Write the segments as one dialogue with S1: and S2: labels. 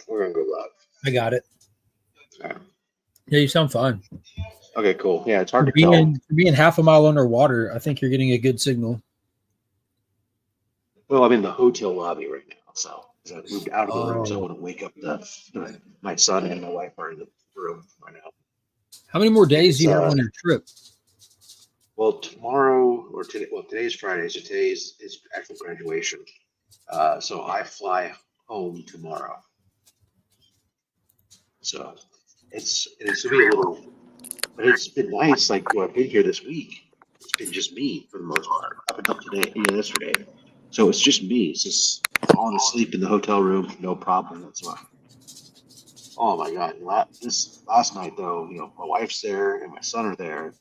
S1: We're gonna go live.
S2: I got it.
S1: All right.
S2: Yeah, you sound fine.
S1: Okay, cool. Yeah, it's hard
S2: For
S1: to tell.
S2: being half a mile underwater, I think you're getting a good signal.
S1: Well, I'm in the hotel lobby right now, so 'cause I moved out of the room, so I
S2: Oh.
S1: wouldn't wake up my son and my wife are in the room right now.
S2: How many more days do you have on your trip?
S1: Well, tomorrow or today. Well, today's Friday, so today's is actual graduation. So I fly home tomorrow. So it's gonna be a little, but it's been nice. Like I've been here this week. It's been just me for the most part up until today, yesterday. So it's just me. It's just falling asleep in the hotel room, no problem whatsoever. Oh my God! This last night though, my wife's there and my son are there,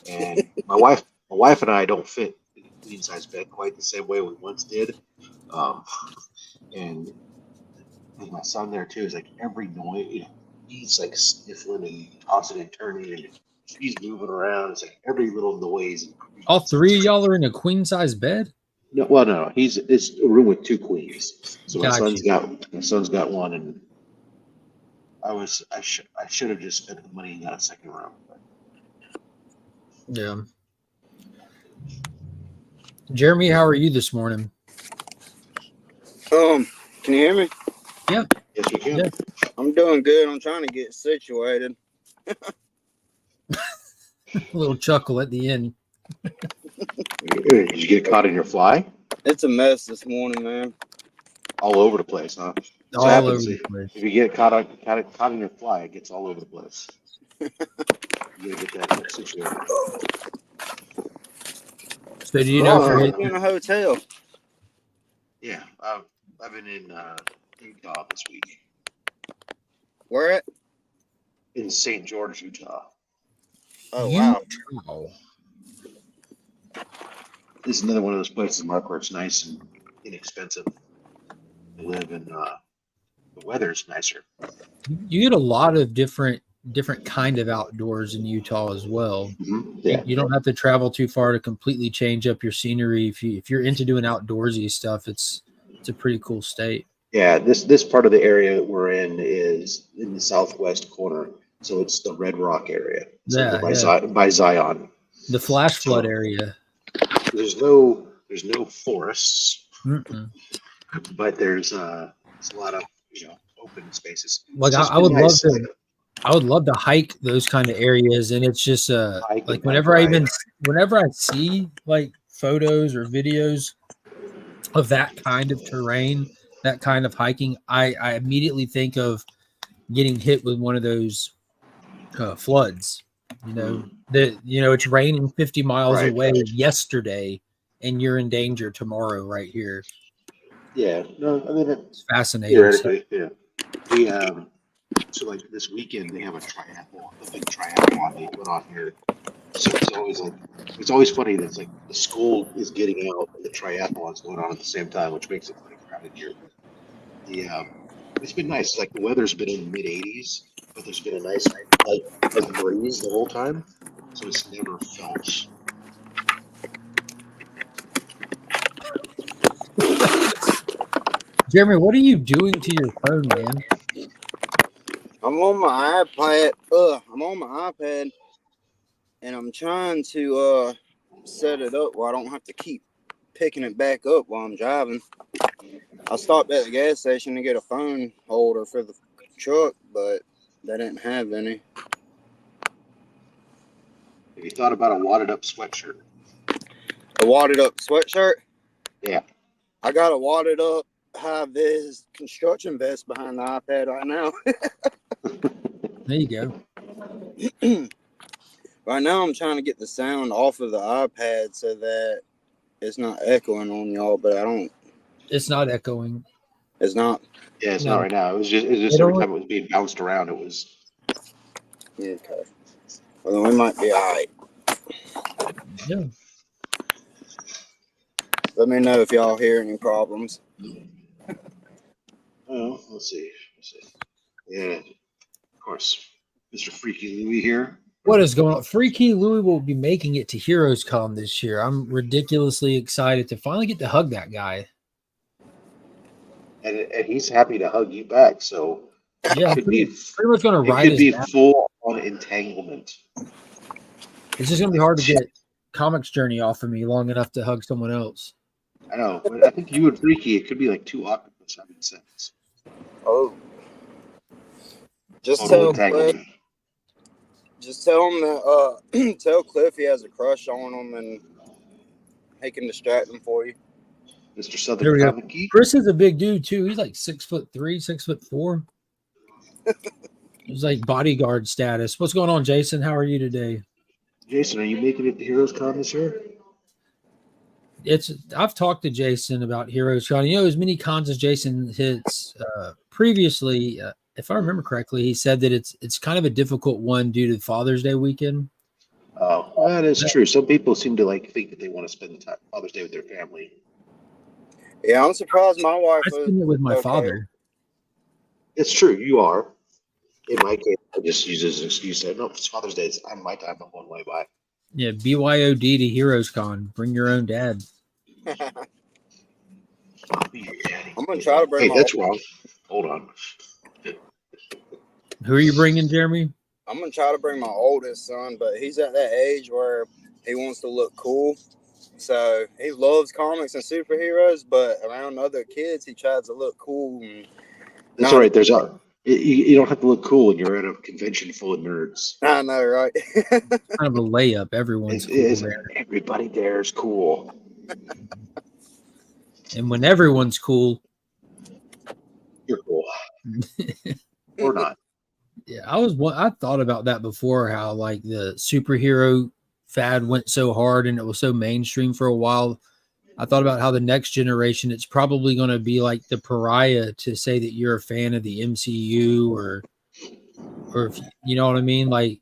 S1: and my wife and I don't fit in a queen size bed quite the same way we once did, and with my son there too. Is like every noise, he's like sniffling and tossing and turning, and he's moving around. It's like every little noise.
S2: All three of y'all are in a queen size bed?
S1: No, well, no, it's a room with two queens. So my
S2: Gotcha.
S1: son's got one, and I should have just spent the money and got a second room. But.
S2: Yeah. Jeremy, how are you this morning?
S3: Can you hear me?
S2: Yeah.
S1: Yes, we can.
S2: Yeah.
S3: I'm doing good. I'm trying to get situated.
S2: A little chuckle at the end.
S1: Did you get caught in your fly?
S3: It's a mess this morning, man.
S1: All over the place, huh?
S2: All over the place.
S1: If you get caught in your fly, it gets all over the place. You gotta get that situated.
S2: So do you know
S3: for in a hotel?
S1: Yeah, I've been in Utah this week.
S3: Where at?
S1: In St. George, Utah.
S3: Oh wow.
S1: This is another one of those places, Mark, where it's nice and inexpensive to live, and the weather's nicer.
S2: You get a lot of different kind of outdoors in Utah as well.
S1: Mm-hmm. Yeah.
S2: You don't have to travel too far to completely change up your scenery. If you're into doing outdoorsy stuff, it's a pretty cool state.
S1: Yeah, this part of the area we're in is in the southwest corner, so it's the Red Rock area. So by Zion.
S2: The flash flood area.
S1: There's no forests, but there's a lot of open spaces.
S2: Like I would love to. I would love to hike those kind of areas, and it's just like whenever I see like photos or videos of that kind of terrain, that kind of hiking, I immediately think of getting hit with one of those floods. It's raining 50 miles away yesterday, and you're in danger tomorrow right here.
S1: Yeah, no, I mean
S2: it's fascinating.
S1: Theoretically, yeah. So like this weekend they have a big triathlon they put on here. So it's always funny that it's like the school is getting out and the triathlon's going on at the same time, which makes it pretty crowded here. It's been nice. Like the weather's been in the mid 80s, but there's been a nice like breeze the whole time, so it's never felt.
S2: Jeremy, what are you doing to your phone, man?
S3: I'm on my iPad. I'm on my iPad, and I'm trying to set it up where I don't have to keep picking it back up while I'm driving. I stopped at the gas station to get a phone holder for the truck, but they didn't have any.
S1: Have you thought about a wadded up sweatshirt?
S3: A wadded up sweatshirt?
S1: Yeah.
S3: I got a wadded up high-vis construction vest behind the iPad right now.
S2: There you go.
S3: Right now I'm trying to get the sound off of the iPad so that it's not echoing on y'all, but I don't.
S2: It's not echoing.
S3: It's not?
S1: Yeah, it's not right now. It was just every time it was being bounced around, it was.
S3: Yeah, okay. Well, then we might be all right.
S2: Yeah.
S3: Let me know if y'all hear any problems.
S1: Well, let's see. Yeah, of course. Mr. Freaky Louie here.
S2: What is going on? Freaky Louie will be making it to Heroes Con this year. I'm ridiculously excited to finally get to hug that guy.
S1: And he's happy to hug you back. So
S2: Yeah,
S1: Could be,
S2: pretty much gonna
S1: it
S2: ride
S1: could
S2: his
S1: be
S2: back.
S1: full on entanglement.
S2: It's just gonna be hard to get Comics Journey off of me long enough to hug someone else.
S1: I know, but I think you and Freaky, it could be like two octopus having sex.
S3: Oh. Just
S1: Total
S3: tell Cliff.
S1: entanglement.
S3: Just tell him that. Tell Cliff he has a crush on him and he can distract him for you.
S1: Mr.
S2: There
S1: Southern
S2: we go.
S1: Comic Geek.
S2: Chris is a big dude too. He's like 6'3", 6'4". He's like bodyguard status. What's going on, Jason? How are you today?
S1: Jason, are you making it to Heroes Con this year?
S2: I've talked to Jason about Heroes Con. You know, as many cons as Jason hits previously, if I remember correctly, he said that it's kind of a difficult one due to Father's Day weekend.
S1: Oh, that is true. Some people seem to think that they want to spend the time Father's Day with their family.
S3: Yeah, I'm surprised my wife
S2: I spend it with my father.
S1: It's true, you are. In my case, I just use it as an excuse. No, it's Father's Day. It's on my time. I'm going way by.
S2: Yeah, BYOD to Heroes Con. Bring your own dad.
S3: I'm gonna try to bring.
S1: Hey, that's wrong. Hold on.
S2: Who are you bringing, Jeremy?
S3: I'm gonna try to bring my oldest son, but he's at that age where he wants to look cool. So he loves comics and superheroes, but around other kids, he tries to look cool.
S1: That's all right. You don't have to look cool when you're at a convention full of nerds.
S3: I know, right?
S2: Kind of a layup. Everyone's cool there.
S1: Everybody there is cool.
S2: And when everyone's cool,
S1: you're cool. Or not.
S2: Yeah, I thought about that before, how like the superhero fad went so hard and it was so mainstream for a while. I thought about how the next generation, it's probably going to be like the pariah to say that you're a fan of the MCU or if you know what I mean? Like,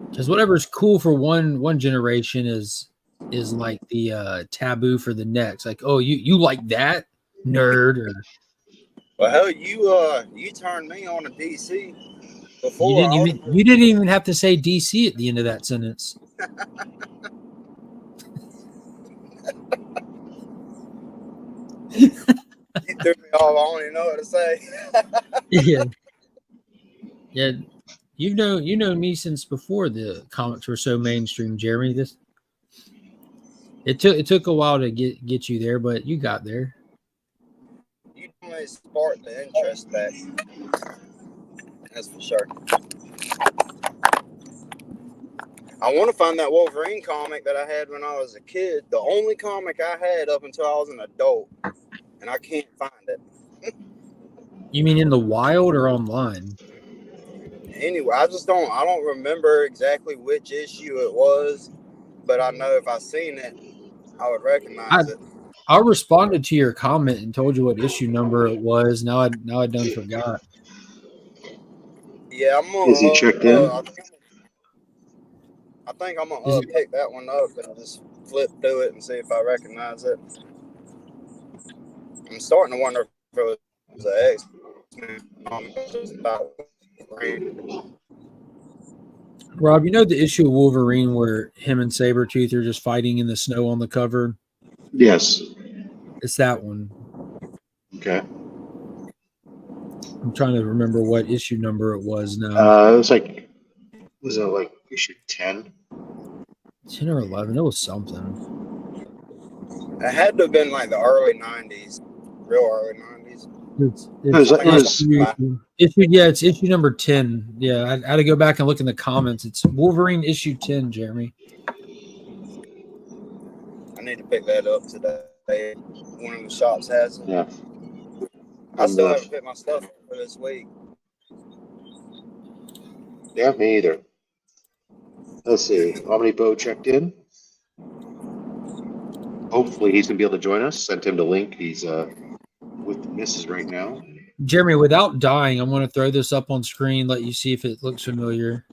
S2: because whatever's cool for one generation is like the taboo for the next. Like, oh, you like that, nerd? Or
S3: well, hell, you turned me on to DC before.
S2: You didn't even have to say DC at the end of that sentence.
S3: You threw me off. I don't even know what to say.
S2: Yeah. You've known me since before the comics were so mainstream, Jeremy. It took a while to get you there, but you got there.
S3: You definitely sparked the interest back. That's for sure. I want to find that Wolverine comic that I had when I was a kid. The only comic I had up until I was an adult, and I can't find it.
S2: You mean in the wild or online?
S3: Anyway, I don't remember exactly which issue it was, but I know if I seen it, I would recognize it.
S2: I responded to your comment and told you what issue number it was. Now I done forgot.
S1: Yeah, I'm gonna. Is he checked in?
S3: I think I'm gonna pick that one up and just flip through it and see if I recognize it. I'm starting to wonder if it was an X-Men about Wolverine.
S2: Rob, you know the issue of Wolverine where him and Sabretooth are just fighting in the snow on the cover?
S1: Yes.
S2: It's that one.
S1: Okay.
S2: I'm trying to remember what issue number it was now.
S1: Was it like issue 10?
S2: 10 or 11. It was something.
S3: It had to have been like the early 90s. Real early 90s.
S2: It's issue number 10. Yeah, I had to go back and look in the comments. It's Wolverine issue 10, Jeremy.
S3: I need to pick that up today. One of the shops has it.
S1: Yeah.
S3: I still haven't picked my stuff up for this week.
S1: Yeah, me either. Let's see. Omnibo checked in. Hopefully he's going to be able to join us. Sent him the link. He's with the missus right now.
S2: Jeremy, without dying, I'm going to throw this up on screen, let you see if it looks familiar.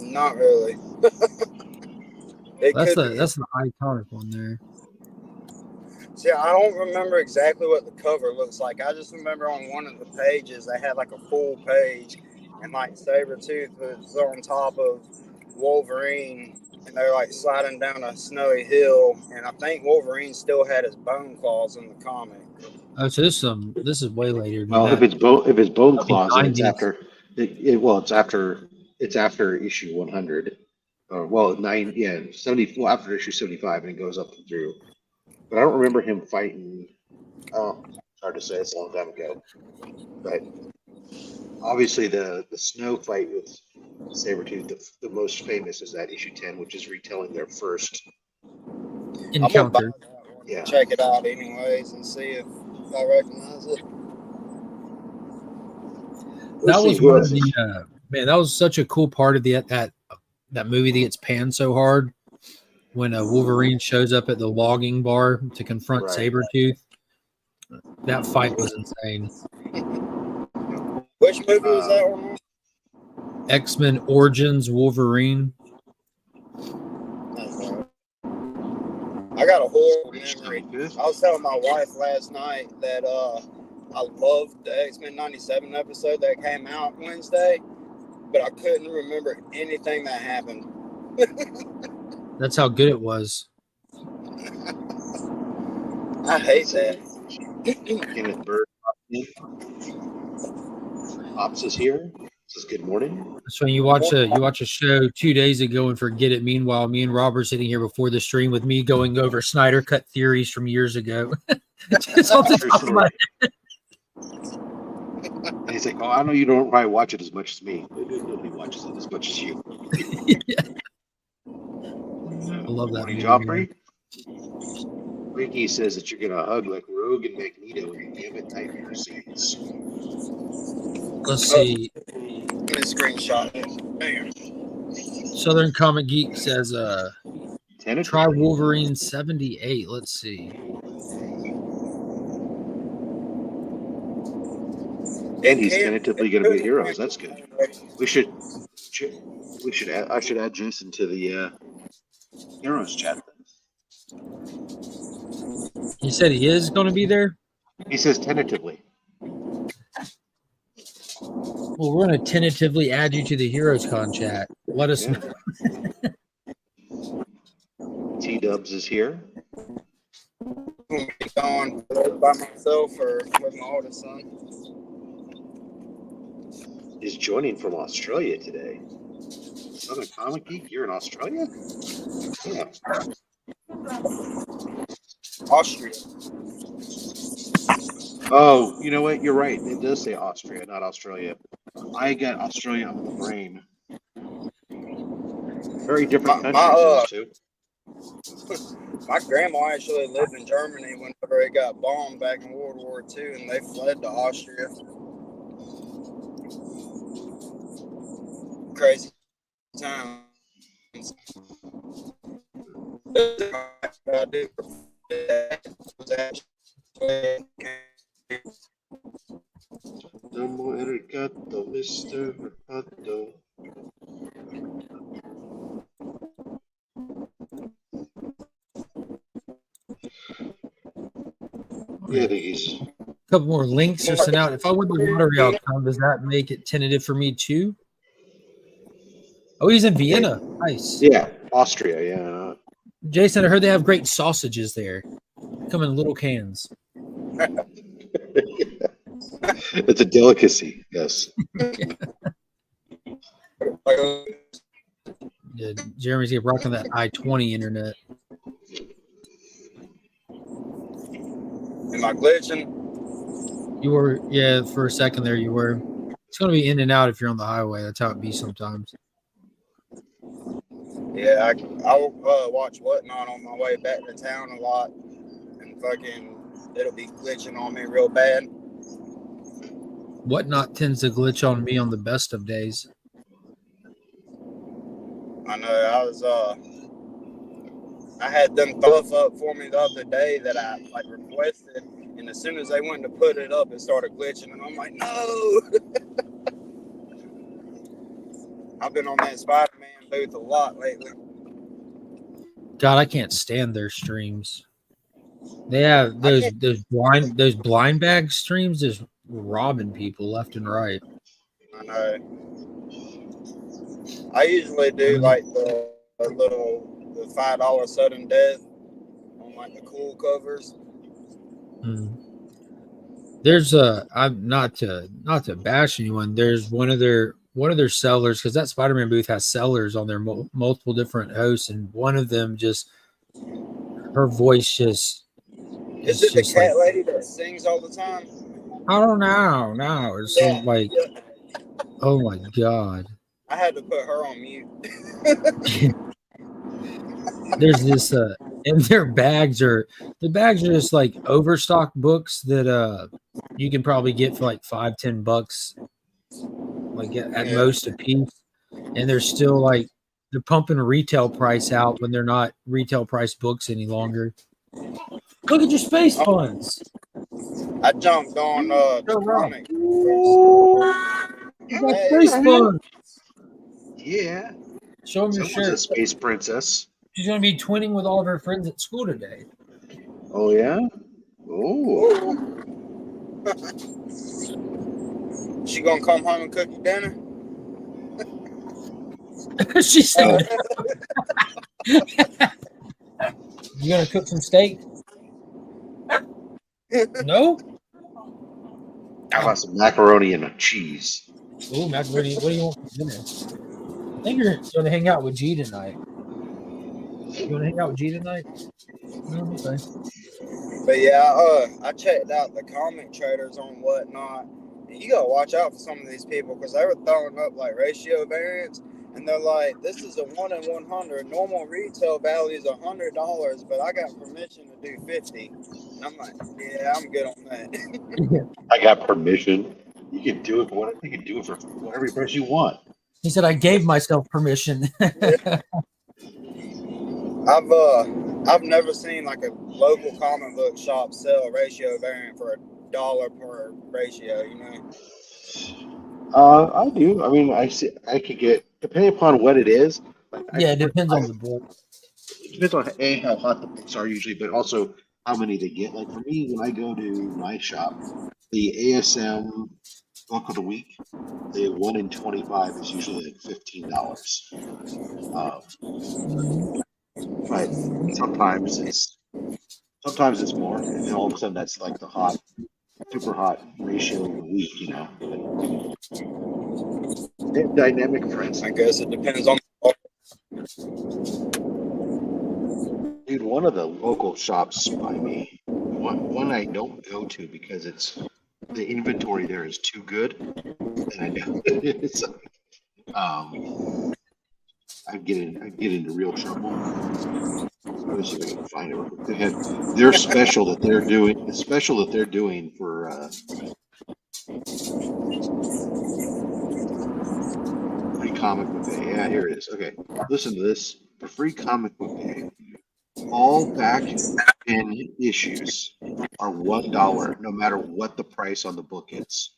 S3: Not really.
S2: That's the iconic one there.
S3: See, I don't remember exactly what the cover looks like. I just remember on one of the pages they had like a full page, and like Sabretooth was on top of Wolverine, and they're like sliding down a snowy hill, and I think Wolverine still had his bone claws in the comic.
S2: Oh, so this is way later.
S1: Well,
S2: than
S1: if it's bone claws, then it's
S2: 90s.
S1: after. It's after issue 100. Or 70. Well, after issue 75, and it goes up and through. But I don't remember him fighting. Oh, it's hard to say. It's a long time ago. But obviously, the snow fight with Sabretooth, the most famous is that issue 10, which is retelling their first
S2: encounter.
S1: Yeah.
S3: Check it out, anyways, and see if I recognize it.
S2: That was one of the man. That was such a cool part of that movie that gets panned so hard when Wolverine shows up at the logging bar to confront Sabretooth. That fight was insane.
S3: Which movie was that one?
S2: X-Men Origins Wolverine.
S3: I got a horrible memory. I was telling my wife last night that I loved the X-Men 97 episode that came out Wednesday, but I couldn't remember anything that happened.
S2: That's how good it was.
S3: I hate that.
S1: Kenneth Bird Pops is here. Says good morning.
S2: So you watch a show 2 days ago and forget it. Meanwhile, me and Rob are sitting here before the stream with me going over Snyder Cut theories from years ago. Just off the top of my head.
S1: And he's like, "Oh, I know you don't probably watch it as much as me. Nobody watches it as much as you."
S2: Yeah. I love that.
S1: Morning, Joffrey. Ricky says that you're gonna hug like Rogue and Magneto in the Gambit Nightmare scenes.
S2: Let's see.
S3: Give me a screenshot. Bam.
S2: Southern Comic Geek says, try Wolverine 78. Let's see.
S1: And he's tentatively going to be heroes. That's good. I should add Jason to the heroes chat.
S2: He said he is going to be there?
S1: He says tentatively.
S2: Well, we're going to tentatively add you to the Heroes Con chat. Let us know.
S1: T-Dubs is here.
S3: I'm going by myself or with my oldest son.
S1: Is joining from Australia today. Southern Comic Geek, you're in Australia? Yeah.
S3: Austria.
S1: Oh, you know what? You're right. It does say Austria, not Australia. I got Australia on the brain. Very different countries, those two.
S3: My grandma actually lived in Germany whenever it got bombed back in World War II, and they fled to Austria. Crazy times.
S1: Domo arigato, Mr. Mercado. Yeah, these.
S2: A couple more links are sent out. If I win the lottery outcome, does that make it tentative for me too? Oh, he's in Vienna. Nice.
S1: Yeah, Austria. Yeah.
S2: Jason, I heard they have great sausages there. They come in little cans.
S1: It's a delicacy. Yes.
S2: Yeah, Jeremy's here rocking that I-20 internet.
S3: Am I glitching?
S2: You were, yeah, for a second there you were. It's going to be in and out if you're on the highway. That's how it be sometimes.
S3: Yeah, I'll watch Whatnot on my way back to town a lot, and fucking it'll be glitching on me real bad.
S2: Whatnot tends to glitch on me on the best of days.
S3: I know. I had them stuff up for me the other day that I requested, and as soon as they went to put it up, it started glitching, and I'm like, no. I've been on that Spider-Man booth a lot lately.
S2: God, I can't stand their streams. They have those blind bag streams just robbing people left and right.
S3: I know. I usually do like the the $5 sudden death on like the cool covers.
S2: There's I'm not to bash anyone. There's one of their sellers, because that Spider-Man booth has sellers on their multiple different hosts, and one of them just her voice just
S3: is it the cat lady that sings all the time?
S2: I don't know. No, it's some like oh my god.
S3: I had to put her on mute.
S2: There's this and their bags are just like overstock books that you can probably get for like $5-10 like at most a piece, and they're still like they're pumping a retail price out when they're not retail price books any longer. Look at your space puns.
S3: I jumped on comic.
S2: You got space puns.
S1: Yeah.
S2: Show them your shirt.
S1: A space princess.
S2: She's going to be twinning with all of her friends at school today.
S1: Oh, yeah? Oh.
S3: She going to come home and cook you dinner?
S2: She said, you going to cook some steak? No?
S1: How about some macaroni and cheese?
S2: Ooh, macaroni. What do you want for dinner? I think you're going to hang out with G tonight. You want to hang out with G tonight? No, okay.
S3: But yeah, I checked out the comic traders on whatnot. And you gotta watch out for some of these people because they were throwing up like ratio variants, and they're like, "This is a 1 in 100. Normal retail value is $100, but I got permission to do 50." And I'm like, "Yeah, I'm good on that."
S1: I got permission. You can do it. You can do it for whatever price you want.
S2: He said, "I gave myself permission."
S3: I've never seen like a local comic book shop sell a ratio variant for $1 per ratio, you know.
S1: I do. I mean, I could get, depending upon what it is.
S2: It depends on the book.
S1: It depends on how hot the books are usually, but also how many they get. Like for me, when I go to my shop, the ASM book of the week, the 1 in 25 is usually like $15. But sometimes it's more, and then all of a sudden that's like the super hot ratio of the week, you know. But dynamic price.
S3: I guess it depends on.
S1: Dude, one of the local shops by me, one I don't go to because the inventory there is too good, and I know it's I get into real trouble. Let me see if I can find it. They have their special that they're doing. The special that they're doing for free comic book day. Yeah, here it is. Okay, listen to this. For free comic book day, all back in issues are $1, no matter what the price on the book is.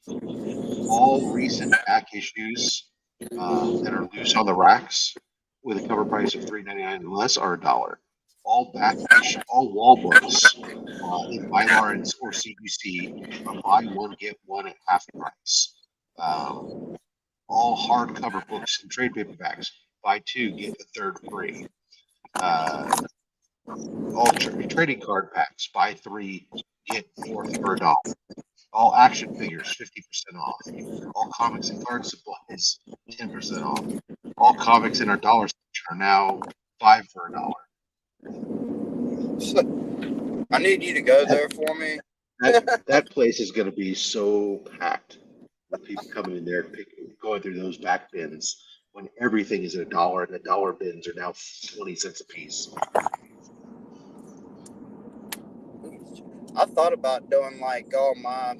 S1: All recent back issues that are loose on the racks with a cover price of $3.99 and less are $1. All wall books in Mylar or CBC are buy one get one at half price. All hardcover books and trade paperbacks, buy two get the third free. All trading card packs, buy three get fourth for $1. All action figures, 50% off. All comics and card supplies, 10% off. All comics in our dollar section are now 5 for $1.
S3: I need you to go there for me.
S1: That place is going to be so packed with people coming in there, going through those back bins when everything is at $1, and the dollar bins are now 20 cents a piece.
S3: I thought about doing like all my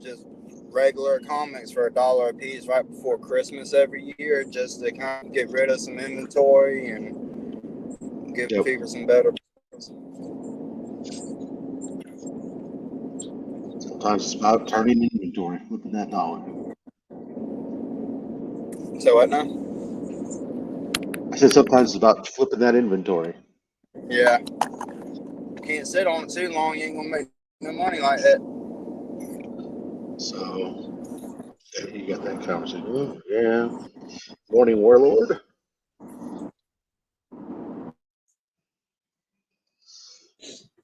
S3: just regular comics for $1 a piece right before Christmas every year, just to kind of get rid of some inventory and give people some better.
S1: Sometimes it's about turning inventory, flipping that $1.
S3: So what now?
S1: I said sometimes it's about flipping that inventory.
S3: Yeah. Can't sit on it too long. You ain't gonna make no money like that.
S1: So you got that conversation. Oh, yeah. Morning, Warlord.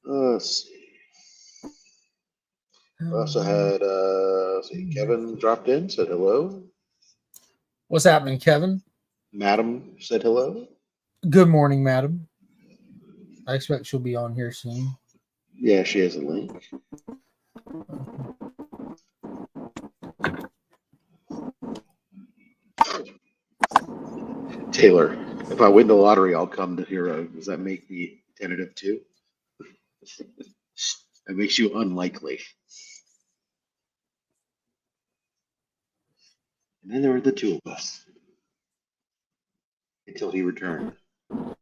S1: Let's see. We also had let's see, Kevin dropped in, said hello.
S2: What's happening, Kevin?
S1: Madam said hello.
S2: Good morning, madam. I expect she'll be on here soon.
S1: Yeah, she has a link. Taylor, if I win the lottery, I'll come to Hero. Does that make me tentative too? That makes you unlikely. And then there were the two of us until he returned. The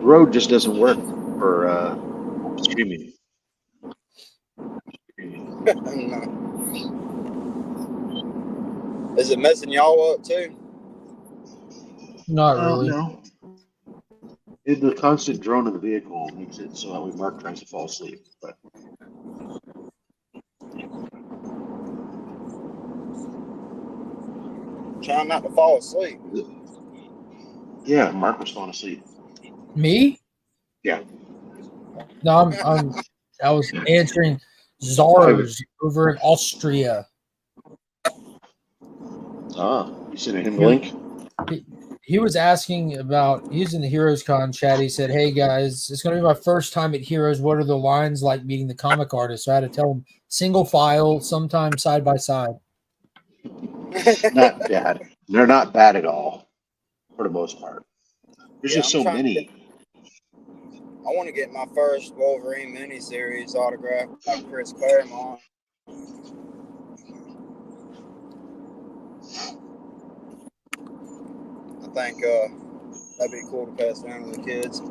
S1: road just doesn't work for streaming.
S3: No. Is it messing y'all up too?
S2: Not really.
S1: No. The constant drone in the vehicle makes it so that way Mark tries to fall asleep. But
S3: Trying not to fall asleep.
S1: yeah, Mark was falling asleep.
S2: Me?
S1: Yeah.
S2: No, I was answering czars over in Austria.
S1: You sending him the link?
S2: He was asking about, he's in the Heroes Con chat. He said, hey guys, it's going to be my first time at Heroes. What are the lines like meeting the comic artist? So I had to tell him single file, sometimes side by side.
S1: Not bad. They're not bad at all, for the most part. There's just so many.
S3: I want to get my first Wolverine miniseries autographed by Chris Claremont. I think that'd be cool to pass down to the kids.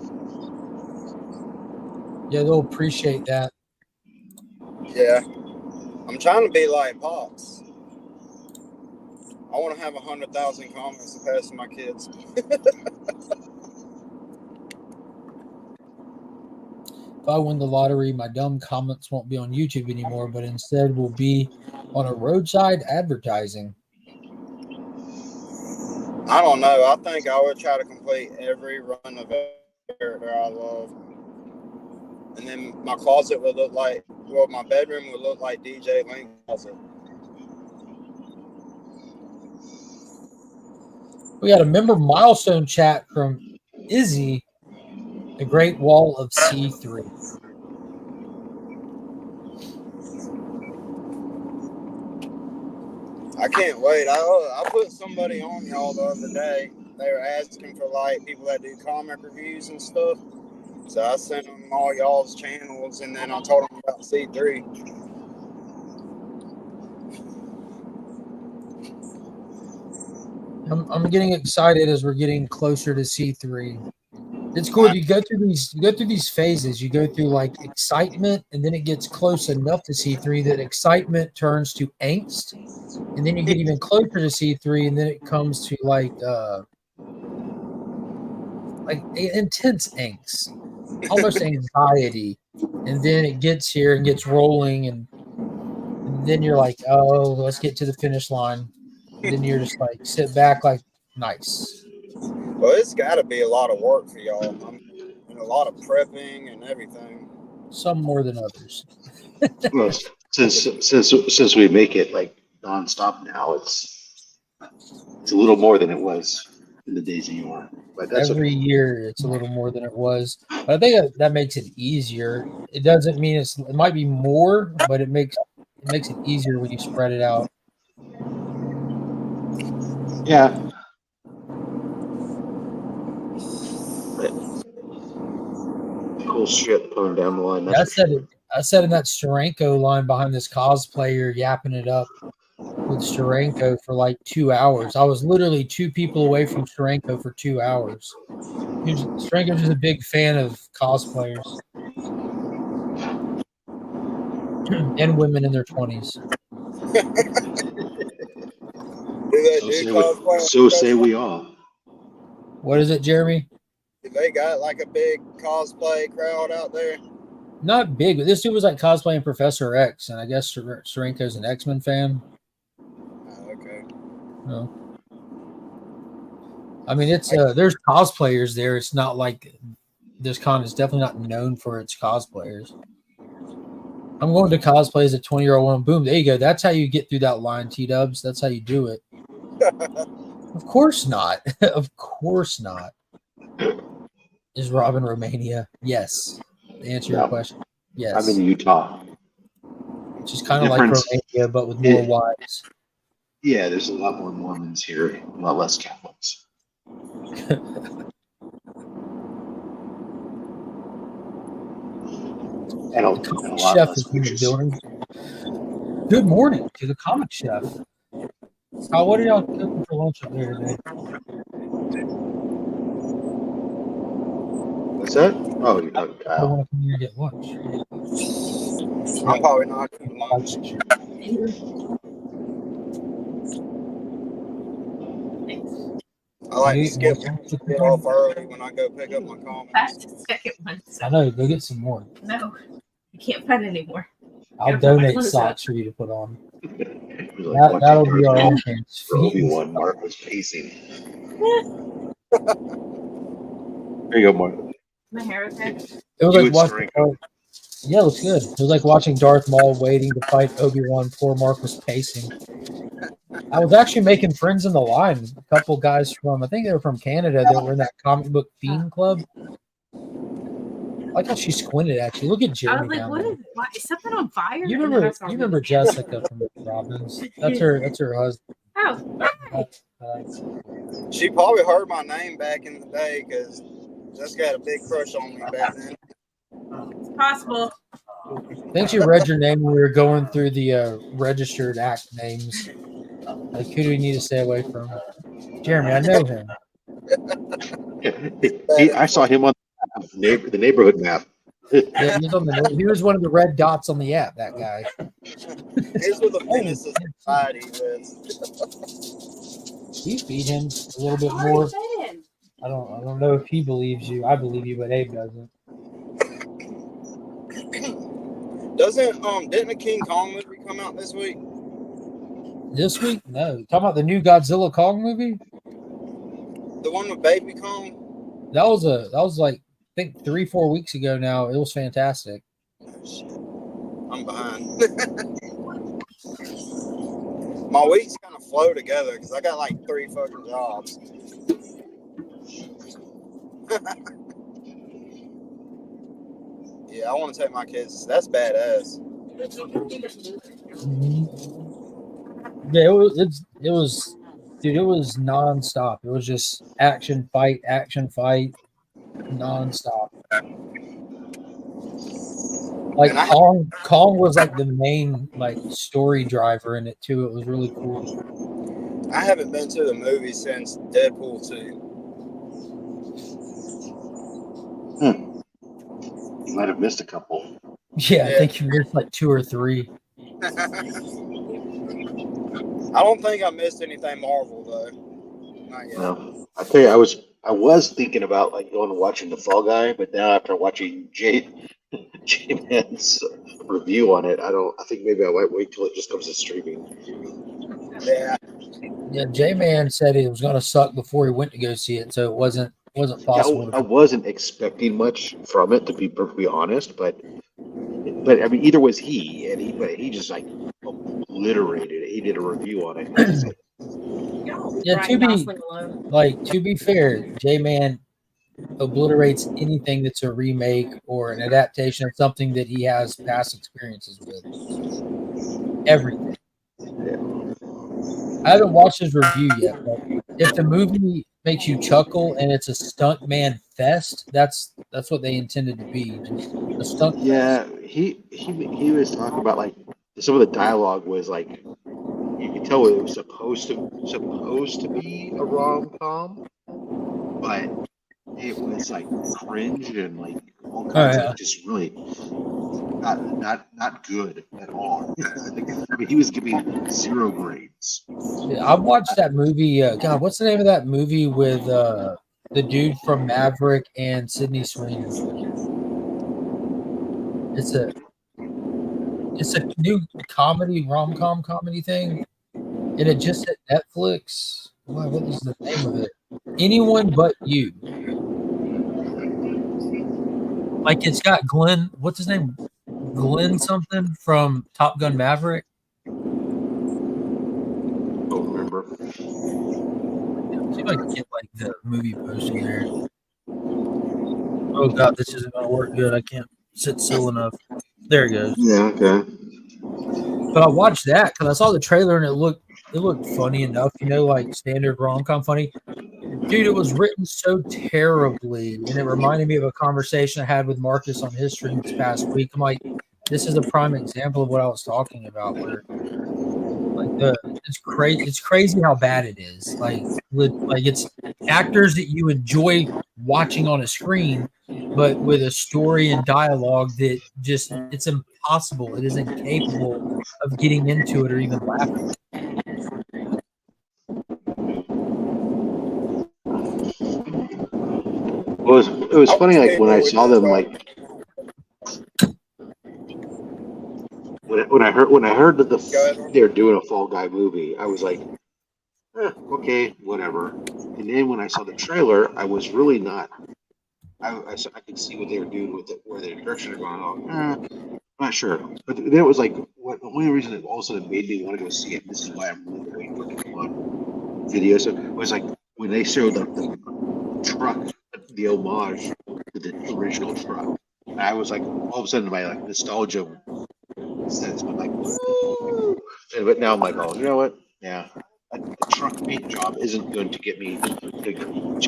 S2: Yeah, they'll appreciate that.
S3: Yeah. I'm trying to be like Pops. I want to have 100,000 comments to pass to my kids.
S2: If I win the lottery, my dumb comments won't be on YouTube anymore, but instead will be on a roadside advertising.
S3: I don't know. I think I would try to complete every run of character I love. And then my closet would look like, well, my bedroom would look like DJ Link's closet.
S2: We got a member milestone chat from Izzy, the Great Wall of C3.
S3: I can't wait. I put somebody on y'all the other day. They were asking for like people that do comic reviews and stuff. So I sent them all y'all's channels, and then I told them about C3.
S2: I'm getting excited as we're getting closer to C3. It's cool. You go through these phases. You go through like excitement, and then it gets close enough to C3 that excitement turns to angst, and then you get even closer to C3, and then it comes to like intense angst, almost anxiety, and then it gets here and gets rolling, and then you're like, oh, let's get to the finish line. And then you're just like sit back, like nice.
S3: Well, it's got to be a lot of work for y'all. And a lot of prepping and everything.
S2: Some more than others.
S1: Well, since we make it like nonstop now, it's a little more than it was in the days of yore. But that's
S2: every year it's a little more than it was. But I think that makes it easier. It doesn't mean it might be more, but it makes it easier when you spread it out.
S1: Yeah. Cool shit coming down the line.
S2: I said in that Steranko line behind this cosplayer yapping it up with Steranko for like 2 hours. I was literally 2 people away from Steranko for 2 hours. Steranko's just a big fan of cosplayers and women in their 20s.
S1: So say we all.
S2: What is it, Jeremy?
S3: They got like a big cosplay crowd out there.
S2: Not big, but this dude was like cosplaying Professor X, and I guess Steranko's an X-Men fan.
S3: Oh, okay.
S2: No. I mean, it's there's cosplayers there. It's not like this con is definitely not known for its cosplayers. I'm going to cosplay as a 20-year-old woman. Boom, there you go. That's how you get through that line, T-dubs. That's how you do it. Of course not. Of course not. Is Robin Romania? Yes. To answer your question, yes.
S1: I'm in Utah.
S2: Which is kind of like Romania, but with more wives.
S1: Yeah, there's a lot more Mormons here, a lot less Catholics. And a lot
S2: Chef
S1: less
S2: is in the
S1: witches.
S2: building. Good morning to the comic chef. Kyle, what are y'all cooking for lunch up there today?
S1: What's that? Oh, you're talking
S2: I
S1: Kyle.
S2: want to come here and get lunch.
S3: I'm probably not eating lunch. I like to skip get off early when I go pick up my comics.
S4: That's the second one. So.
S2: I know. Go get some more.
S4: No, you can't find any more.
S2: I'll donate socks for you to put on.
S1: Like
S2: That'll be our own hands.
S1: Obi-Wan, Mark was pacing. There you go, Mark.
S4: My hair okay?
S2: It was like watching. Yeah, it looks good. It was like watching Darth Maul waiting to fight Obi-Wan. Poor Mark was pacing. I was actually making friends in the line. A couple guys from, I think they were from Canada, that were in that comic book fiend club. I like how she squinted at you. Look at Jeremy.
S4: I was like, what is it? Why, is something on fire?
S2: You remember Jessica from Robbins? That's her husband.
S4: Oh, hi.
S3: She probably heard my name back in the day because Jessica had a big crush on me back then.
S4: It's possible.
S2: I think she read your name when we were going through the registered act names. Like, who do we need to stay away from? Jeremy, I know him.
S1: I saw him on the neighborhood map.
S2: Yeah, he was one of the red dots on the app, that guy.
S3: Here's where the menace of society is.
S2: You feed him a little bit more. I don't know if he believes you. I believe you, but Abe doesn't.
S3: Didn't a King Kong movie come out this week?
S2: This week? No. Talking about the new Godzilla Kong movie?
S3: The one with Baby Kong?
S2: That was like, I think 3-4 weeks ago now. It was fantastic.
S3: I'm behind. My weeks kind of flow together because I got like 3 fucking jobs. Yeah, I want to take my kids. That's badass.
S2: Mm-hmm. Yeah, it was, dude. It was nonstop. It was just action, fight, nonstop. Like Kong was like the main like story driver in it too. It was really cool.
S3: I haven't been to the movie since Deadpool 2.
S1: You might have missed a couple.
S2: Yeah, I think you missed like 2 or 3.
S3: I don't think I missed anything Marvel though. Not yet.
S1: No, I tell you, I was thinking about like going and watching The Fall Guy, but now after watching J-Man's review on it, I think maybe I might wait till it just comes to streaming.
S3: Yeah,
S2: J-Man said it was gonna suck before he went to go see it, so it wasn't possible.
S1: I wasn't expecting much from it, to be perfectly honest, but I mean, either was he, and he just like obliterated it. He did a review on it.
S2: Yeah, to be fair, J-Man obliterates anything that's a remake or an adaptation of something that he has past experiences with. Everything.
S1: Yeah.
S2: I haven't watched his review yet, but if the movie makes you chuckle and it's a stuntman fest, that's what they intended to be. Just a stunt fest.
S1: Yeah, he was talking about like some of the dialogue was like you could tell it was supposed to be a rom-com, but it was like cringe and like all kinds of just really not good at all. I mean, he was giving 0 grades.
S2: Yeah, I watched that movie. God, what's the name of that movie with the dude from Maverick and Sydney Sweeney? It's a new rom-com comedy thing, and it just hit Netflix. What is the name of it? Anyone But You. Like it's got Glenn, what's his name? Glenn something from Top Gun Maverick.
S1: Don't remember.
S2: See if I can get like the movie poster there. Oh god, this isn't gonna work good. I can't sit still enough. There it goes.
S1: Yeah, okay.
S2: But I watched that because I saw the trailer and it looked funny enough, like standard rom-com funny. Dude, it was written so terribly, and it reminded me of a conversation I had with Marcus on his stream this past week. I'm like, this is a prime example of what I was talking about, where like it's crazy. It's crazy how bad it is. Like it's actors that you enjoy watching on a screen, but with a story and dialogue that just it's impossible. It is incapable of getting into it or even laughing.
S1: It was funny, like when I saw them, like when I heard that they're doing a Fall Guy movie, I was like, okay, whatever. And then when I saw the trailer, I was really not. I could see what they were doing with it, where their direction are going. I'm not sure. But then it was like, the only reason that all of a sudden made me want to go see it. This is why I'm really waiting for it to come on video. So it was like when they showed the truck, the homage to the original truck. And I was like, all of a sudden, my like nostalgia sense went like, woo! But now I'm like, oh, you know what? Yeah, a truck paint job isn't going to get me to go.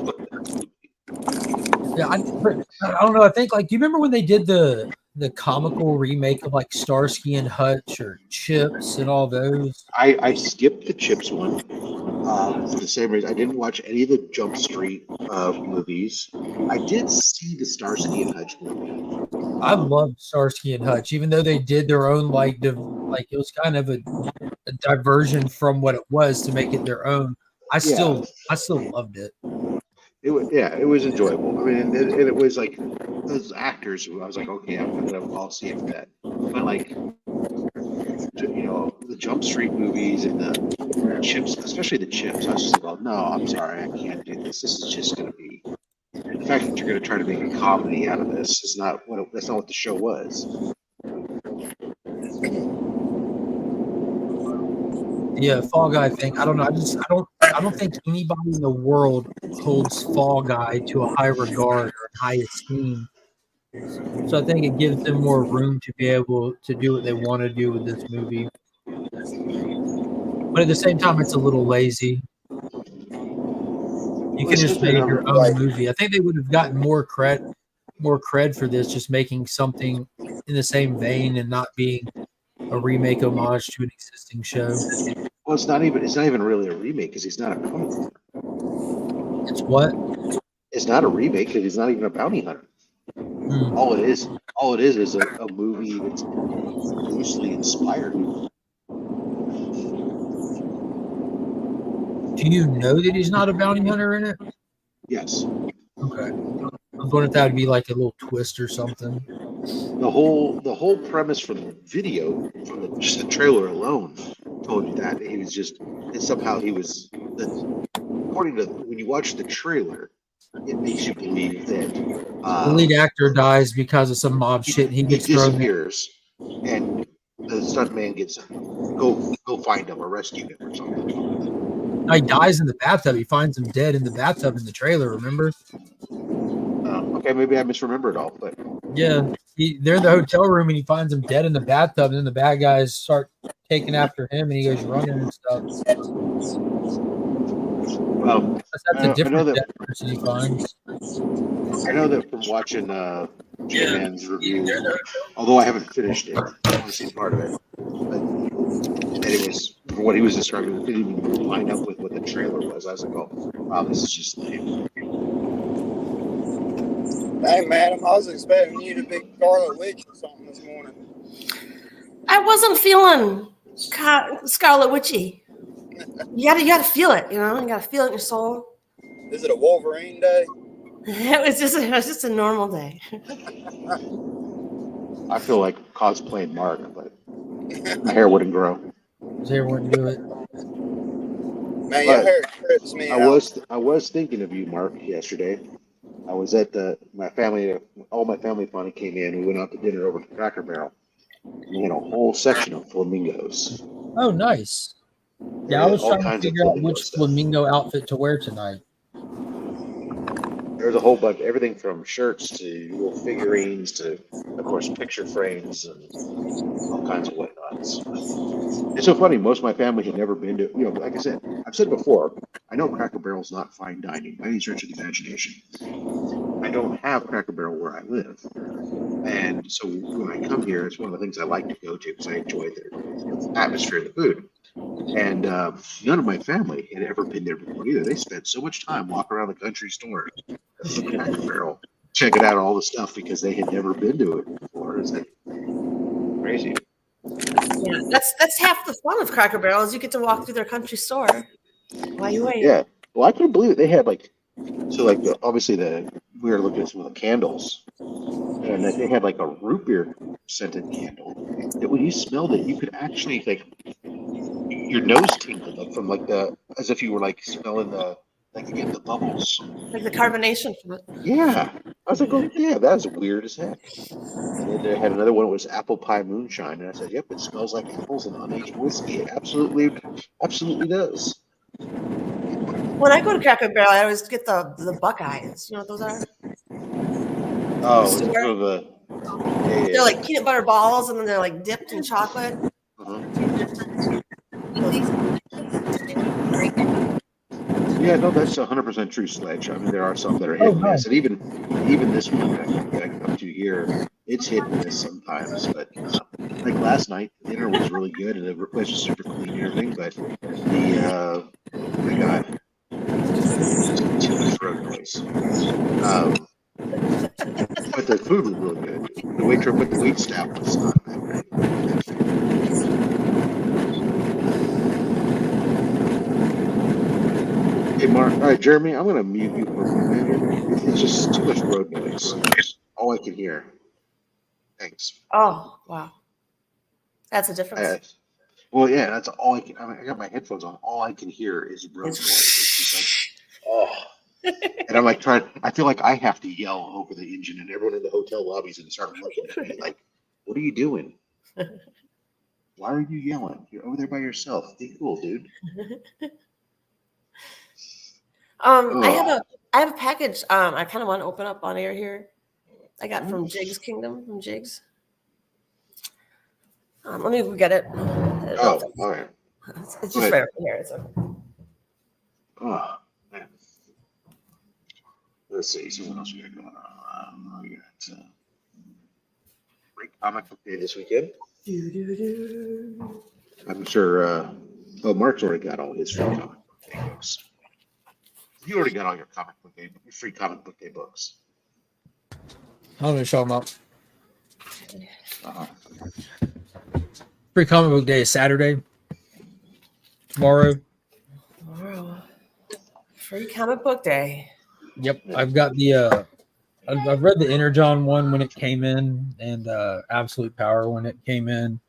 S2: Yeah, I don't know. I think like, do you remember when they did the comical remake of like Starsky and Hutch or Chips and all those?
S1: I skipped the Chips one for the same reason. I didn't watch any of the Jump Street movies. I did see the Starsky and Hutch movie.
S2: I loved Starsky and Hutch, even though they did their own like it was kind of a diversion from what it was to make it their own. I still loved it.
S1: It was enjoyable. I mean, and it was like those actors who I was like, okay, I'll see it for that. But like, the Jump Street movies and the Chips, especially the Chips, I was just like, oh no, I'm sorry, I can't do this. This is just going to be the fact that you're going to try to make a comedy out of this is not that's not what the show was.
S2: Yeah, Fall Guy thing. I don't know. I don't think anybody in the world holds Fall Guy to a high regard or high esteem. So I think it gives them more room to be able to do what they want to do with this movie. But at the same time, it's a little lazy. You could just make your own movie. I think they would have gotten more cred for this, just making something in the same vein and not being a remake homage to an existing show.
S1: Well, it's not even really a remake because he's not a bounty hunter.
S2: It's what?
S1: It's not a remake because he's not even a bounty hunter. All it is a movie that's loosely inspired.
S2: Do you know that he's not a bounty hunter in it?
S1: Yes.
S2: Okay. I'm wondering if that would be like a little twist or something.
S1: The whole premise from the video, just the trailer alone, told you that he was just, and somehow he was. According to when you watch the trailer, it makes you believe that
S2: the lead actor dies because of some mob shit. And he gets
S1: disappears, and the stuntman gets go find him or rescue him or something.
S2: He dies in the bathtub. He finds him dead in the bathtub in the trailer. Remember?
S1: Okay, maybe I misremembered all, but
S2: yeah, they're in the hotel room and he finds him dead in the bathtub. And then the bad guys start taking after him, and he goes running and stuff.
S1: Well,
S2: that's a different dead person he finds.
S1: I know that from watching J-Man's review, although I haven't finished it, I only seen part of it. But anyways, for what he was describing, it didn't even line up with what the trailer was. I was like, oh, wow, this is just lame.
S3: Hey, madam, I was expecting you to be Scarlet Witch or something this morning.
S5: I wasn't feeling Scarlet Witchy. You gotta feel it, you gotta feel it in your soul.
S3: Is it a Wolverine day?
S5: It was just a normal day.
S1: I feel like cosplaying Mark, but my hair wouldn't grow.
S2: His hair wouldn't do it.
S3: Man, your hair trips me out.
S1: I was thinking of you, Mark, yesterday. I was at my family. All my family finally came in. We went out to dinner over to Cracker Barrel. We had a whole section of flamingos.
S2: Oh, nice. Yeah, I was
S1: All
S2: trying to
S1: kinds of
S2: figure out
S1: flamingo
S2: which
S1: stuff.
S2: flamingo outfit to wear tonight.
S1: There's a whole bunch, everything from shirts to little figurines to, of course, picture frames and all kinds of whatnots. It's so funny. Most of my family had never been to, like I said, I've said before, I know Cracker Barrel's not fine dining by any stretch of the imagination. I don't have Cracker Barrel where I live. And so when I come here, it's one of the things I like to go to because I enjoy the atmosphere of the food. And none of my family had ever been there before either. They spent so much time walking around the country store at Cracker Barrel, checking out all the stuff because they had never been to it before. It's like crazy.
S5: Yeah, that's half the fun of Cracker Barrel is you get to walk through their country store while you wait.
S1: Yeah. Well, I couldn't believe it. They had obviously we were looking at some of the candles, and that they had like a root beer scented candle that when you smelled it, you could actually your nose tingled from as if you were like smelling the bubbles.
S5: Like the carbonation from it.
S1: Yeah. I was like, oh yeah, that's weird as heck. And then they had another one that was apple pie moonshine, and I said, yep, it smells like apples and unaged whiskey. It absolutely does.
S5: When I go to Cracker Barrel, I always get the Buckeyes. You know what those are?
S1: Oh, it's sort of a
S5: They're like peanut butter balls, and then they're like dipped in chocolate.
S1: Yeah, no, that's 100% true, Sledge. I mean, there are some that are hit and miss, and even this one that I come to here, it's hit and miss sometimes. But like last night, dinner was really good, and the place was super clean and everything. But oh my God, too much road noise. But the food was really good. The wait staff was not that great. Hey, Mark. All right, Jeremy, I'm going to mute you for a minute. It's just too much road noise. All I can hear. Thanks.
S5: Oh, wow. That's a difference.
S1: Well, yeah, that's all I can. I got my headphones on. All I can hear is road noise. It's just and I'm like I feel like I have to yell over the engine, and everyone in the hotel lobbies and start looking at me like, what are you doing? Why are you yelling? You're over there by yourself. Be cool, dude.
S5: I have a package. I kind of want to open up on air here. I got from Jigs Kingdom from Jigs. Let me go get it.
S1: Oh, all right.
S5: It's just right over here. It's okay.
S1: Oh, man. Let's see what else we got going on. We got great comic book day this weekend. I'm sure. Mark's already got all his free comic book day books. You already got all your free comic book day books.
S2: I'm going to show them up. Free comic book day is Saturday. Tomorrow.
S5: Free comic book day.
S2: Yep. I've got I've read the Energon one when it came in, and Absolute Power when it came in.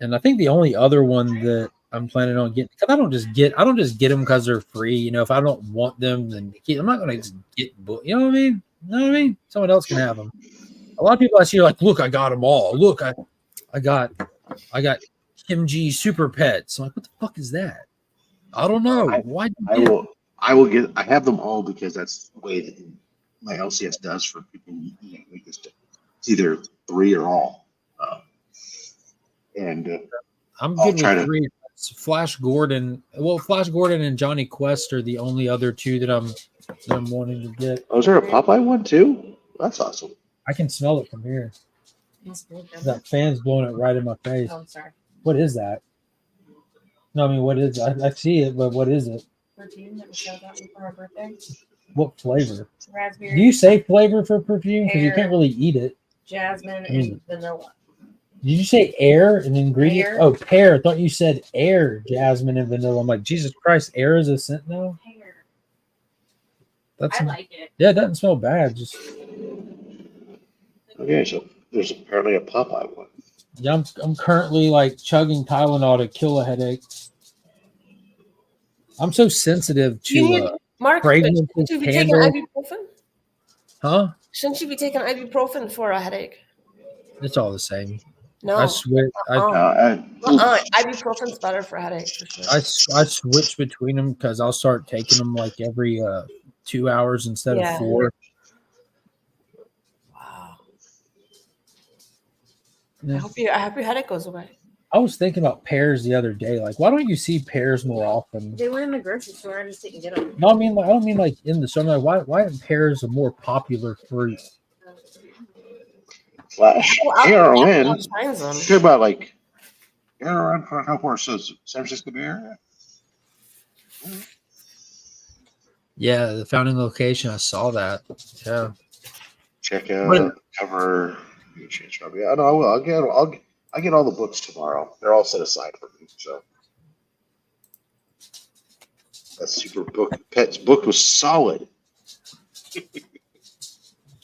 S2: And I think the only other one that I'm planning on getting, because I don't just get them because they're free. You know, if I don't want them, then I'm not going to just get books. You know what I mean? Someone else can have them. A lot of people I see are like, look, I got them all. Look, I got Kim G Super Pets. I'm like, what the fuck is that? I don't know. Why?
S1: I have them all because that's the way that my LCS does for people. It's either 3 or all.
S2: I'm good with 3. Flash Gordon. Well, Flash Gordon and Johnny Quest are the only other 2 that I'm wanting to get.
S1: Oh, is there a Popeye one too? That's awesome.
S2: I can smell it from here. That fan's blowing it right in my face.
S4: Oh, I'm sorry.
S2: What is that? No, I mean, what is it? I see it, but what is it?
S4: Perfume that we got for our birthday.
S2: What flavor?
S4: Raspberry.
S2: Do you say flavor for perfume? Because you can't really eat it.
S4: Jasmine and vanilla.
S2: Did you say air and ingredient?
S4: Pear.
S2: Oh, pear. I thought you said air, jasmine, and vanilla. I'm like, Jesus Christ, air is a scent now?
S4: Pear.
S2: I
S4: like it.
S2: Yeah, it doesn't smell bad. Just
S1: okay, so there's apparently a Popeye one.
S2: Yeah, I'm currently like chugging Tylenol to kill a headache. I'm so sensitive to
S5: Mark,
S2: fragrances,
S5: should we take
S2: candles.
S5: ibuprofen?
S2: Huh?
S5: Shouldn't you be taking ibuprofen for a headache?
S2: It's all the same.
S5: No.
S2: I switch.
S5: Ibuprofen's better for headaches for sure.
S2: I switch between them because I'll start taking them like every 2 hours instead of 4.
S5: Wow.
S2: Yeah.
S5: I hope your headache goes away.
S2: I was thinking about pears the other day. Like, why don't you see pears more often?
S4: They were in the grocery store. I just didn't get them.
S2: No, I don't mean like in the summer. Why aren't pears a more popular fruit?
S1: Flash.
S5: Well,
S1: ARON.
S5: finds them.
S1: Talk about like ARON for how far? So San Francisco Bay Area.
S2: Yeah, the founding location. I saw that. Yeah.
S1: Check out cover. Yeah, no, I will. I'll get all the books tomorrow. They're all set aside for me. So that super book. Pet's book was solid.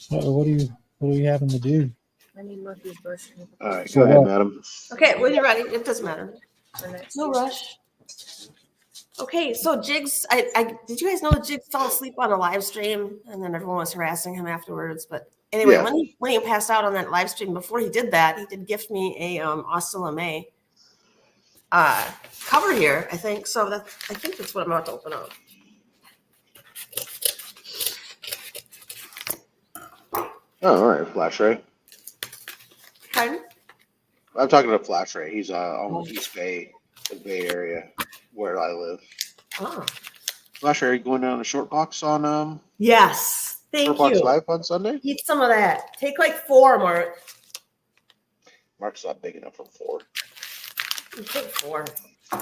S2: What are you having to do?
S4: I need Murphy's brush.
S1: All right, go ahead, madam.
S5: Okay, when you're ready, it doesn't matter. No rush. Okay, so Jigs, I did you guys know that Jigs fell asleep on a live stream and then everyone was harassing him afterwards? But anyway,
S1: Yeah.
S5: when he passed out on that live stream, before he did that, he did gift me a Austin LeMay cover here, I think. So I think that's what I'm about to open up.
S1: Oh, all right, Flash Ray.
S5: Pardon?
S1: I'm talking to Flash Ray. He's on the East Bay, the Bay Area, where I live.
S5: Oh.
S1: Flash Ray, going down to Short Box on
S5: Yes. Thank
S1: Short Box
S5: you.
S1: Live on Sunday.
S5: Eat some of that. Take like 4, Mark.
S1: Mark's not big enough for 4.
S5: You take 4.
S1: The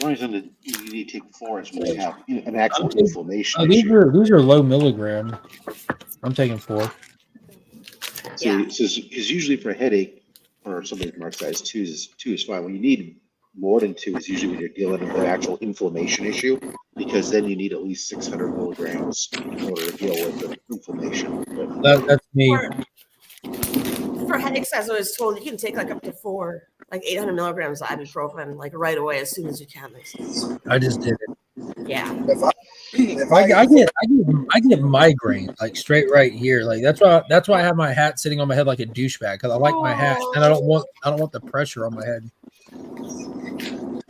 S1: only reason that you need to take 4 is when you have an actual inflammation
S2: These
S1: issue.
S2: are low milligram. I'm taking 4.
S1: See, because usually for a headache or somebody with Mark's size, 2 is fine. When you need more than 2 is usually when you're dealing with an actual inflammation issue, because then you need at least 600 milligrams in order to deal with the inflammation. But
S2: That's me.
S5: For headaches, as I was told, you can take like up to 4, like 800 milligrams of ibuprofen, like right away as soon as you can.
S2: I just did it.
S5: Yeah.
S1: if
S2: I get migraine like straight right here. Like that's why I have my hat sitting on my head like a douchebag, because I like my hat and I don't want the pressure on my head.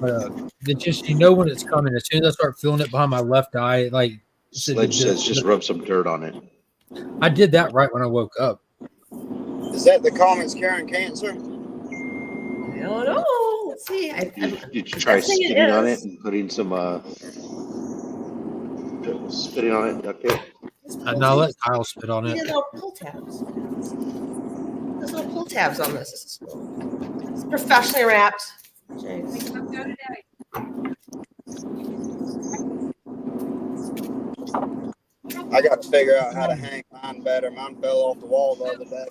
S2: It's just, when it's coming. As soon as I start feeling it behind my left eye, like
S1: Sledge says, just rub some dirt on it.
S2: I did that right when I woke up.
S3: Is that the comments curing cancer?
S5: I don't know. Let's see.
S1: Did you try spitting on it and putting some spitting on it, duct tape?
S2: Now let Kyle spit on it.
S5: There's no pull tabs. There's no pull tabs on this. This is cool. It's professionally wrapped. Jeez.
S3: I got to figure out how to hang mine better. Mine fell off the wall the other day.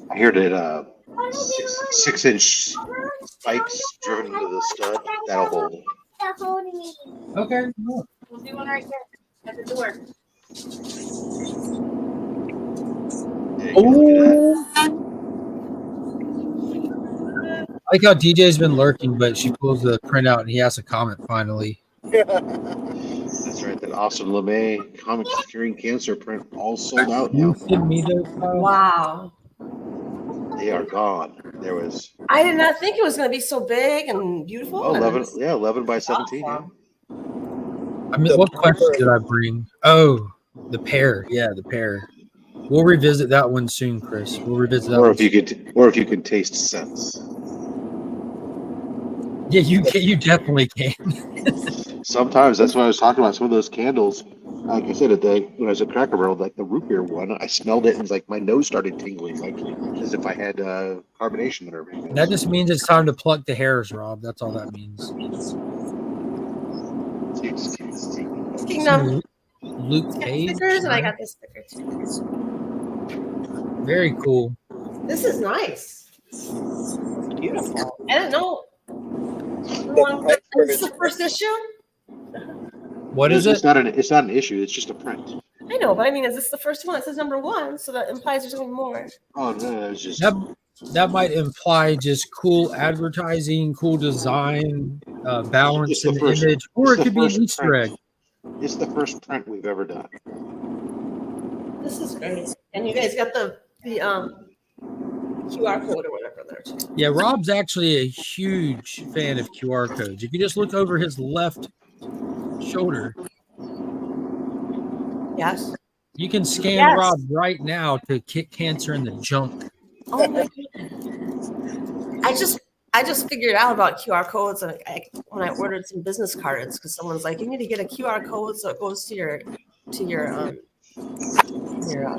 S1: I hear that 6-inch spikes driven into the stud, that'll hold it.
S2: Okay.
S4: We'll do one right there at the door.
S2: I like how DJ's been lurking, but she pulls the print out and he has a comment finally.
S1: That's right. That awesome LeMay comics curing cancer print all sold out now.
S2: You send me those, Kyle?
S5: Wow.
S1: They are gone. There was
S5: I did not think it was going to be so big and beautiful.
S1: 11 by 17. Yeah.
S2: I mean, what question did I bring? Oh, the pear. Yeah, the pear. We'll revisit that one soon, Chris. We'll revisit that.
S1: Or if you could taste sense.
S2: Yeah, you definitely can.
S1: Sometimes that's what I was talking about. Some of those candles, like I said, when I was at Cracker Barrel, like the root beer one, I smelled it and it's like my nose started tingling, like as if I had carbonation or everything.
S2: That just means it's time to pluck the hairs, Rob. That's all that means.
S5: Kingdom.
S2: Luke Cage.
S5: Stickers, and I got this sticker too.
S2: Very cool.
S5: This is nice. Beautiful. I don't know. Is this the first issue?
S2: What is it?
S1: It's not an issue. It's just a print.
S5: I know, but I mean, is this the first one? It says number 1, so that implies there's something more.
S1: Oh no, it's just.
S2: that might imply just cool advertising, cool design, balance in the image, or it could be an Easter egg.
S1: It's the first print we've ever done.
S5: This is great. And you guys got the QR code or whatever there too.
S2: Yeah, Rob's actually a huge fan of QR codes. If you just look over his left shoulder,
S5: yes,
S2: you can scan Rob right now to kick cancer in the junk.
S5: Oh my goodness! I just figured out about QR codes when I ordered some business cards because someone's like, you need to get a QR code so it goes to your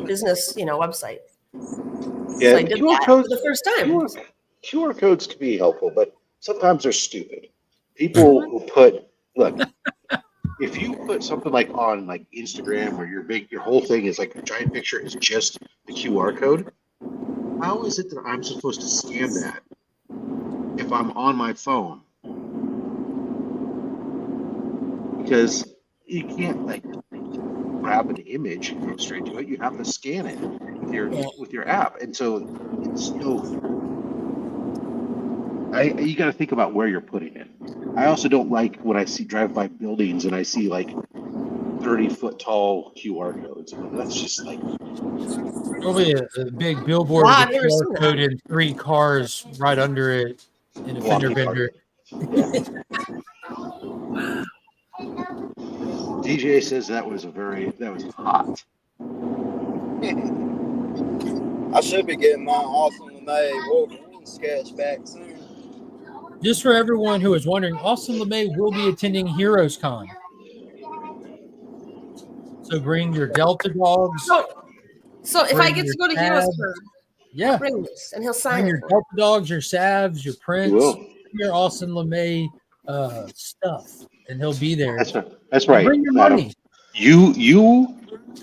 S5: business website.
S1: Yeah,
S5: So I did that for the first time.
S1: QR codes can be helpful, but sometimes they're stupid. People who look, if you put something like on like Instagram where your whole thing is like a giant picture is just the QR code, how is it that I'm supposed to scan that if I'm on my phone? Because you can't like grab an image and go straight to it. You have to scan it with your app, and so it's you got to think about where you're putting it. I also don't like when I drive by buildings and I see like 30-foot tall QR codes. That's just like
S2: probably a big billboard with a QR code and 3 cars right under it in a fender bender.
S1: DJ says that was hot.
S3: I should be getting my Awesome LeMay Wolverine sketch back soon.
S2: Just for everyone who is wondering, Austin LeMay will be attending Heroes Con. So bring your Delta dogs.
S5: So if I get to go to Heroes Con,
S2: yeah,
S5: bring this and he'll sign
S2: bring your Delta dogs, your salves, your prints, your Austin LeMay stuff, and he'll be there.
S1: That's right.
S2: Bring your
S1: Madam.
S2: money.
S1: You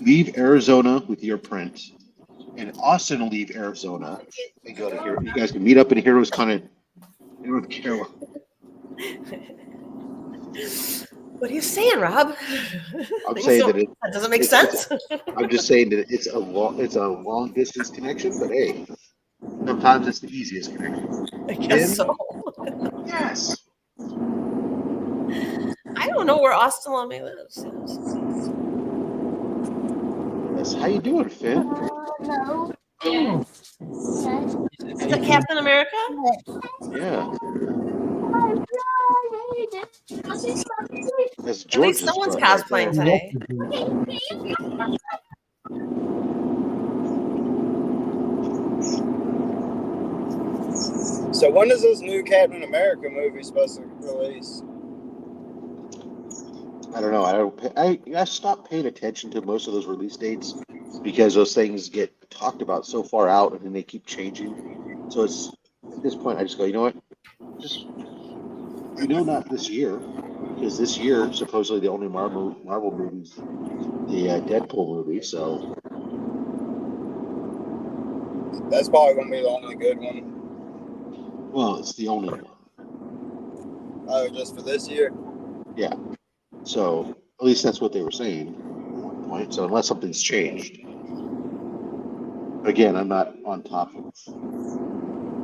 S1: leave Arizona with your print, and Austin will leave Arizona and go to here. You guys can meet up in Heroes Con in North Carolina.
S5: What are you saying, Rob?
S1: I'm saying that
S5: that doesn't make sense.
S1: I'm just saying that it's a long distance connection, but hey, sometimes it's the easiest connection.
S5: I guess so.
S1: Yes.
S5: I don't know where Austin LeMay lives.
S1: Yes. How you doing, Finn?
S4: No.
S5: Is that Captain America?
S1: Yeah. That's
S5: At least someone's cosplaying today.
S3: So when is this new Captain America movie supposed to release?
S1: I don't know. I stopped paying attention to most of those release dates because those things get talked about so far out and then they keep changing. So it's at this point I just go, you know what? Not this year, because this year supposedly the only Marvel movie's the Deadpool movie. So
S3: that's probably gonna be the only good one.
S1: Well, it's the only one.
S3: Oh, just for this year?
S1: Yeah. So at least that's what they were saying at one point. So unless something's changed. Again, I'm not on top of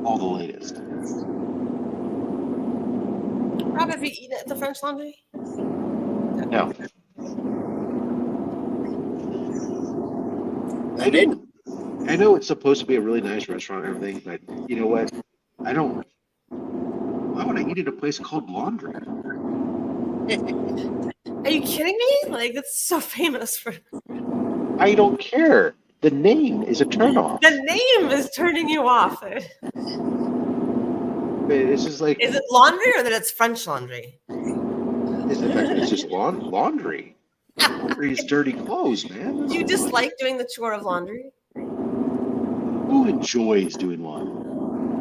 S1: all the latest.
S5: Rob, have you eaten at the French Laundry?
S1: No. I know it's supposed to be a really nice restaurant and everything, but you know what? Why would I eat at a place called Laundry?
S5: Are you kidding me? Like, it's so famous for.
S1: I don't care. The name is a turnoff.
S5: The name is turning you off.
S1: It's just like.
S5: Is it laundry or that it's French laundry?
S1: It's just laundry. Laundry is dirty clothes, man.
S5: Do you just like doing the chore of laundry?
S1: Who enjoys doing laundry?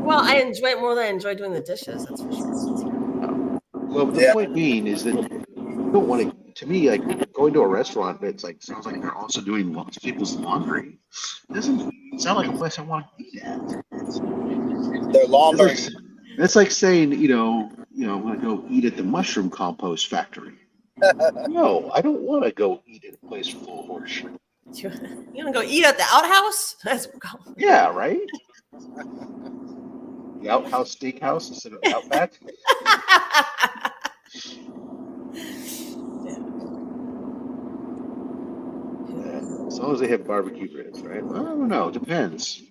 S5: Well, I enjoy it more than I enjoy doing the dishes. That's for sure.
S1: Well, the point being is that you don't want to me, like going to a restaurant that's like sounds like they're also doing lots of people's laundry. It doesn't sound like a place I want to eat at.
S3: They're laundering.
S1: That's like saying, I'm gonna go eat at the mushroom compost factory. No, I don't want to go eat at a place full of horseshit.
S5: You want to go eat at the outhouse?
S1: Yeah, right. The Outhouse Steakhouse instead of the Outback. As long as they have barbecue ribs, right? Well, I don't know. It depends.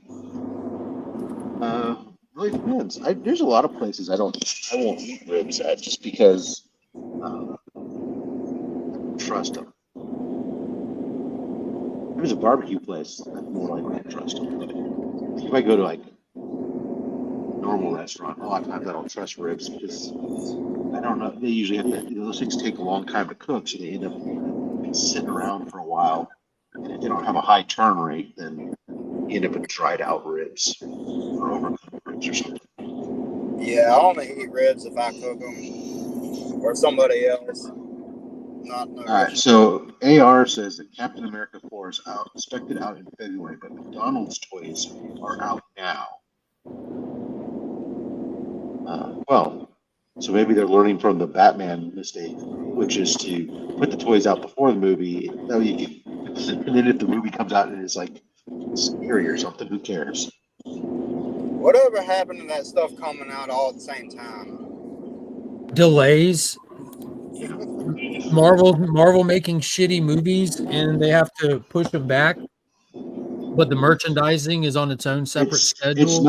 S1: Really depends. There's a lot of places I won't eat ribs at just because I don't trust them. If there's a barbecue place, I'm more likely to trust them. But if I go to like a normal restaurant, a lot of times I don't trust ribs because I don't know. They usually have to. Those things take a long time to cook, so they end up sitting around for a while. And if they don't have a high turn rate, then you end up with dried out ribs or overcooked ribs or something.
S3: Yeah, I only eat ribs if I cook them or somebody else. Not no
S1: All right, so AR says that Captain America 4 is expected out in February, but McDonald's toys are out now. So maybe they're learning from the Batman mistake, which is to put the toys out before the movie. That way you can, and then if the movie comes out and it's like scary or something, who cares?
S3: Whatever happened to that stuff coming out all at the same time?
S2: Delays. Marvel making shitty movies and they have to push them back. But the merchandising is on its own separate schedule.
S1: It's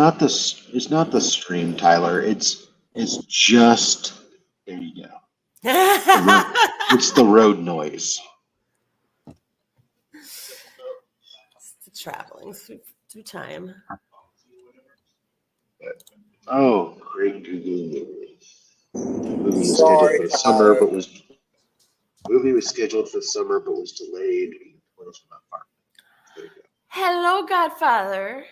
S1: not the stream, Tyler. It's just there you go. It's the road noise.
S5: It's the traveling through time.
S1: Oh, great Google movie. Movie was
S3: Sorry,
S1: scheduled for the summer, but was delayed.
S5: Hello, Godfather.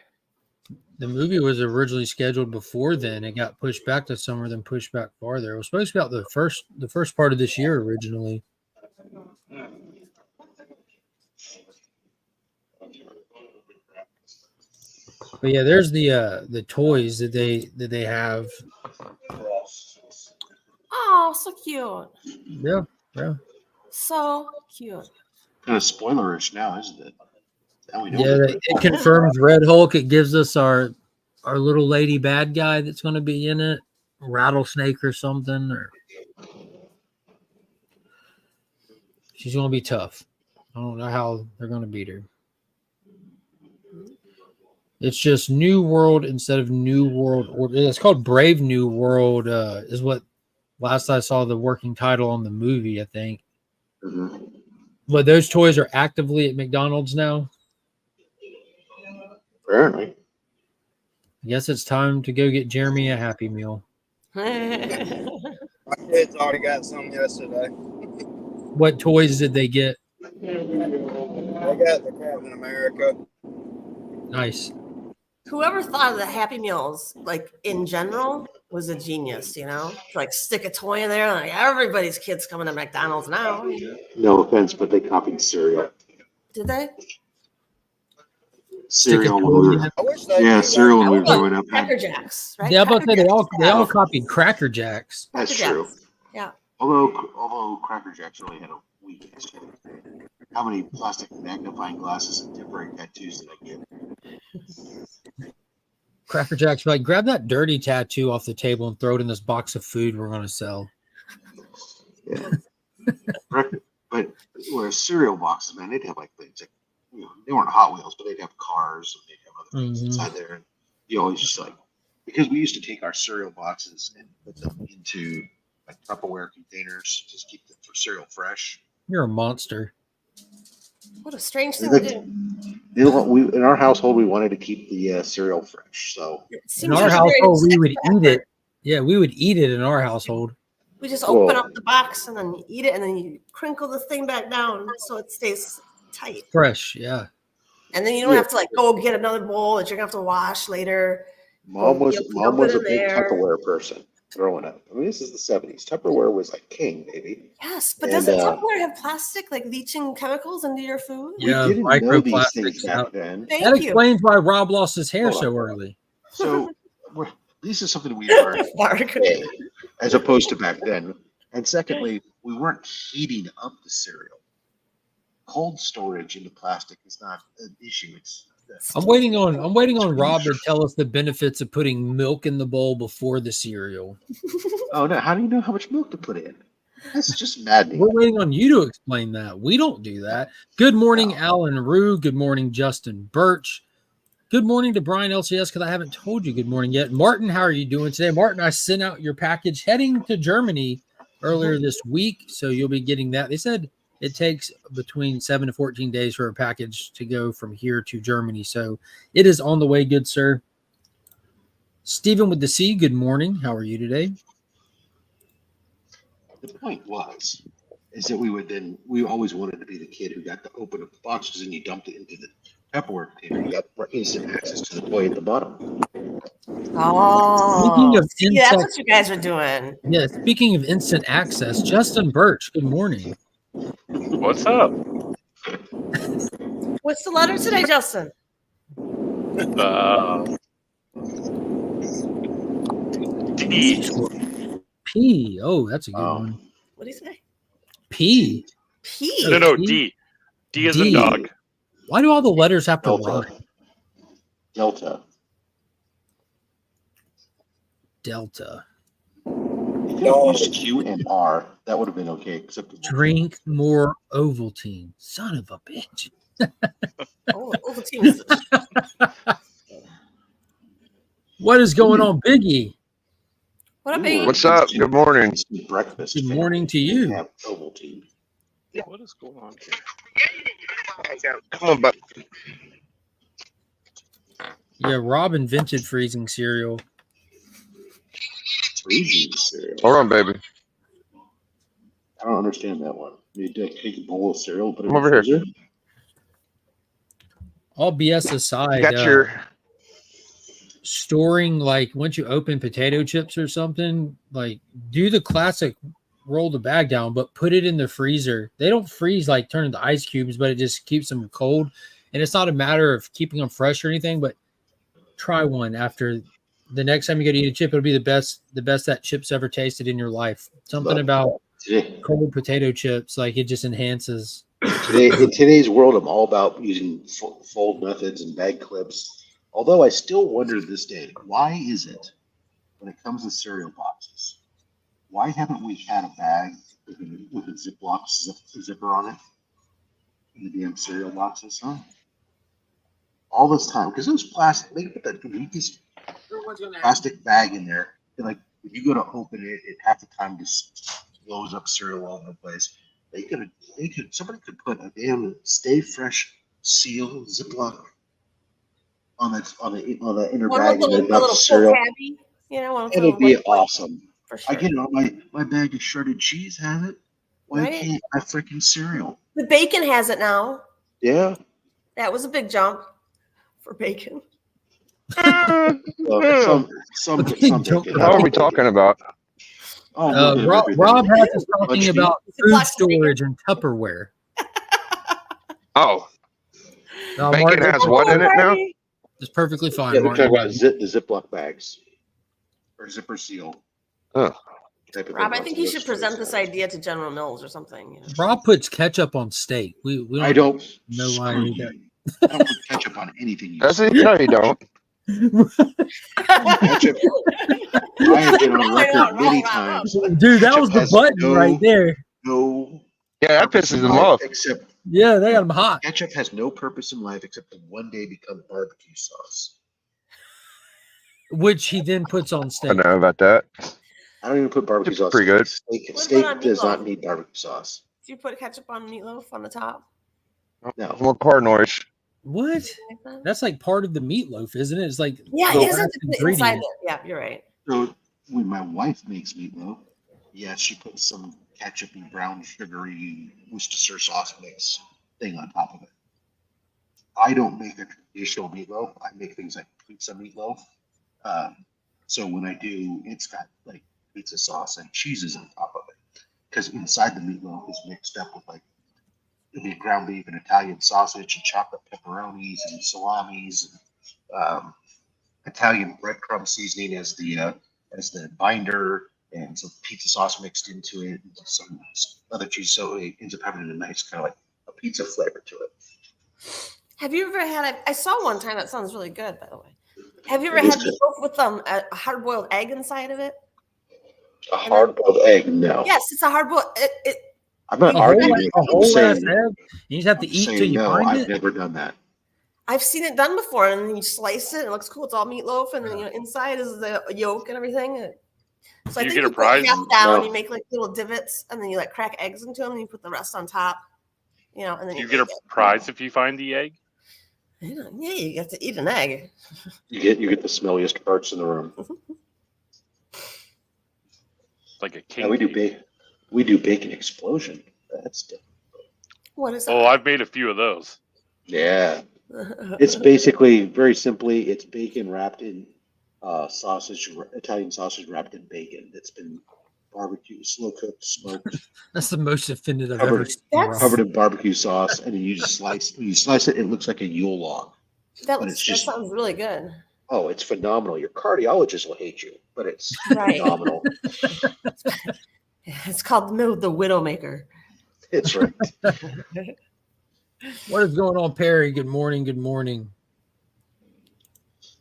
S2: The movie was originally scheduled before then. It got pushed back to summer, then pushed back farther. It was supposed to be out the first part of this year originally. But yeah, there's the toys that they have.
S5: Oh, so cute.
S2: Yeah.
S5: So cute.
S1: Kind of spoilerish now, isn't it? Now we know
S2: it confirms Red Hulk. It gives us our little lady bad guy that's going to be in it, Rattlesnake or something. Or she's going to be tough. I don't know how they're going to beat her. It's just New World instead of New World Order. It's called Brave New World. Is what last I saw the working title on the movie, I think.
S1: Mm-hmm.
S2: But those toys are actively at McDonald's now.
S1: Apparently.
S2: I guess it's time to go get Jeremy a Happy Meal.
S3: My kids already got some yesterday.
S2: What toys did they get?
S3: They got the Captain America.
S2: Nice.
S5: Whoever thought of the Happy Meals, like in general, was a genius, you know? Like stick a toy in there, like everybody's kids coming to McDonald's now. You know?
S1: No offense, but they copied cereal.
S5: Did they?
S1: Cereal.
S3: I wish they
S1: Yeah, cereal when we were growing up.
S5: Cracker Jacks, right?
S2: Yeah, but
S5: Cracker
S2: they
S5: Jacks.
S2: all copied Cracker Jacks.
S1: That's
S5: Cracker
S1: true.
S5: Jacks. Yeah.
S1: Although Cracker Jacks really had a weak history. How many plastic magnifying glasses and temporary tattoos did I get?
S2: Cracker Jacks were like, grab that dirty tattoo off the table and throw it in this box of food we're going to sell.
S1: Yeah. But where cereal boxes, man, they'd have like things like, you know, they weren't Hot Wheels, but they'd have cars and they'd have other things inside there. And you always just like, because we used to take our cereal boxes and put them into like Tupperware containers, just keep them for cereal fresh.
S2: You're a monster.
S5: What a strange thing to do.
S1: In our household, we wanted to keep the cereal fresh. So
S2: in our household, we would eat it. Yeah, we would eat it in our household.
S5: We just open up the box and then you eat it, and then you crinkle the thing back down so it stays tight.
S2: Fresh, yeah.
S5: And then you don't have to like go get another bowl that you're gonna have to wash later.
S1: Mom was a big Tupperware person growing up. I mean, this is the 70s. Tupperware was like king, baby.
S5: Yes, but doesn't Tupperware have plastic, like leaching chemicals into your food?
S1: Yeah, we didn't know these things back then.
S2: That explains why Rob lost his hair so early.
S1: So this is something we learned as opposed to back then. And secondly, we weren't heating up the cereal. Cold storage into plastic is not an issue. It's
S2: I'm waiting on Rob to tell us the benefits of putting milk in the bowl before the cereal.
S1: Oh no! How do you know how much milk to put in? That's just maddening.
S2: We're waiting on you to explain that. We don't do that. Good morning, Alan Rue. Good morning, Justin Birch. Good morning to Brian LCS, because I haven't told you good morning yet. Martin, how are you doing today? Martin, I sent out your package heading to Germany earlier this week, so you'll be getting that. They said it takes between 7 to 14 days for a package to go from here to Germany, so it is on the way, good sir. Stephen with the C, good morning. How are you today?
S1: The point is that we always wanted to be the kid who got to open up the boxes and you dumped it into the Tupperware container. You got instant access to the toy at the bottom.
S5: Oh, that's what you guys are doing.
S2: Yeah, speaking of instant access, Justin Birch, good morning.
S6: What's up?
S5: What's the letter today, Justin?
S6: D.
S2: P. Oh, that's a good one.
S5: What do you say?
S2: P.
S5: P.
S6: No, D. D is a dog.
S2: Why do all the letters have to rhyme?
S1: Delta.
S2: Delta.
S1: If you used Q and R, that would have been okay. Except
S2: drink more Ovaltine. Son of a bitch.
S5: Ovaltine is
S2: What is going on, Biggie?
S5: What up, Biggie?
S7: What's up? Good morning.
S1: Breakfast.
S2: Good morning to you.
S1: Ovaltine.
S6: What is going on here?
S7: Come on, bud.
S2: Yeah, Rob invented freezing cereal.
S1: Freezing cereal.
S7: Hold on, baby.
S1: I don't understand that one. You take a bowl of cereal, put it
S7: Come over here.
S2: All BS aside,
S7: Got your
S2: storing, like once you open potato chips or something, like do the classic roll the bag down, but put it in the freezer. They don't freeze, like turn into ice cubes, but it just keeps them cold. And it's not a matter of keeping them fresh or anything, but try one after the next time you go to eat a chip. It'll be the best that chips ever tasted in your life. Something about cold potato chips, like it just enhances.
S1: In today's world, I'm all about using fold methods and bag clips. Although I still wonder to this day, why is it when it comes to cereal boxes, why haven't we had a bag with a Ziploc zipper on it in the damn cereal boxes, huh? All this time, because those plastic, they put that weakest plastic bag in there, and like if you go to open it, it half the time just blows up cereal all over the place. Somebody could put a damn Stay Fresh seal Ziploc on the inner bag and then dump cereal. And it'd be awesome. Sure. I get it on my bag of shredded cheese has it. Why can't I freaking cereal?
S5: The bacon has it now.
S1: Yeah.
S5: That was a big jump for bacon.
S7: What are we talking about?
S2: Rob has us talking about food storage and Tupperware.
S7: Oh. Bacon has what in it now?
S2: It's perfectly fine.
S1: Yeah, we're talking about the Ziploc bags or zipper seal.
S7: Oh.
S5: Rob, I think you should present this idea to General Mills or something. You know?
S2: Rob puts ketchup on steak. We
S1: I don't
S2: know why he does.
S1: I don't put ketchup on anything.
S7: Does he? No, you don't.
S1: Ketchup. I have been on record many times.
S2: Dude, that was the button right there.
S1: No.
S7: Yeah, that pisses them off.
S1: Except
S2: they got them hot.
S1: Ketchup has no purpose in life except to one day become barbecue sauce,
S2: which he then puts on steak.
S7: I know about that.
S1: I don't even put barbecue sauce.
S7: Pretty good.
S1: Steak does not need barbecue sauce.
S5: Do you put ketchup on meatloaf on the top?
S1: No.
S7: More car noise.
S2: What? That's like part of the meatloaf, isn't it? It's like
S5: it isn't inside there. Yeah, you're right.
S1: So when my wife makes meatloaf, she puts some ketchupy, brown, sugary Worcestershire sauce mix thing on top of it. I don't make a traditional meatloaf. I make things like pizza meatloaf. So when I do, it's got like pizza sauce and cheeses on top of it, because inside the meatloaf is mixed up with like it'll be ground beef and Italian sausage and chocolate pepperonis and salamis and Italian breadcrumb seasoning as the binder, and some pizza sauce mixed into it, and some other cheese. So it ends up having a nice kind of like a pizza flavor to it.
S5: Have you ever had? I saw one time. That sounds really good, by the way. Have you ever
S1: It is
S5: had
S1: good.
S5: meatloaf with a hard-boiled egg inside of it?
S1: A hard-boiled egg? No.
S5: Yes, it's a hard-boiled.
S1: I'm not
S5: You
S1: arguing
S5: have
S1: with
S2: A
S1: you.
S2: whole ass
S1: saying,
S2: egg. You just have to
S1: I'm
S2: eat till
S1: saying
S2: you
S1: no.
S2: find
S1: I've
S2: it.
S1: never done that.
S5: I've seen it done before, and then you slice it. It looks cool. It's all meatloaf, and then inside is the yolk and everything. So I
S6: You
S5: think
S6: get a
S5: you put
S6: prize?
S5: half down,
S1: No.
S5: you make like little divots, and then you like crack eggs into them, and you put the rest on top. And then
S6: Do you get a prize if you find the egg?
S5: Yeah, you get to eat an egg.
S1: You get the smelliest parts in the room.
S6: Like a king.
S1: Yeah, we do bacon explosion. That's different.
S5: What is that?
S6: Oh, I've made a few of those.
S1: Yeah. It's basically, very simply, it's bacon wrapped in Italian sausage wrapped in bacon that's been barbecued, slow cooked, smoked,
S2: That's the most offended I've ever seen.
S1: covered in barbecue sauce, and then you just slice. When you slice it, it looks like a Yule log.
S5: That sounds really good.
S1: Oh, it's phenomenal. Your cardiologist will hate you, but it's
S5: Right.
S1: phenomenal.
S5: It's called the Widowmaker.
S1: It's right.
S2: What is going on, Perry? Good morning. Good morning.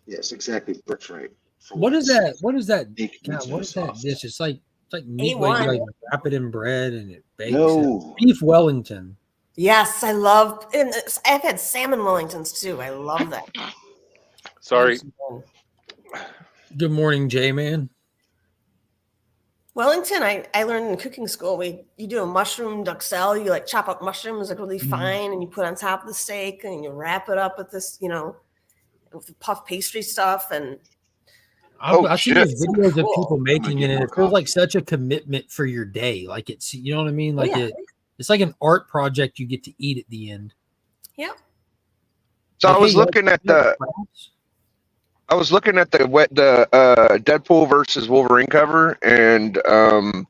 S1: Yes, exactly. That's right.
S2: What is that? What is that?
S1: Bacon
S2: God, what is that
S1: sauce.
S2: dish? It's like meat.
S5: A1.
S2: Like wrap it in bread and it bakes.
S1: No.
S2: Beef Wellington.
S5: Yes, I love. And I've had salmon Wellingtons too. I love that.
S6: Sorry.
S2: Good morning, J-Man.
S5: Wellington, I learned in cooking school. You do a mushroom duxelle. You like chop up mushrooms like really fine, and you put on top of the steak, and you wrap it up with this, with the puff pastry stuff. And
S2: I've seen
S7: shit.
S2: these videos of
S5: Cool.
S2: people making it, and
S1: more
S2: it feels
S1: coffee.
S2: like such a commitment for your day. Like it's, you know what I mean? Like
S5: yeah.
S2: it's like an art project you get to eat at the end.
S5: Yeah.
S7: So
S2: Like,
S7: I was
S2: hey,
S7: looking at the Deadpool versus Wolverine cover, and it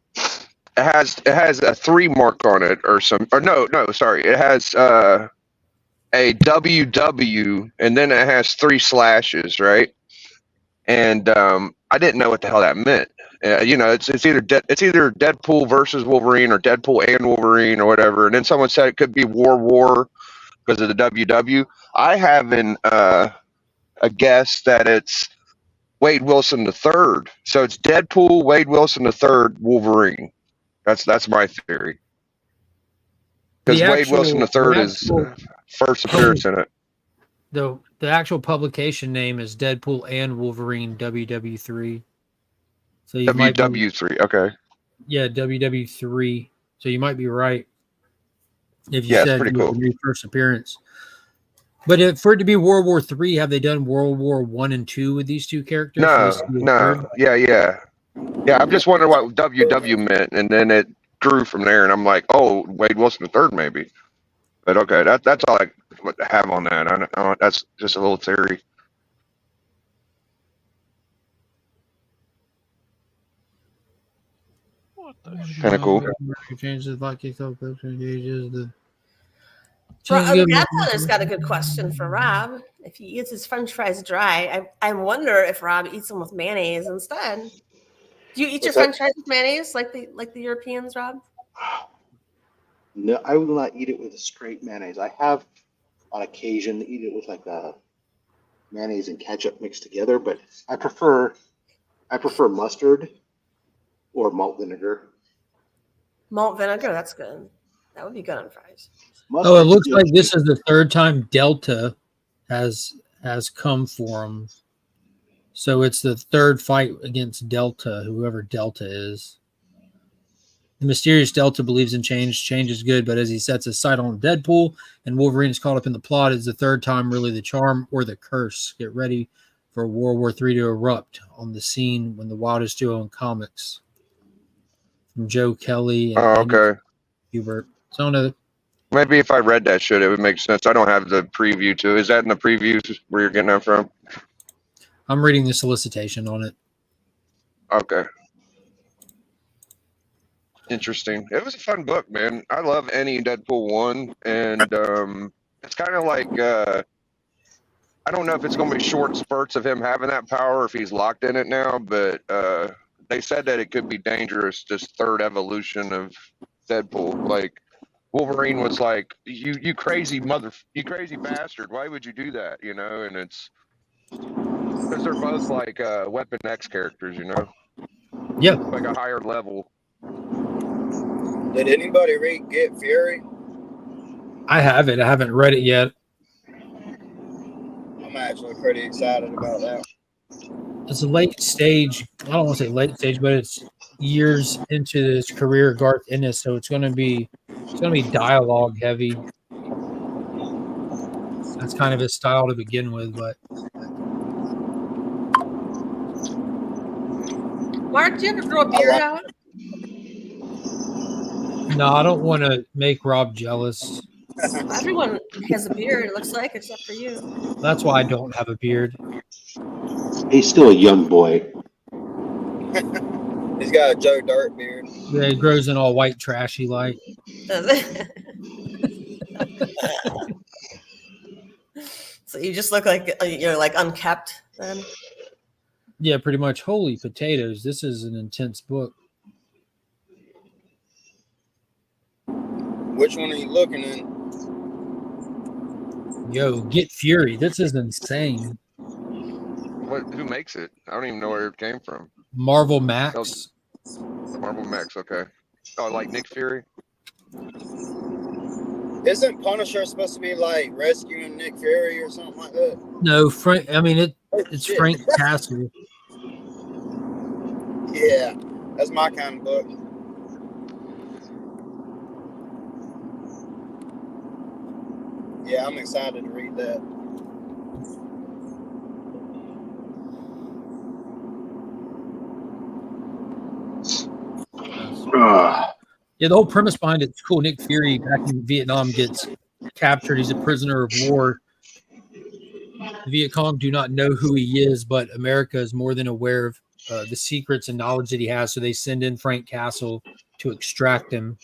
S7: has a 3 mark on it, sorry, it has a WW, and then it has 3 slashes, right? And I didn't know what the hell that meant. It's either Deadpool versus Wolverine or Deadpool and Wolverine or whatever. And then someone said it could be War because of the WW. I have a guess that it's Wade Wilson III. So it's Deadpool, Wade Wilson III, Wolverine. That's my theory. Because Wade Wilson III is first appearance in it.
S2: The actual publication name is Deadpool and Wolverine WW3. So you might be,
S7: WW3. Okay.
S2: yeah, WW3. So you might be right if you
S7: Yeah, it's
S2: said
S7: pretty
S2: it was
S7: cool.
S2: the new first appearance. But for it to be World War III, have they done World War I and II with these two characters?
S7: No. Yeah. I'm just wondering what WW meant, and then it grew from there, and I'm like, oh, Wade Wilson III maybe. But okay, that's all I have on that. That's just a little theory. Kind of cool.
S2: Changes like the
S5: Godfather's got a good question for Rob. If he eats his French fries dry, I wonder if Rob eats them with mayonnaise instead. Do you eat your French fries with mayonnaise like the Europeans, Rob?
S1: No, I will not eat it with a straight mayonnaise. I have, on occasion, eat it with like a mayonnaise and ketchup mixed together, but I prefer mustard or malt vinegar.
S5: Malt vinegar, that's good. That would be good on fries.
S1: Mustard's
S2: it looks
S1: good.
S2: like this is the third time Delta has come for him. So it's the third fight against Delta, whoever Delta is. The mysterious Delta believes in change. Change is good, but as he sets his sight on Deadpool and Wolverine is caught up in the plot, it's the third time really the charm or the curse. Get ready for World War III to erupt on the scene when the wildest duo in comics. From Joe Kelly and
S7: Okay.
S2: Hubert. So I don't know.
S7: Maybe if I read that shit, it would make sense. I don't have the preview too. Is that in the previews where you're getting that from?
S2: I'm reading the solicitation on it.
S7: Okay. Interesting. It was a fun book, man. I love any Deadpool 1, and it's kind of like I don't know if it's going to be short spurts of him having that power, if he's locked in it now, but they said that it could be dangerous, this third evolution of Deadpool. Like, Wolverine was like, you crazy bastard, why would you do that? You know, and it's because they're both like Weapon X characters, you know.
S2: Yeah.
S7: Like a higher level.
S3: Did anybody read Get Fury?
S2: I haven't. I haven't read it yet.
S3: I'm actually pretty excited about that.
S2: It's a late stage. I don't want to say late stage, but it's years into his career, Garth Ennis. So it's going to be dialogue heavy. That's kind of his style to begin with. But
S5: Mark, do you ever grow a beard out?
S2: no, I don't want to make Rob jealous.
S5: Everyone has a beard, it looks like, except for you.
S2: That's why I don't have a beard.
S1: He's still a young boy.
S3: He's got a Joe Dirt beard.
S2: Yeah, he grows in all white trashy like.
S5: So you just look like you're like unkept then?
S2: Yeah, pretty much. Holy potatoes. This is an intense book.
S3: Which one are you looking at?
S2: Yo, Get Fury. This is insane.
S7: Who makes it? I don't even know where it came from.
S2: Marvel Max.
S7: Marvel Max, okay. Oh, like Nick Fury?
S3: Isn't Punisher supposed to be like rescuing Nick Fury or something like that?
S2: No, Frank. I mean, it's Frank Castle.
S3: Yeah, that's my kind of book. Yeah, I'm excited to read that.
S2: Yeah, the whole premise behind it's cool. Nick Fury back in Vietnam gets captured. He's a prisoner of war. The Viet Cong do not know who he is, but America is more than aware of the secrets and knowledge that he has. So they send in Frank Castle to extract him.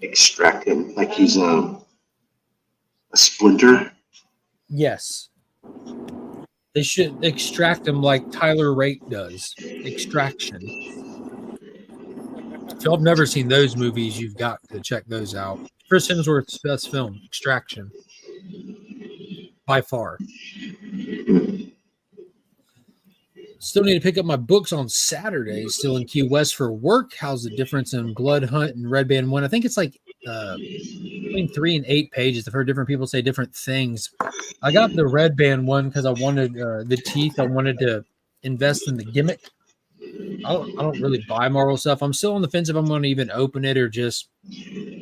S1: Extract him like he's a splinter.
S2: Yes. They should extract him like Tyler Rake does. Extraction. If y'all have never seen those movies, you've got to check those out. Chris Hemsworth's best film, Extraction. By far. Still need to pick up my books on Saturday. Still in Key West for work. How's the difference in Blood Hunt and Red Band 1? I think it's like between 3 and 8 pages. I've heard different people say different things. I got the Red Band one because I wanted the teeth. I wanted to invest in the gimmick. I don't really buy Marvel stuff. I'm still on the fence if I'm going to even open it or just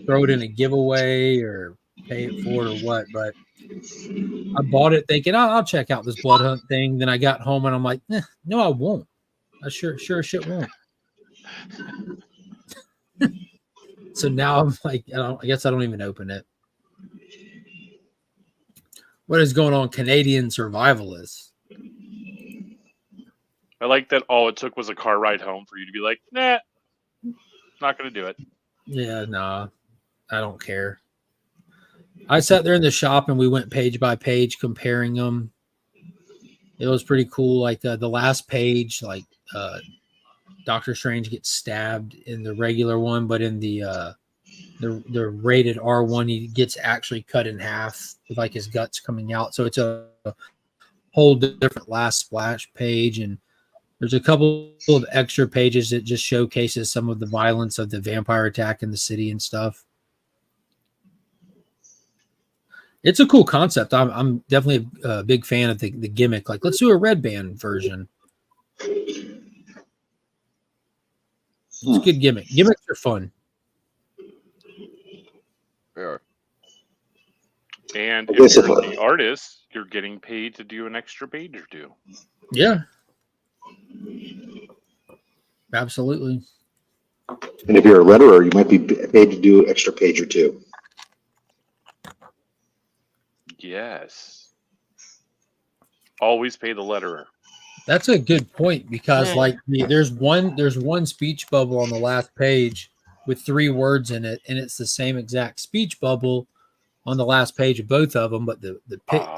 S2: throw it in a giveaway or pay it for it or what. But I bought it thinking I'll check out this Blood Hunt thing. Then I got home and I'm like, no, I won't. I sure shit won't. So now I'm like, I guess I don't even open it. What is going on, Canadian survivalists?
S8: I like that all it took was a car ride home for you to be like, nah, not going to do it.
S2: Yeah, nah, I don't care. I sat there in the shop and we went page by page comparing them. It was pretty cool. Like the last page, like Doctor Strange gets stabbed in the regular one, but in the rated R1, he gets actually cut in half with like his guts coming out. So it's a whole different last splash page, and there's a couple of extra pages that just showcases some of the violence of the vampire attack in the city and stuff. It's a cool concept. I'm definitely a big fan of the gimmick. Like, let's do a Red Band version. It's a good gimmick. Gimmicks are fun.
S7: Yeah.
S8: And if you're the artist, you're getting paid to do an extra page or two.
S2: Yeah. Absolutely.
S1: And if you're a letterer, you might be paid to do an extra page or two.
S8: Yes. Always pay the letterer.
S2: That's a good point because like there's one speech bubble on the last page with 3 words in it, and it's the same exact speech bubble on the last page of both of them, but the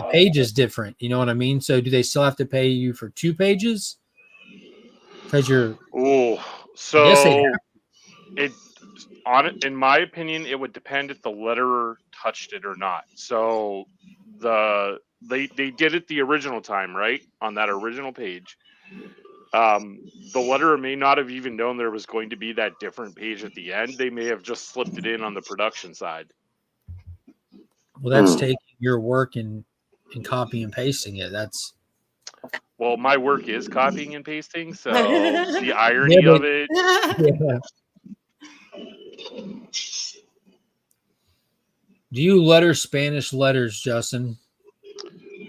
S2: page is different. You know what I mean? So do they still have to pay you for 2 pages? Because you're.
S8: Oh,
S2: I guess they.
S8: in my opinion, it would depend if the letterer touched it or not. So they did it the original time, right? On that original page. The letterer may not have even known there was going to be that different page at the end. They may have just slipped it in on the production side.
S2: Well, that's taking your work and copy and pasting it. That's.
S8: Well, my work is copying and pasting, so the irony of it.
S2: Yeah. Do you letter Spanish letters, Justin?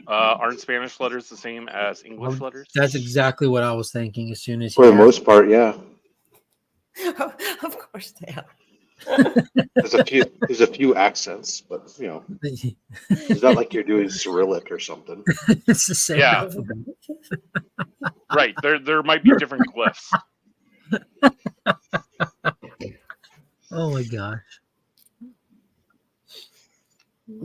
S8: Aren't Spanish letters the same as English letters?
S2: That's exactly what I was thinking as soon as
S1: For the most part, yeah.
S5: Of course they are.
S1: There's a few accents, but you know, it's not like you're doing Cyrillic or something.
S2: It's the same.
S8: Yeah. Right. There might be different glyphs.
S2: Oh my gosh.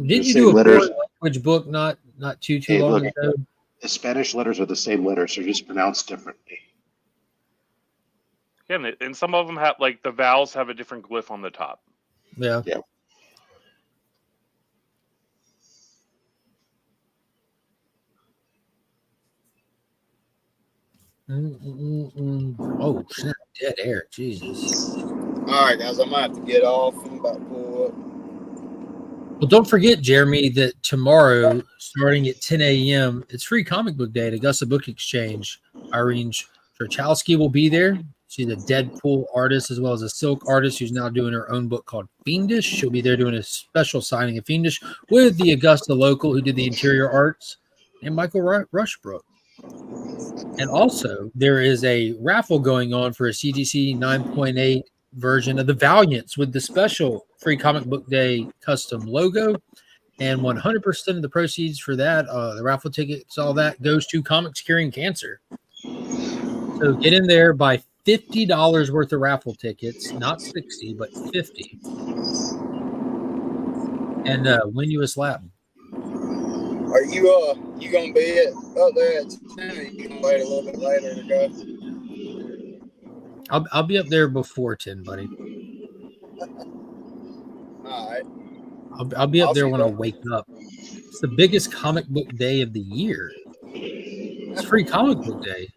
S2: Did you do a foreign language book not too long ago?
S1: The Spanish letters are the same letters, they're just pronounced differently.
S8: Yeah, and some of them have, like, the vowels have a different glyph on the top.
S2: Yeah.
S1: Yeah.
S2: Oh, shit. Dead air. Jesus.
S3: All right, guys, I'm going to have to get off. I'm about to pull up.
S2: Well, don't forget, Jeremy, that tomorrow, starting at 10 a.m., it's Free Comic Book Day at Augusta Book Exchange. Irene Cherchowski will be there. She's a Deadpool artist as well as a Silk artist who's now doing her own book called Fiendish. She'll be there doing a special signing of Fiendish with the Augusta local who did the interior arts and Michael Rushbrook. And also, there is a raffle going on for a CGC 9.8 version of the Valiants with the special Free Comic Book Day custom logo. And 100% of the proceeds for that, the raffle tickets, all that, goes to Comics Curing Cancer. So get in there, buy $50 worth of raffle tickets, not 60, but 50. And win you a slab.
S3: Are you gonna be up there at 10, or you gonna wait a little bit later to go?
S2: I'll be up there before 10, buddy.
S3: All right.
S2: I'll be up there when I wake up. It's the biggest comic book day of the year. It's Free Comic Book Day.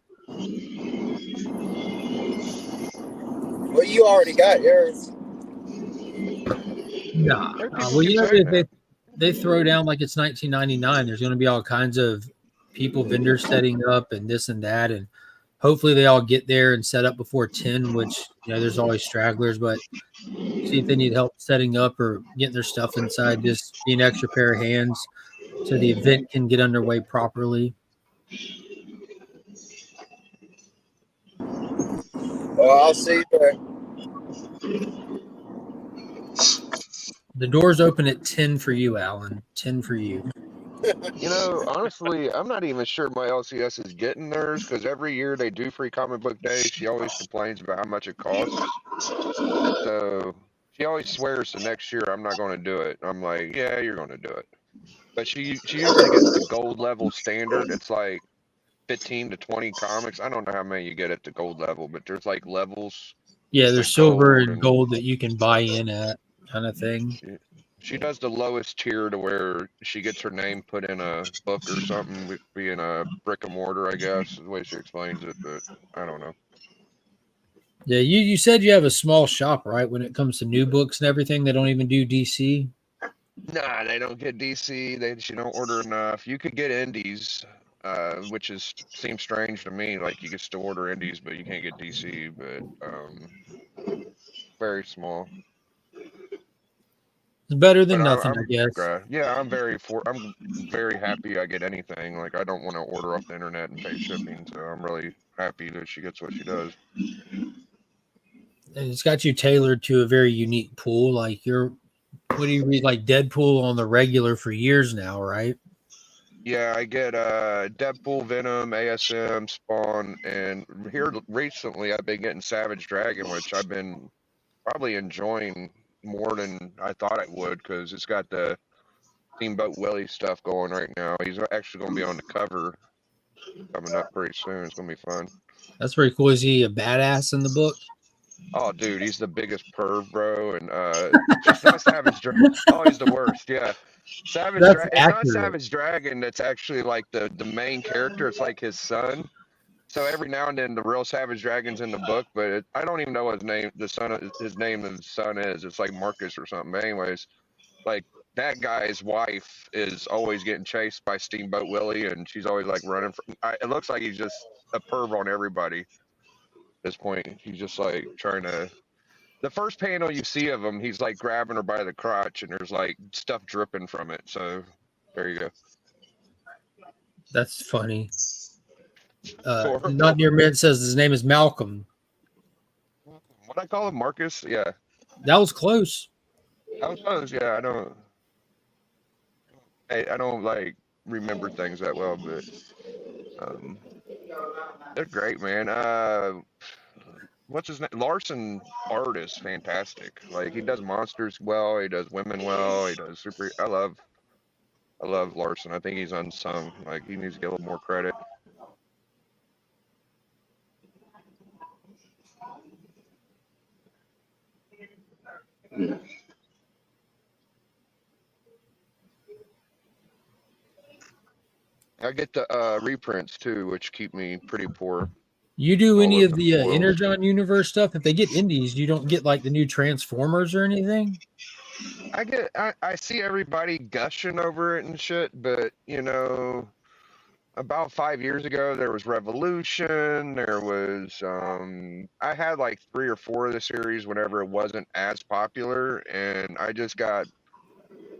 S3: Well, you already got yours.
S2: Nah. Well, you know, if they throw down like it's 1999, there's going to be all kinds of people, vendors setting up and this and that. And hopefully they all get there and set up before 10, which, you know, there's always stragglers, but see if they need help setting up or getting their stuff inside. Just be an extra pair of hands so the event can get underway properly.
S3: Well, I'll see you there.
S2: The doors open at 10 for you, Alan. 10 for you.
S7: You know, honestly, I'm not even sure my LCS is getting theirs because every year they do Free Comic Book Day. She always complains about how much it costs. So she always swears the next year I'm not going to do it. I'm like, yeah, you're going to do it. But she usually gets the gold level standard. It's like 15 to 20 comics. I don't know how many you get at the gold level, but there's like levels.
S2: Yeah, there's silver and gold that you can buy in at, kind of thing.
S7: She does the lowest tier to where she gets her name put in a book or something, being a brick and mortar, I guess, is the way she explains it, but I don't know.
S2: Yeah, you said you have a small shop, right? When it comes to new books and everything, they don't even do DC.
S7: Nah, they don't get DC. She don't order enough. You could get indies, which seems strange to me. Like you could still order indies, but you can't get DC. But very small.
S2: It's better than nothing, I guess.
S7: Yeah, I'm very happy I get anything. Like I don't want to order off the internet and pay shipping, so I'm really happy that she gets what she does.
S2: And it's got you tailored to a very unique pool. Like what do you read? Like Deadpool on the regular for years now, right?
S7: Yeah, I get Deadpool, Venom, ASM, Spawn, and here recently I've been getting Savage Dragon, which I've been probably enjoying more than I thought I would because it's got the Steamboat Willie stuff going right now. He's actually going to be on the cover coming up pretty soon. It's going to be fun.
S2: That's pretty cool. Is he a badass in the book?
S7: Oh, dude, he's the biggest perv, bro, and it's not Savage Dragon. Oh, he's the worst. Yeah, Savage
S2: That's
S7: Dragon. It's not
S2: accurate.
S7: Savage Dragon. That's actually like the main character. It's like his son. So every now and then, the real Savage Dragon's in the book, but I don't even know what his name, his name of his son is. It's like Marcus or something. But anyways, like that guy's wife is always getting chased by Steamboat Willie, and she's always like running. It looks like he's just a perv on everybody at this point. He's just like trying to. The first panel you see of him, he's like grabbing her by the crotch, and there's like stuff dripping from it. So there you go.
S2: That's funny. Not near mid says his name is Malcolm.
S7: What I call him, Marcus? Yeah.
S2: That was close.
S7: I was close. Yeah, I don't like remember things that well, but they're great, man. What's his name? Larson art is fantastic. Like he does monsters well, he does women well, he does super. I love Larson. I think he's unsung. Like he needs to get a little more credit. I get the reprints too, which keep me pretty poor.
S2: You do
S7: All
S2: any
S7: of
S2: of
S7: the
S2: the
S7: foils.
S2: Energon universe stuff? If they get indies, you don't get like the new Transformers or anything?
S7: I see everybody gushing over it and shit, but you know, about 5 years ago there was Revolution, there was I had like 3 or 4 of the series whenever it wasn't as popular, and I just got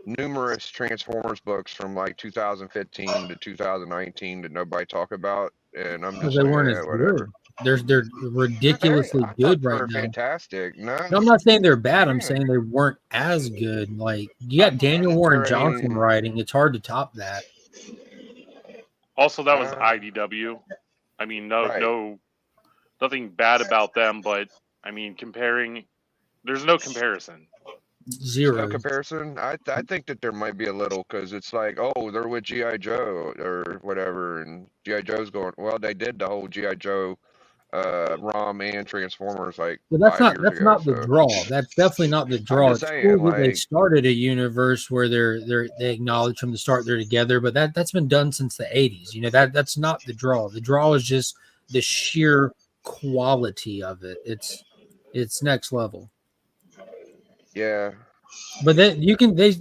S7: numerous Transformers books from like 2015 to 2019 that nobody talk about, and I'm
S2: Because
S7: just
S2: they
S7: like,
S2: weren't
S7: yeah,
S2: as
S7: whatever.
S2: good. They're ridiculously
S7: I thought
S2: good
S7: they
S2: right
S7: were
S2: now.
S7: fantastic. No,
S2: No, I'm not saying they're bad. I'm
S7: yeah.
S2: saying they weren't as good. Like you got Daniel Warren Johnson writing. It's hard to top that.
S8: Also, that was IDW. I mean, nothing bad about them, but I mean, there's no comparison.
S2: Zero.
S7: No comparison. I think that there might be a little, because it's like, oh, they're with GI Joe or whatever, and GI Joe's going. Well, they did the whole GI Joe, ROM and Transformers like
S2: But that's
S7: 5 years ago.
S2: not the draw. That's definitely not the draw.
S7: just
S2: It's
S7: saying,
S2: cool that they
S7: like-
S2: started a universe where they acknowledge from the start they're together, but that's been done since the 80s. You know, that's not the draw. The draw is just the sheer quality of it. It's next level.
S7: Yeah.
S2: But then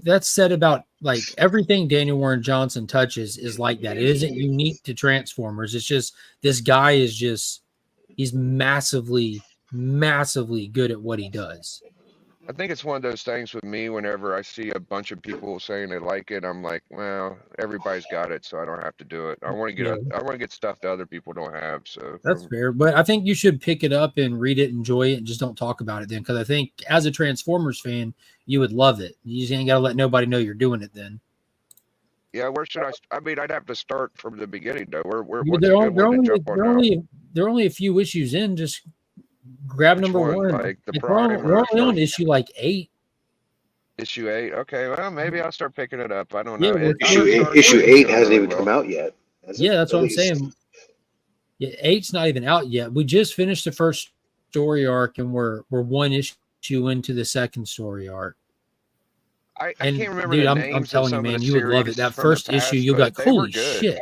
S2: that's said about like everything Daniel Warren Johnson touches is like that. It isn't unique to Transformers. It's just this guy is just he's massively good at what he does.
S7: I think it's one of those things with me. Whenever I see a bunch of people saying they like it, I'm like, well, everybody's got it, so I don't have to do it. I want to get stuff that other people don't have. So
S2: that's fair. But I think you should pick it up and read it, enjoy it, and just don't talk about it then. Because I think as a Transformers fan, you would love it. You just ain't got to let nobody know you're doing it then.
S7: Yeah, where should I? I mean, I'd have to start from the beginning though.
S2: They're only a few issues in. Just grab number one.
S7: Like the
S2: we're only on issue like 8.
S7: Issue 8. Okay, well maybe I'll start picking it up. I don't know.
S1: Issue 8 hasn't even come out yet.
S2: Yeah, that's what I'm saying. Yeah, 8's not even out yet. We just finished the first story arc, and we're one issue into the second story arc.
S7: I can't remember
S2: dude,
S7: the
S2: I'm
S7: names
S2: telling
S7: of
S2: you,
S7: some of
S2: man,
S7: the
S2: you would love it.
S7: series
S2: That
S7: from
S2: first
S7: the past,
S2: issue, you'll be like,
S7: but they were
S2: holy
S7: good.
S2: shit.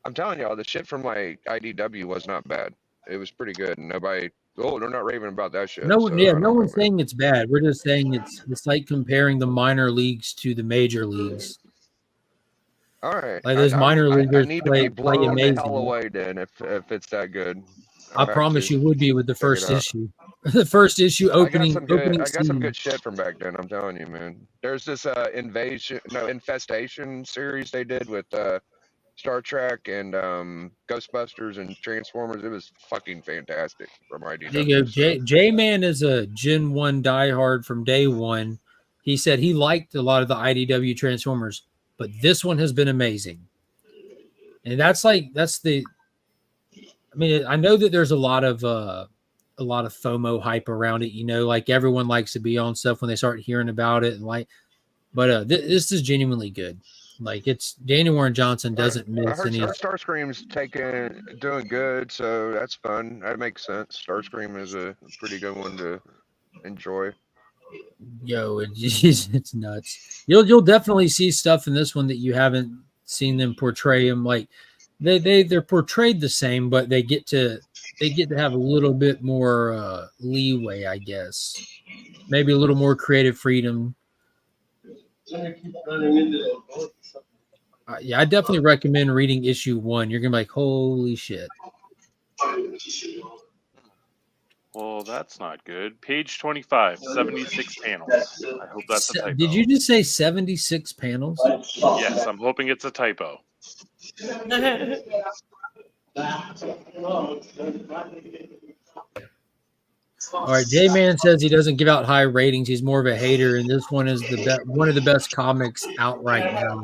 S7: I'm telling y'all, the shit from like IDW was not bad. It was pretty good. And nobody, they're not raving about that shit.
S2: No,
S7: so
S2: no one's saying it's bad. We're just saying it's like comparing the minor leagues to the major leagues.
S7: All right.
S2: Like those minor leaguers
S7: I need
S2: play
S7: to be blown
S2: amazing.
S7: the hell away then if it's that good.
S2: I promise you would be with the first issue. The first issue opening.
S7: I got some good shit from back then. I'm telling you, man. There's this infestation series they did with Star Trek and Ghostbusters and Transformers. It was fucking fantastic from IDW.
S2: There you go. J-Man is a Gen 1 diehard from day one. He said he liked a lot of the IDW Transformers, but this one has been amazing. And I mean, I know that there's a lot of FOMO hype around it, you know, like everyone likes to be on stuff when they start hearing about it, and like, but this is genuinely good. Like it's Daniel Warren Johnson doesn't
S7: I
S2: miss
S7: heard
S2: any.
S7: Starscream's doing good, so that's fun. That makes sense. Starscream is a pretty good one to enjoy.
S2: Yo, it's nuts. You'll definitely see stuff in this one that you haven't seen them portray him. Like they're portrayed the same, but they get to have a little bit more leeway, I guess. Maybe a little more creative freedom. Yeah, I definitely recommend reading issue 1. You're gonna be like, holy shit.
S8: Well, that's not good. Page 25, 76 panels. I hope that's a typo.
S2: Did you just say 76 panels?
S8: Yes, I'm hoping it's a typo.
S2: All right, J-Man says he doesn't give out high ratings. He's more of a hater, and this one is one of the best comics out right now.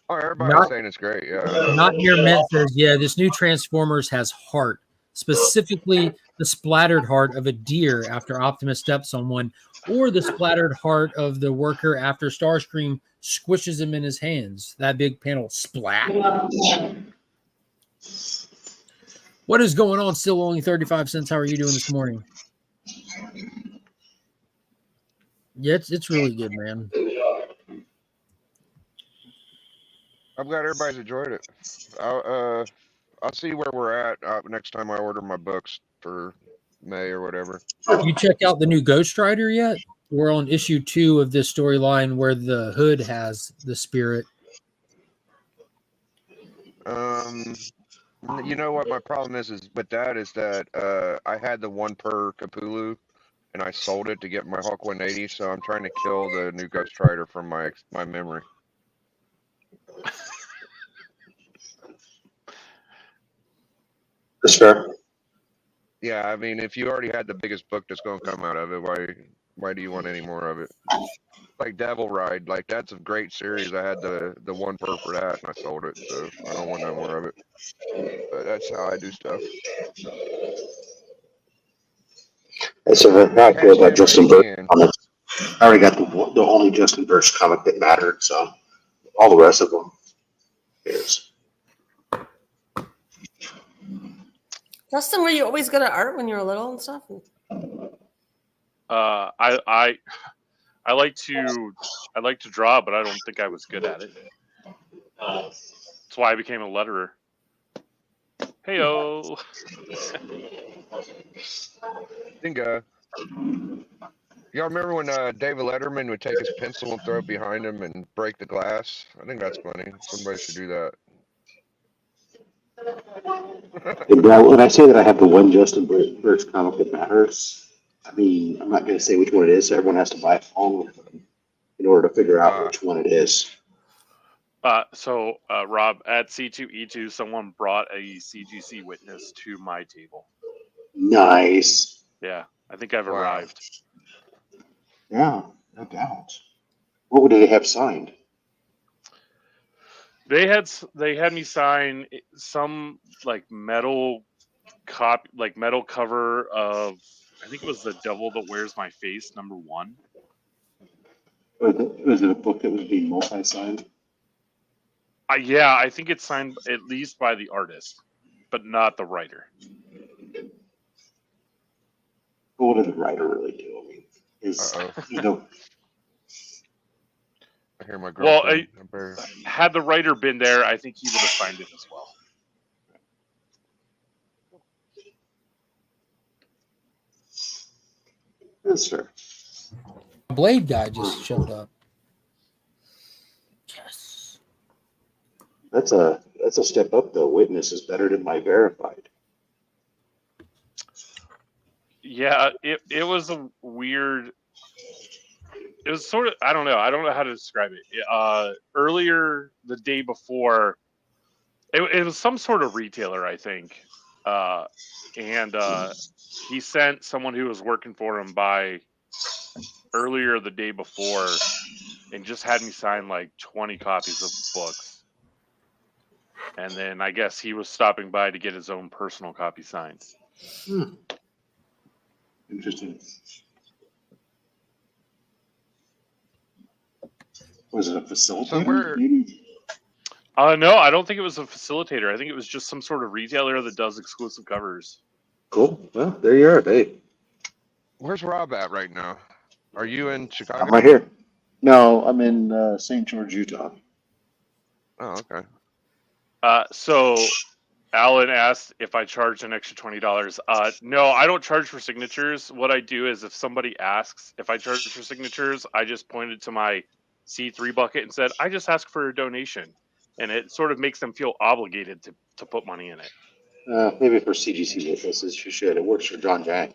S7: Oh, everybody's saying it's great. Yeah.
S2: Not Near Mint says, yeah, this new Transformers has heart, specifically the splattered heart of a deer after Optimus steps on one, or the splattered heart of the worker after Starscream squishes him in his hands. That big panel splat. What is going on? Still only 35 cents. How are you doing this morning? Yeah, it's really good, man.
S7: I'm glad everybody's enjoyed it. I'll see where we're at next time I order my books for May or whatever.
S2: You check out the new Ghost Rider yet? We're on issue 2 of this storyline where the Hood has the spirit.
S7: You know what my problem is with that is that I had the 1 per Cthulhu and I sold it to get my Hulk 180, so I'm trying to kill the new Ghost Rider from my memory.
S1: That's fair.
S7: Yeah, I mean, if you already had the biggest book that's going to come out of it, why do you want any more of it? Like Devil Ride, like that's a great series. I had the 1 per for that, and I sold it, so I don't want no more of it. But that's how I do stuff.
S1: That's a fact about Justin Burke comics. I already got the only Justin Burke comic that mattered, so all the rest of them is.
S5: Justin, were you always good at art when you were little and stuff?
S8: I like to draw, but I don't think I was good at it. That's why I became a letterer. Heyo.
S7: I think y'all remember when David Letterman would take his pencil and throw it behind him and break the glass? I think that's funny. Somebody should do that.
S1: When I say that I have the one Justin Burke's comic that matters, I mean, I'm not going to say which one it is, so everyone has to buy it along with them in order to figure out which one it is.
S8: So Rob, at C2E2, someone brought a CGC witness to my table.
S1: Nice.
S8: Yeah, I think I've arrived.
S1: Yeah, no doubt. What would they have signed?
S8: They had me sign some like metal cover of, I think it was The Devil That Wears My Face #1.
S1: Was it a book that was being multi-signed?
S8: Yeah, I think it's signed at least by the artist, but not the writer.
S1: But what did the writer really do? I mean,
S7: I hear my girlfriend.
S8: Well, had the writer been there, I think he would have signed it as well.
S1: That's fair.
S2: Blade guy just showed up. Yes.
S1: That's a step up though. Witness is better than my verified.
S8: Yeah, it was a weird. It was sort of, I don't know how to describe it. Earlier the day before, it was some sort of retailer, I think, and he sent someone who was working for him by earlier the day before, and just had me sign like 20 copies of books, and then I guess he was stopping by to get his own personal copy signed.
S1: Interesting. Was it a facilitator?
S8: No, I don't think it was a facilitator. I think it was just some sort of retailer that does exclusive covers.
S1: Cool. Well, there you are, Dave.
S7: Where's Rob at right now? Are you in Chicago?
S1: I'm right here. No, I'm in St. George, Utah.
S7: Oh, okay.
S8: So Alan asked if I charged an extra $20. No, I don't charge for signatures. What I do is if somebody asks if I charge for signatures, I just pointed to my C3 bucket and said, I just ask for a donation. And it sort of makes them feel obligated to put money in it.
S1: Maybe for CGC businesses, you should. It works for John Jack.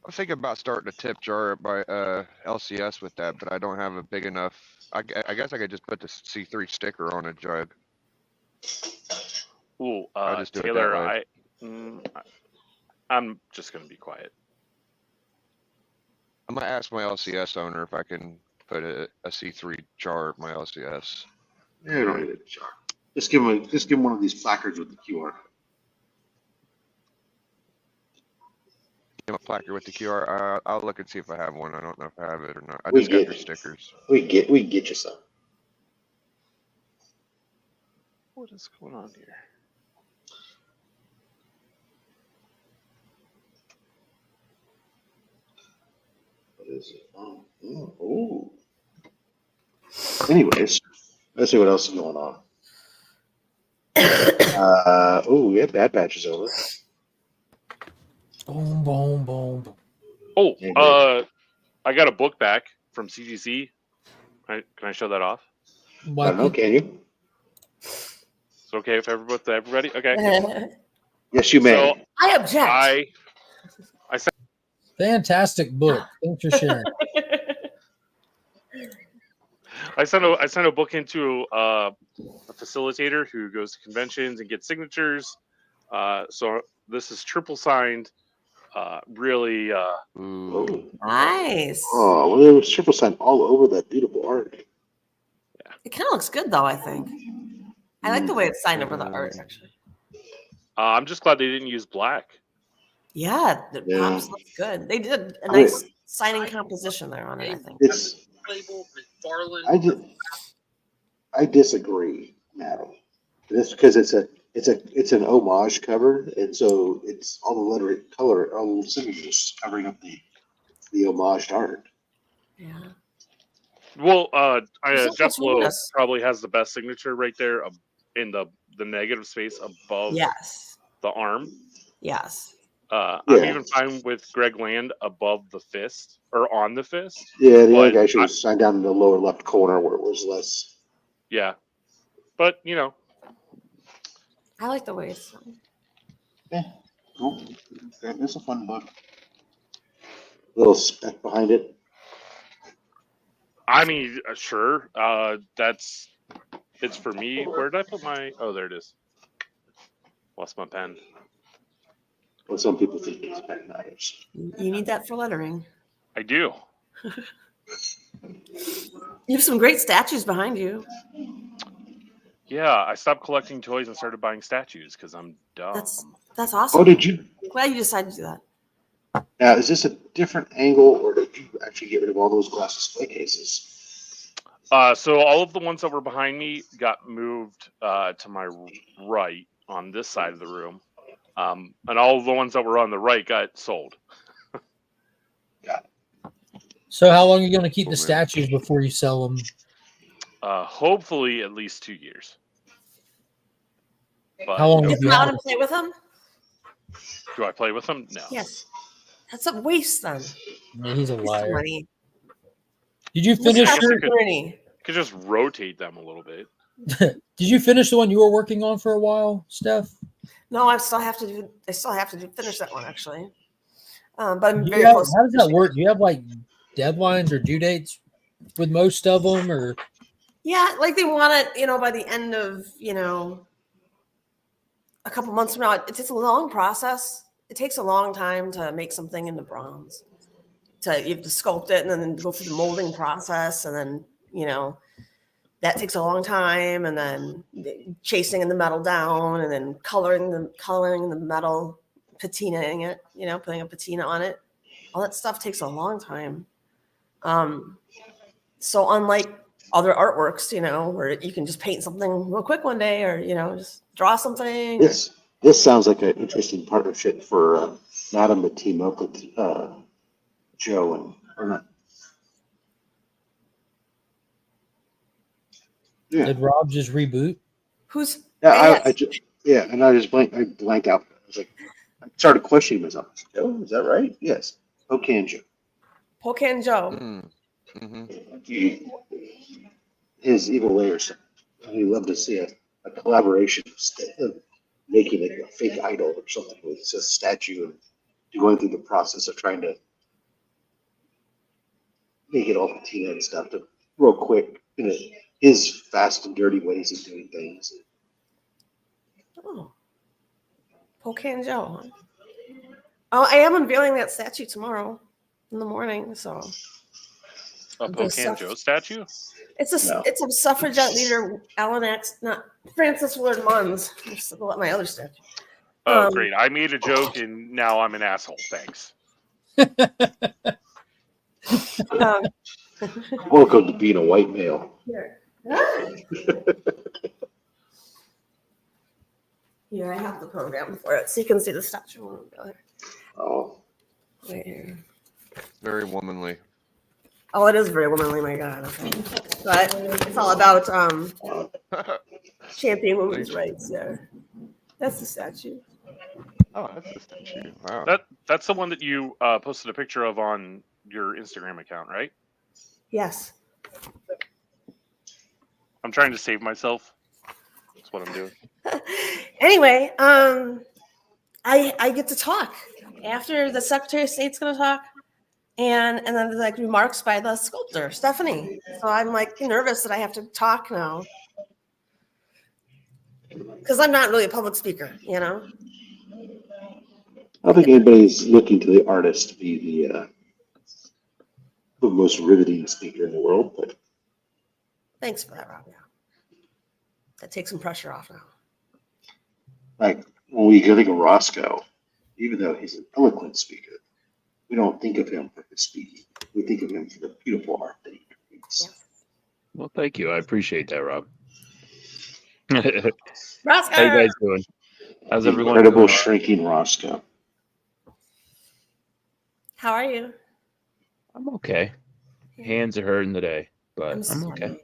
S7: I was thinking about starting a tip jar by LCS with that, but I don't have a big enough. I guess I could just put the C3 sticker on a jug.
S8: Ooh,
S7: I'll just do it
S8: Taylor,
S7: that
S8: I'm just going to be quiet.
S7: I'm gonna ask my LCS owner if I can put a C3 jar at my LCS.
S1: Yeah, I don't need a jar. Just give him one of these placards with the QR.
S7: Give him a placard with the QR. I'll look and see if I have one. I don't know if I have it or not. I
S1: We
S7: just got
S1: get
S7: their
S1: it.
S7: stickers.
S1: We can get you some.
S8: What is going on here?
S1: What is it? Oh. Anyways, let's see what else is going on. Yeah, Bad Batch is over.
S2: Boom, boom, boom, boom.
S8: Oh, I got a book back from CGC. Can I show that off?
S1: I don't know, can you?
S8: It's okay if everybody? Okay.
S1: Yes, you may.
S8: So
S5: I object.
S8: I sent
S2: Fantastic book. Thanks for sharing.
S8: I sent a book into a facilitator who goes to conventions and gets signatures. So this is triple signed. Really.
S1: Oh.
S5: Nice.
S1: Oh, well, there was triple sign all over that beautiful art.
S8: Yeah.
S5: It kind of looks good, though, I think. I like the way it's signed over the art, actually.
S8: I'm just glad they didn't use black.
S5: Yeah, the
S1: Yeah.
S5: pops looks good. They did a nice signing composition there on it, I think.
S1: I disagree, madam. This because it's an homage cover, and so it's all the letter color, all the signatures covering up the homage art.
S5: Yeah.
S8: Well,
S5: It's
S8: Jeff Lowe
S5: between-us.
S8: probably has the best signature right there in the negative space above
S5: Yes.
S8: the arm.
S5: Yes.
S8: I'm
S1: Yeah.
S8: even fine with Greg Land above the fist or on the fist.
S1: Yeah, the
S8: But
S1: other guy should have signed down in the lower left corner where it was less.
S8: Yeah, but you know,
S5: I like the way it's signed.
S1: Yeah, cool. It's a fun book. Little spec behind it.
S8: I mean, sure. It's for me. Where did I put my? Oh, there it is. Lost my pen.
S1: Well, some people think it's spec matters.
S5: You need that for lettering.
S8: I do.
S5: You have some great statues behind you.
S8: Yeah, I stopped collecting toys and started buying statues because I'm dumb.
S5: That's awesome.
S1: Oh, did you?
S5: Glad you decided to do that.
S1: Now, is this a different angle, or did you actually get rid of all those glass display cases?
S8: So all of the ones that were behind me got moved to my right on this side of the room, and all of the ones that were on the right got sold.
S1: Got it.
S2: So how long are you going to keep the statues before you sell them?
S8: Hopefully at least 2 years. But
S2: How long
S5: You
S2: have you
S5: come out
S2: had
S5: and
S2: it?
S5: play with them?
S8: do I play with them? No.
S5: Yes. That's a waste then.
S2: Yeah, he's a liar.
S5: Money.
S2: Did you finish
S8: guess
S2: your?
S8: I
S5: Opportunity.
S8: Could just rotate them a little bit.
S2: Did you finish the one you were working on for a while, Steph?
S5: No, I still have to finish that one actually. But I'm
S2: Do
S5: very
S2: you have-
S5: close.
S2: how does that work? Do you have like deadlines or due dates with most of them, or
S5: Yeah, like they want it, by the end of, a couple months from now. It's a long process. It takes a long time to make something into bronze. You have to sculpt it and then go through the molding process, and then that takes a long time, and then chasing the metal down, and then coloring the metal, patinaing it, putting a patina on it. All that stuff takes a long time. So unlike all their artworks, where you can just paint something real quick one day, or just draw something.
S1: This sounds like an interesting partnership for Adam to team up with Joe and or not. Yeah.
S2: Did Rob just reboot?
S5: Who's
S1: Yeah, and I just blanked out. I was like, I started questioning myself. Joe, is that right? Yes. Okay, and Joe.
S5: Pocan Joe?
S7: Mm-hmm.
S1: His evil Lair stuff. I'd love to see a collaboration of making like a fake idol or something with a statue and going through the process of trying to make it all patina and stuff to real quick. His fast and dirty ways of doing things.
S5: Oh, Pocan Joe. Oh, I am unveiling that statue tomorrow in the morning. So
S8: A Pocan Joe statue?
S5: It's a suffragette leader, not Francis Willard Munns. I'm just about my other statue.
S8: Oh, great! I made a joke and now I'm an asshole. Thanks.
S1: Welcome to being a white male.
S5: Here. Here, I have the program for it, so you can see the statue.
S1: Oh.
S5: Right here.
S7: Very womanly.
S5: Oh, it is very womanly, my God. But it's all about championing women's rights there. That's the statue.
S7: Oh, that's the statue. Wow.
S8: That's the one that you posted a picture of on your Instagram account, right?
S5: Yes.
S8: I'm trying to save myself. That's what I'm doing.
S5: Anyway, I get to talk after the Secretary of State's going to talk, and then there's like remarks by the sculptor Stephanie. So I'm like nervous that I have to talk now because I'm not really a public speaker,
S1: I don't think anybody's looking to the artist to be the most riveting speaker in the world, but
S5: thanks for that, Rob. Yeah, that takes some pressure off now.
S1: like when we think of Roscoe, even though he's an eloquent speaker, we don't think of him for his speaking. We think of him for the beautiful art that he creates.
S5: Yeah.
S9: Well, thank you. I appreciate that, Rob.
S5: Roscoe!
S9: How you guys doing? How's everyone
S1: Incredible
S9: doing?
S1: shrinking Roscoe.
S5: How are you?
S9: I'm okay. Hands are hurting today, but I'm okay.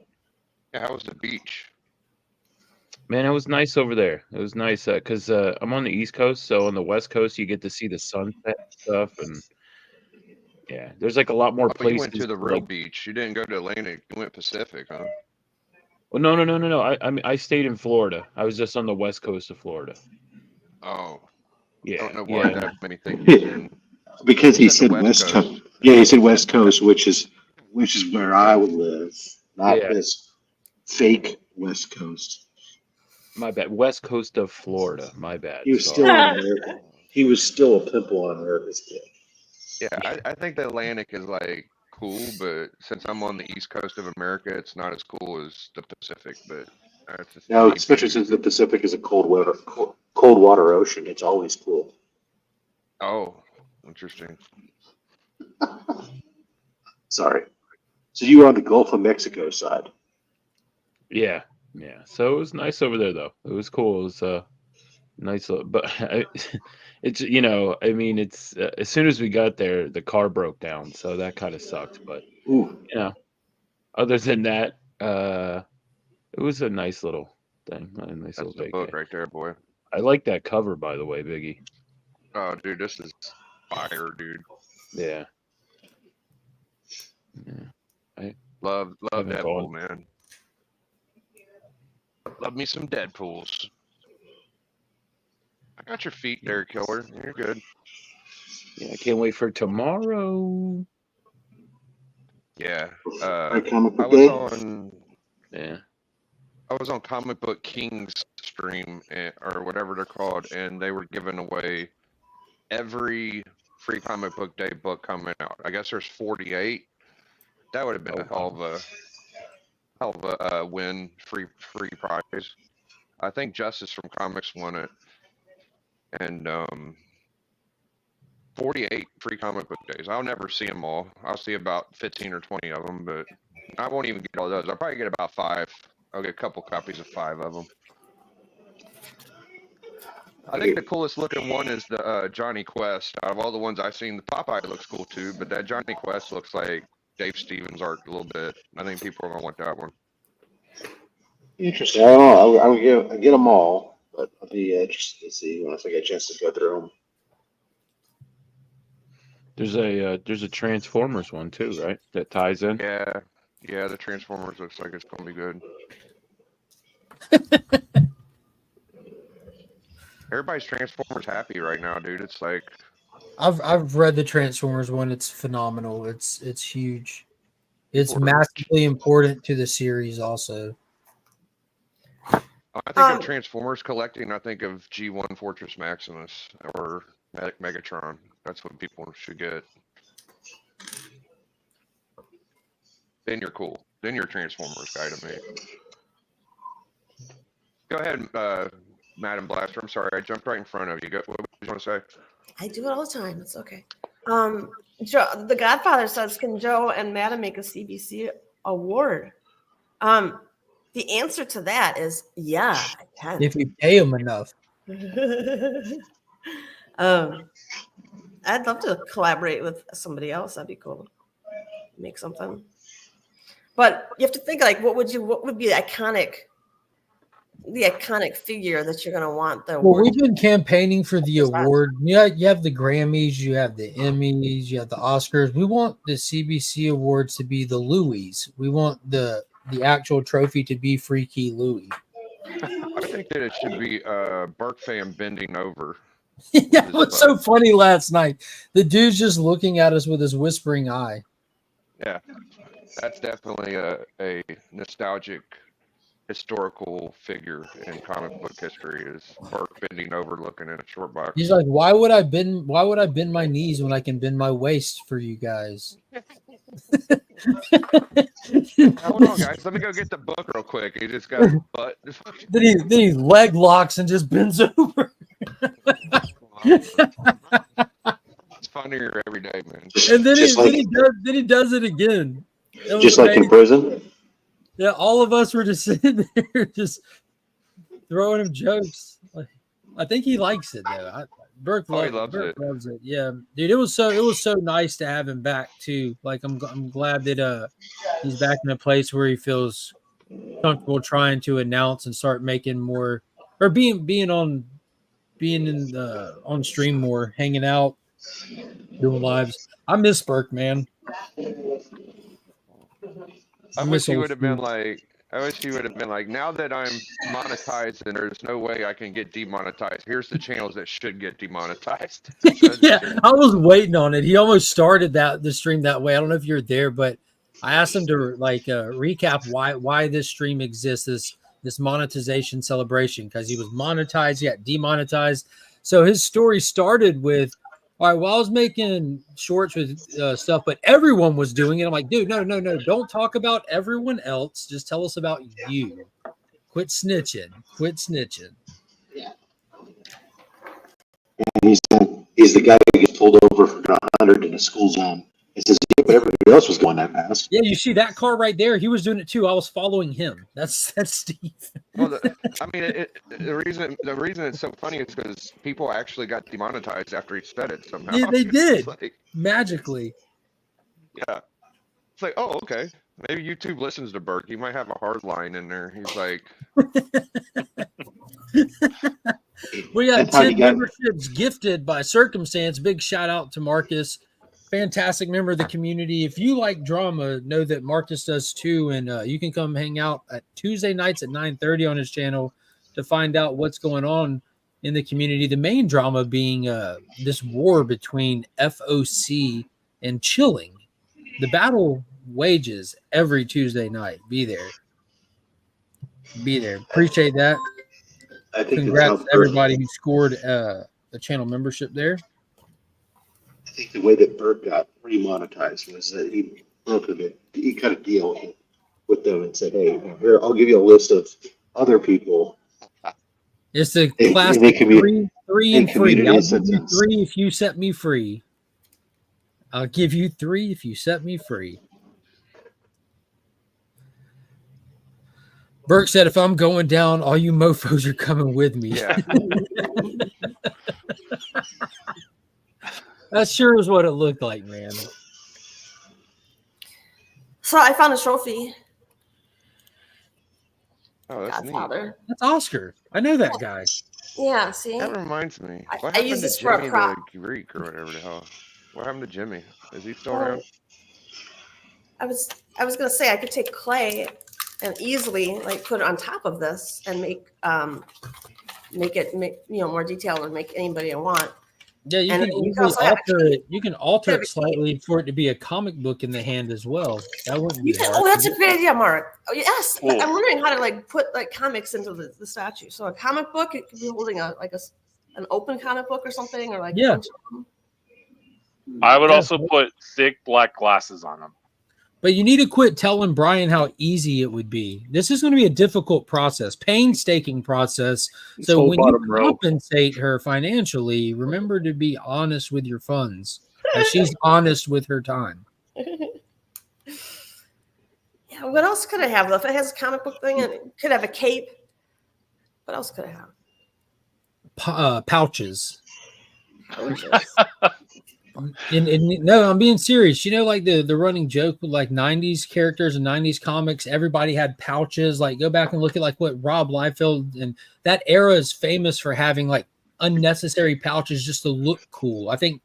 S7: Yeah, how was the beach?
S9: Man, it was nice over there. It was nice because I'm on the East Coast, so on the West Coast you get to see the sunset stuff, and yeah, there's like a lot more places.
S7: You went to the real beach. You didn't go to Atlantic. You went Pacific, huh?
S9: Well, no. I mean, I stayed in Florida. I was just on the West Coast of Florida.
S7: Oh,
S9: yeah.
S7: I don't know why that made me think he was in.
S1: Because he said West Coast. Yeah, he said West Coast, which is where I would live, not this fake West Coast.
S9: My bad. West Coast of Florida. My bad.
S1: He was still on America. He was still a pimple on America's dick.
S7: Yeah, I think the Atlantic is like cool, but since I'm on the East Coast of America, it's not as cool as the Pacific. But
S1: no, especially since the Pacific is a cold water ocean, it's always cool.
S7: Oh, interesting.
S1: Sorry. So you were on the Gulf of Mexico side.
S9: Yeah. So it was nice over there, though. It was cool. It was nice, but it's I mean, it's as soon as we got there, the car broke down, so that kind of sucked. But other than that, it was a nice little thing. A nice
S7: That's
S9: little
S7: the book right there, boy.
S9: I like that cover, by the way, Biggie.
S7: Oh, dude, this is fire, dude.
S9: Yeah. I
S7: love Deadpool, man. Love me some Deadpools. I got your feet there, killer. You're good.
S9: Yeah, I can't wait for tomorrow.
S7: Yeah.
S1: I was
S7: on Comic Book King's stream or whatever they're called, and they were giving away every free comic book day book coming out. I guess there's 48. That would have been a hell of a win, free prize. I think Justice from Comics won it, and 48 free comic book days. I'll never see them all. I'll see about 15 or 20 of them, but I won't even get all those. I'll probably get about 5. I'll get a couple copies of 5 of them. I think the coolest looking one is the Johnny Quest. Out of all the ones I've seen, the Popeye looks cool too, but that Johnny Quest looks like Dave Stevens art a little bit. I think people are gonna want that one.
S1: Interesting. I don't know. I get them all, but I'll be interested to see once I get a chance to go through them.
S9: There's a Transformers one too, right? That ties in.
S7: Yeah, the Transformers looks like it's gonna be good. Everybody's Transformers happy right now, dude. It's like
S2: I've read the Transformers one. It's phenomenal. It's huge. It's massively important to the series also.
S7: I think of Transformers collecting. I think of G1 Fortress Maximus or Megatron. That's what people should get. Then you're cool. Then you're a Transformers guy to me. Go ahead, Madam Blaster. I'm sorry, I jumped right in front of you. What did you want to say?
S5: I do it all the time. It's okay. Joe, the Godfather says, "Can Joe and Madam make a CBC award?" The answer to that is yeah, I can.
S2: If you pay them enough.
S5: I'd love to collaborate with somebody else. That'd be cool. Make something. But you have to think like, what would be the iconic figure that you're gonna want the award?
S2: Well, we've been campaigning for the award. Yeah, you have the Grammys, you have the Emmys, you have the Oscars. We want the CBC awards to be the Louis. We want the actual trophy to be Freaky Louis.
S7: I think that it should be Burke fan bending over.
S2: Yeah, it was so funny last night. The dude's just looking at us with his whispering eye.
S7: Yeah, that's definitely a nostalgic historical figure in comic book history. Is Burke bending over looking at a short box.
S2: He's like, why would I bend my knees when I can bend my waist for you guys?
S7: Hold on, guys. Let me go get the book real quick. He just got a butt.
S2: Then he leg locks and just bends over.
S7: It's funnier every day, man.
S2: And then he does it again.
S1: Just like in prison.
S2: Yeah, all of us were just sitting there, just throwing him jokes. I think he likes it though. Burke loves it. Yeah, dude, it was so nice to have him back too. Like I'm glad that he's back in a place where he feels comfortable trying to announce and start making more, or being on stream more, hanging out, doing lives. I miss Burke, man.
S7: I wish he would have been like, now that I'm monetized and there's no way I can get demonetized, here's the channels that should get demonetized.
S2: Yeah, I was waiting on it. He almost started the stream that way. I don't know if you're there, but I asked him to recap why this stream exists, this monetization celebration, because he was monetized, yet demonetized. So his story started with, all right, well, I was making shorts with stuff, but everyone was doing it. I'm like, dude, no. Don't talk about everyone else. Just tell us about you. Quit snitching.
S1: Yeah. And he's the guy who gets pulled over for 100 in a school zone. He says, yeah, but everybody else was going that fast.
S2: Yeah, you see that car right there? He was doing it too. I was following him. That's Steve.
S7: Well, the reason it's so funny is because people actually got demonetized after he said it somehow.
S2: Yeah, they did. Magically.
S7: Yeah. It's like, oh, okay. Maybe YouTube listens to Burke. He might have a hard line in there. He's like...
S2: We got 10 memberships gifted by Circumstance. Big shout out to Marcus. Fantastic member of the community. If you like drama, know that Marcus does too, and you can come hang out at Tuesday nights at 9:30 on his channel to find out what's going on in the community. The main drama being this war between FOC and Chilling. The battle wages every Tuesday night. Be there. Appreciate that.
S1: I think
S2: congrats to everybody who scored a channel membership there.
S1: I think the way that Burke got remonetized was that he cut a deal with them and said, hey, here, I'll give you a list of other people.
S2: It's the classic three and free. I'll give you 3 if you set me free. I'll give you 3 if you set me free. Burke said, if I'm going down, all you mofos are coming with me.
S7: Yeah.
S2: That sure is what it looked like, man.
S5: So I found a trophy.
S7: Oh, that's neat.
S5: Godfather.
S2: That's Oscar. I know that guy.
S5: Yeah, see?
S7: That reminds me. What
S5: I
S7: happened
S5: use
S7: to
S5: this for a
S7: Jimmy the
S5: prop.
S7: Greek or whatever the hell? What happened to Jimmy? Is he still
S5: Well,
S7: around?
S5: I was gonna say I could take clay and easily like put it on top of this and make it more detailed and make anybody I want.
S2: Yeah, you
S5: And
S2: can
S5: you can
S2: easily
S5: also have
S2: alter it. You can alter
S5: Have
S2: it
S5: a
S2: slightly for it to be a comic book in the hand as well. That wouldn't be hard.
S5: Oh, that's a great idea, Mark. Oh, yes.
S8: Cool.
S5: I'm wondering how to like put like comics into the statue. So a comic book, it could be holding an open comic book or something, or like
S2: Yeah.
S5: a bunch of them.
S8: I would
S2: Yeah.
S8: also put thick black glasses on them.
S2: But you need to quit telling Brian how easy it would be. This is going to be a difficult process, painstaking process.
S9: This
S2: So
S9: whole
S2: when you
S9: bottom row.
S2: compensate her financially, remember to be honest with your funds, as she's honest with her time.
S5: Yeah. What else could I have? If it has a comic book thing, and it could have a cape. What else could I have?
S2: Pouches.
S5: Pouches.
S2: No, I'm being serious. You know, like the running joke with like 90s characters and 90s comics, everybody had pouches. Like, go back and look at like what Rob Liefeld, and that era is famous for having like unnecessary pouches just to look cool. I think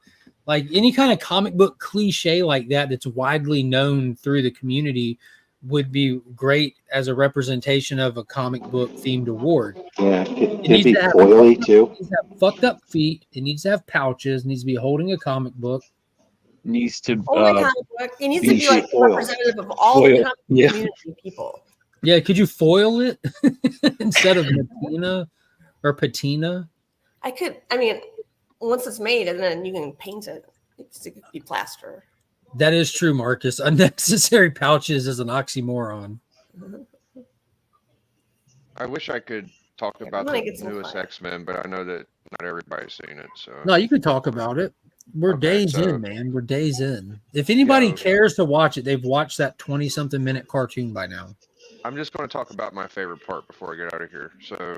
S2: like any kind of comic book cliche like that that's widely known through the community would be great as a representation of a comic book themed award.
S1: Yeah,
S2: It
S1: could
S2: needs
S1: be
S2: to have-
S1: coily too.
S2: It needs to have fucked up feet. It needs to have pouches. It needs to be holding a comic book.
S9: Needs to
S5: Only comic book. It needs to be like
S1: foil.
S5: representative of all the
S9: Foil.
S5: comic
S9: Yeah.
S5: community people.
S2: Yeah, could you foil it instead of patina or patina?
S5: I could. I mean, once it's made, and then you can paint it. It could be plaster.
S2: That is true, Marcus. Unnecessary pouches is an oxymoron.
S7: I wish I could talk about
S5: gonna
S7: the
S5: get some
S7: newest
S5: fire.
S7: X-Men, but I know that not everybody's seen it. So
S2: No, you can talk about it. We're
S7: Okay,
S2: days
S7: so-
S2: in, man. We're days in. If anybody
S7: Yeah.
S2: cares to watch it, they've watched that 20-something minute cartoon by now.
S7: I'm just going to talk about my favorite part before I get out of here. So,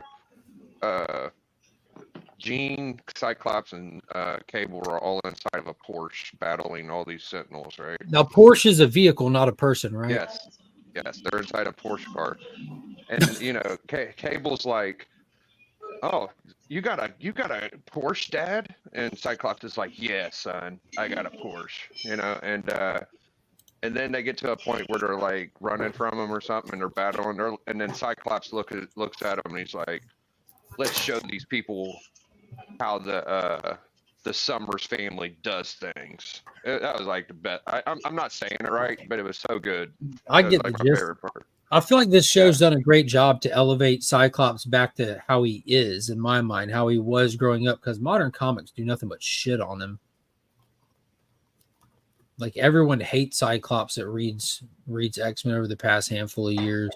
S7: Jean, Cyclops, and Cable are all inside of a Porsche battling all these Sentinels, right?
S2: Now, Porsche is a vehicle, not a person, right?
S7: Yes, they're inside a Porsche car, and you know, Cable's like, "Oh, you got a Porsche, Dad?" And Cyclops is like, "Yeah, son, I got a Porsche," you know, and then they get to a point where they're like running from him or something, and they're battling, and then Cyclops looks at him, and he's like, "Let's show these people how the Summers family does things." That was like the best. I'm not saying it right, but it was so good.
S2: I
S7: That was
S2: get
S7: like
S2: the
S7: my
S2: gist.
S7: favorite part.
S2: I feel like this show's done a great job to elevate Cyclops back to how he is, in my mind, how he was growing up, because modern comics do nothing but shit on him. Like, everyone hates Cyclops that reads X-Men over the past handful of years.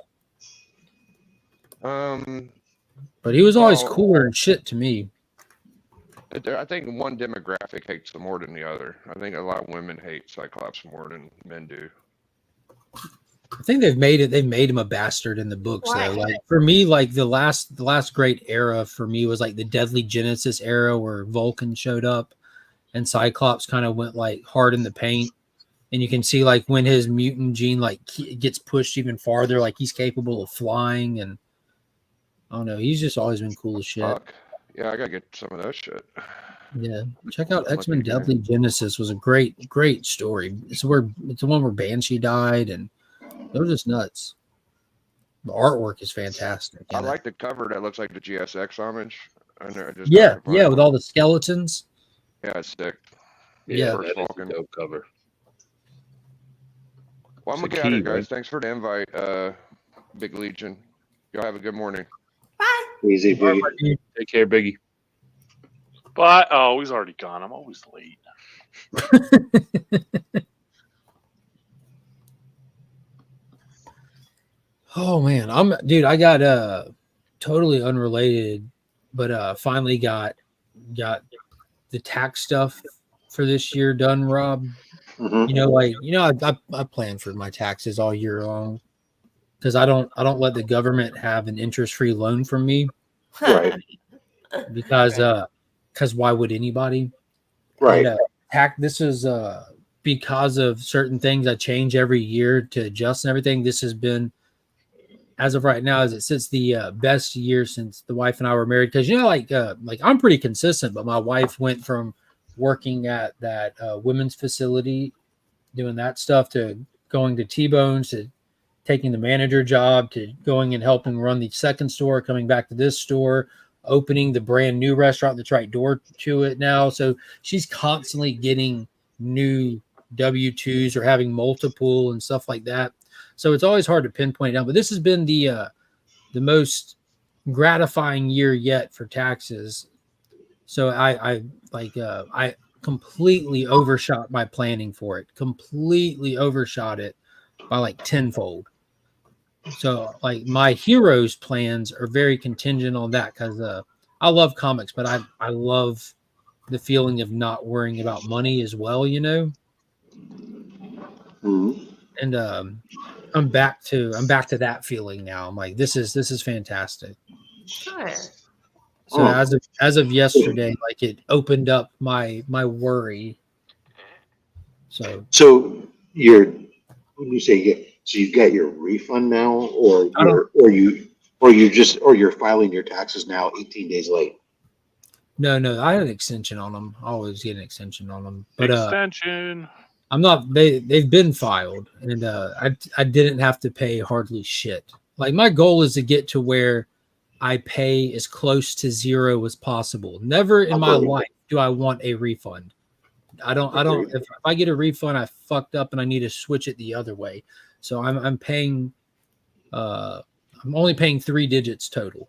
S2: But he was always
S7: Well-
S2: cooler and shit to me.
S7: I think one demographic hates them more than the other. I think a lot of women hate Cyclops more than men do.
S2: I think they've made him a bastard in the books.
S5: Why?
S2: Though, like for me, like the last great era for me was like the Deadly Genesis era where Vulcan showed up and Cyclops kind of went like hard in the paint, and you can see like when his mutant gene like gets pushed even farther, like he's capable of flying, and I don't know, he's just always been cool as shit.
S7: Fuck. Yeah, I gotta get some of that shit.
S2: Yeah, check out
S7: Look
S2: X-Men
S7: again.
S2: Deadly Genesis. Was a great story. It's the one where Banshee died, and it was just nuts. The artwork is fantastic.
S7: I
S2: in it.
S7: like the cover that looks like the GSX homage. I know, I just
S2: Yeah,
S7: got it.
S2: yeah, with all the skeletons.
S7: Yeah, it's sick.
S2: Yeah.
S9: that is a
S7: Vulcan.
S9: dope cover.
S7: Well, I'm
S9: It's
S7: gonna
S9: a
S7: get out of
S9: key,
S7: here, guys.
S9: right?
S7: Thanks for the invite, Big Legion. Y'all have a good morning.
S5: Bye.
S1: Easy, big.
S9: Take care, Biggie.
S8: But he's already gone. I'm always late.
S2: Oh man, I got totally unrelated, but finally got the tax stuff for this year done, Rob.
S1: Mhm.
S2: I plan for my taxes all year long. because I don't let the government have an interest-free loan from me
S1: Right.
S2: because why would anybody?
S1: Right.
S2: And this is because of certain things I change every year to adjust and everything. This has been, as of right now, as it sits, the best year since the wife and I were married. Because like I'm pretty consistent, but my wife went from working at that women's facility, doing that stuff, to going to T-Bones, to taking the manager job, to going and helping run the second store, coming back to this store, opening the brand new restaurant that's right door to it now. So she's constantly getting new W-2s or having multiple and stuff like that. So it's always hard to pinpoint it down. But this has been the most gratifying year yet for taxes. So I completely overshot my planning for it. Completely overshot it by like tenfold. So like my heroes plans are very contingent on that, because I love comics, but I love the feeling of not worrying about money as well,
S1: Mhm.
S2: And I'm back to that feeling now. I'm like, this is fantastic.
S5: Good.
S2: So
S1: Oh.
S2: as of yesterday, like it opened up my worry. So
S1: When you say you got your refund now, or
S2: I don't-
S1: you're filing your taxes now 18 days late.
S2: no, I had an extension on them. I always get an extension on them, but
S8: Extension.
S2: I'm not. They've been filed, and I didn't have to pay hardly shit. Like my goal is to get to where I pay as close to zero as possible. Never in my life do I want a refund. I don't. If I get a refund, I fucked up and I need to switch it the other way. So I'm paying. I'm only paying 3 digits total,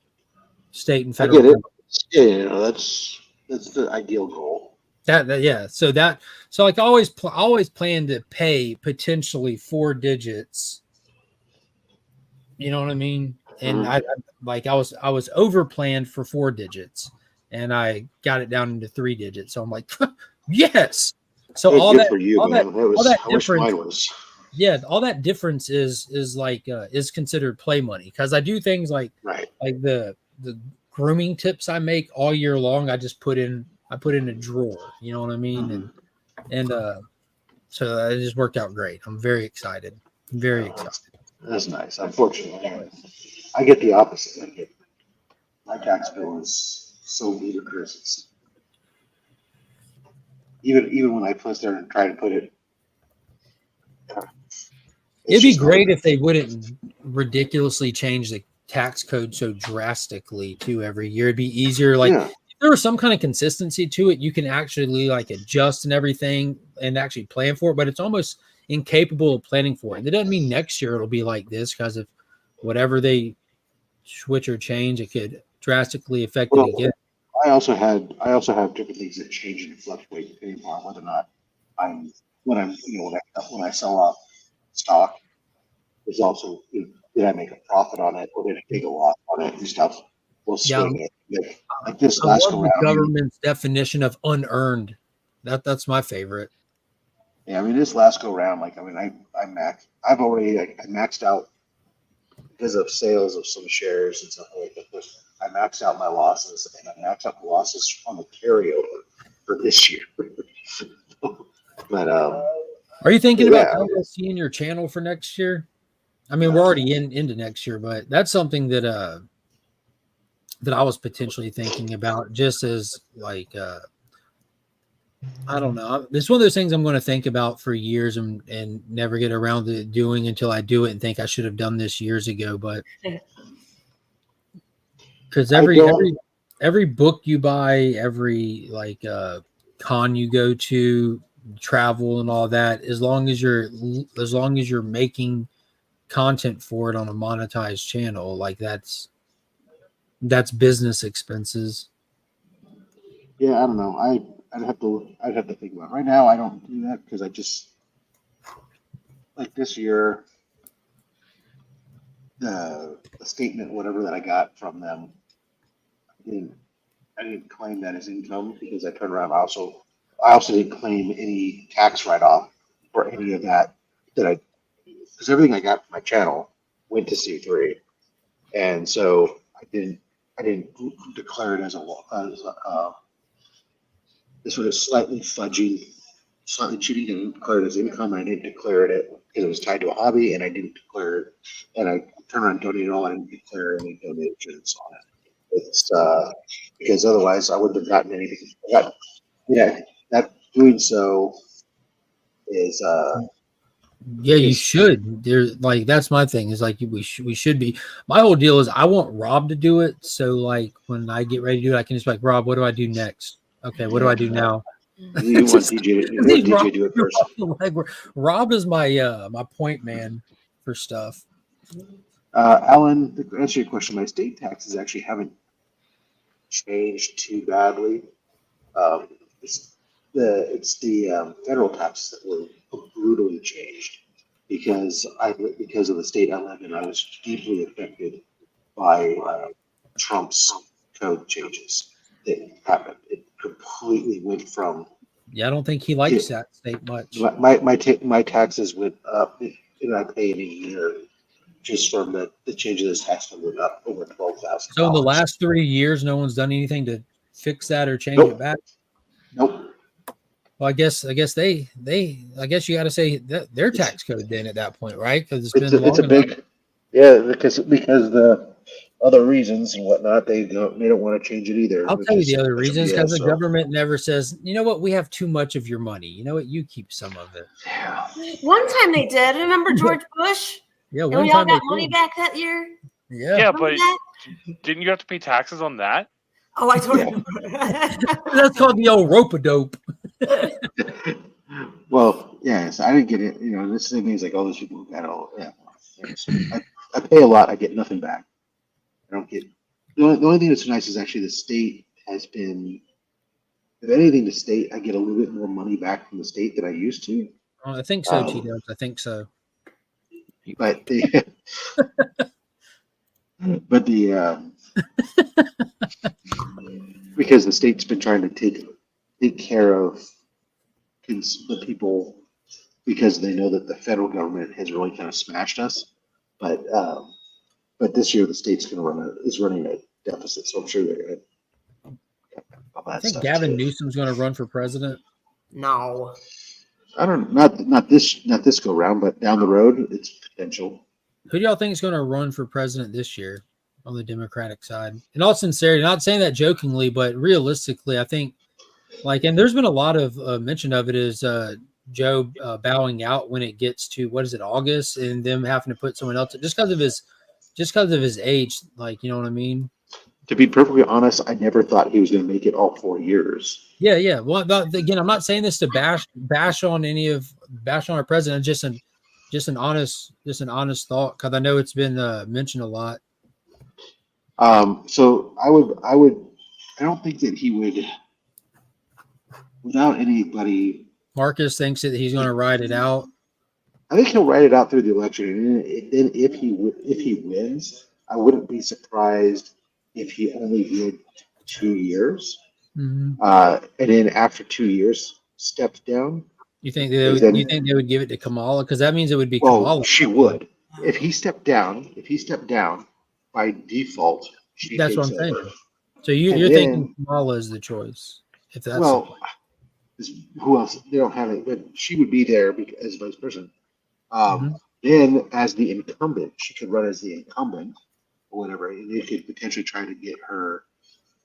S2: state and
S1: I
S2: federal.
S1: get it. Yeah, that's the ideal goal.
S2: Yeah. So like I always plan to pay potentially 4 digits. You know what I mean? And I was over planned for 4 digits, and I got it down into 3 digits. So I'm like, yes. So
S1: Good,
S2: all
S1: good
S2: that,
S1: for you,
S2: all
S1: man.
S2: that
S1: I wish
S2: difference,
S1: mine was.
S2: yeah, all that difference is like is considered play money, because I do things like
S1: Right.
S2: the grooming tips I make all year long. I put in a drawer. You know what I mean?
S1: Mhm.
S2: And so it just worked out great. I'm very excited. Very excited.
S1: That's nice. Unfortunately, I get the opposite. My tax bill is so ludicrous. It's, even when I put there and try to put it,
S2: It'd be great if they wouldn't ridiculously change the tax code so drastically too every year. It'd be easier. Like if there was some kind of consistency to it, you can actually like adjust and everything and actually plan for it. But it's almost incapable of planning for it. That doesn't mean next year it'll be like this, because if whatever they switch or change, it could drastically affect it again.
S1: I also have different things that change and fluctuate depending on whether or not when I sell off stock. There's also, did I make a profit on it or did I take a loss on it and stuff? We'll swing it. Like this last go round.
S2: The government's definition of unearned. That's my favorite.
S1: Yeah, I mean this last go round, I maxed out because of sales of some shares and stuff like that. I maxed out my losses, and I maxed out the losses on the carryover for this year. But
S2: are you thinking about LLC in your channel for next year? I mean, we're already into next year, but that's something that I was potentially thinking about, just as like I don't know. It's one of those things I'm going to think about for years and never get around to doing until I do it and think I should have done this years ago. But because every book you buy, every like con you go to, travel and all that, as long as you're making content for it on a monetized channel, like that's business expenses.
S1: Yeah, I don't know. I'd have to think about it. Right now I don't do that because I just, like this year, the statement, whatever that I got from them, I didn't claim that as income because I turned around. I also didn't claim any tax write off for any of that because everything I got from my channel went to C3, and so I didn't declare it as this was slightly cheating and declared it as income. I didn't declare it because it was tied to a hobby, and I didn't declare it. And I turned around and donated all. I didn't declare any donations on it. It's because otherwise I wouldn't have gotten anything. That doing so is
S2: Yeah, you should. There's like that's my thing. Is like we should be. My whole deal is I want Rob to do it. So like when I get ready to do it, I can just be like, Rob, what do I do next? Okay, what do I do now?
S1: You want DJ to do it first.
S2: Rob is my my point man for stuff.
S1: Alan, to answer your question, my state taxes actually haven't changed too badly. It's the federal taxes that were brutally changed because of the state I live in. I was deeply affected by Trump's code changes that happened. It completely went from.
S2: Yeah, I don't think he likes that state much.
S1: My taxes went up, and I pay in a year just from the change of this tax went up over $12,000.
S2: So in the last 3 years, no one's done anything to fix that or change it back.
S1: Nope.
S2: Well, I guess you got to say that their tax code then at that point, right? Because it's a
S1: big, because the other reasons and whatnot, they don't want to change it either.
S2: I'll tell you the other reasons, because the government never says, you know what, we have too much of your money. You know what, you keep some of it.
S5: One time they did. Remember George Bush?
S2: Yeah,
S5: and we all got money back that year.
S8: Yeah, but didn't you have to pay taxes on that?
S5: Oh, I told you.
S2: That's called the old rope-a-dope.
S1: Well, yes, I didn't get it. You know, this thing means like all those people got all. Yeah, I pay a lot. I get nothing back. I don't get. The only thing that's nice is actually the state has been. If anything, the state, I get a little bit more money back from the state than I used to.
S2: Oh, I think so, T-Dubs. I think so.
S1: But because the state's been trying to take care of the people because they know that the federal government has really kind of smashed us. But this year the state's running a deficit, so I'm sure they're going to.
S2: I think Gavin Newsom's going to run for president.
S5: No.
S1: I don't not this go round, but down the road it's potential.
S2: Who do y'all think is going to run for president this year on the Democratic side? In all sincerity, not saying that jokingly, but realistically, I think and there's been a lot of mention of it is Joe bowing out when it gets to August, and them having to put someone else just because of his age, like, you know what I mean?
S1: To be perfectly honest, I never thought he was going to make it all 4 years.
S2: Yeah. Well, again, I'm not saying this to bash on our president. Just an honest thought, because I know it's been mentioned a lot.
S1: So I don't think that he would, without anybody.
S2: Marcus thinks that he's going to ride it out.
S1: I think he'll ride it out through the election, and then if he wins, I wouldn't be surprised if he only did 2 years, and then after 2 years stepped down.
S2: You think they would give it to Kamala? Because that means it would be Kamala.
S1: She would. If he stepped down by default,
S2: that's what I'm saying. So you're thinking Kamala is the choice. If that's
S1: who else? They don't have it, but she would be there as vice president. Then, as the incumbent, she could run as the incumbent or whatever. And they could potentially try to get her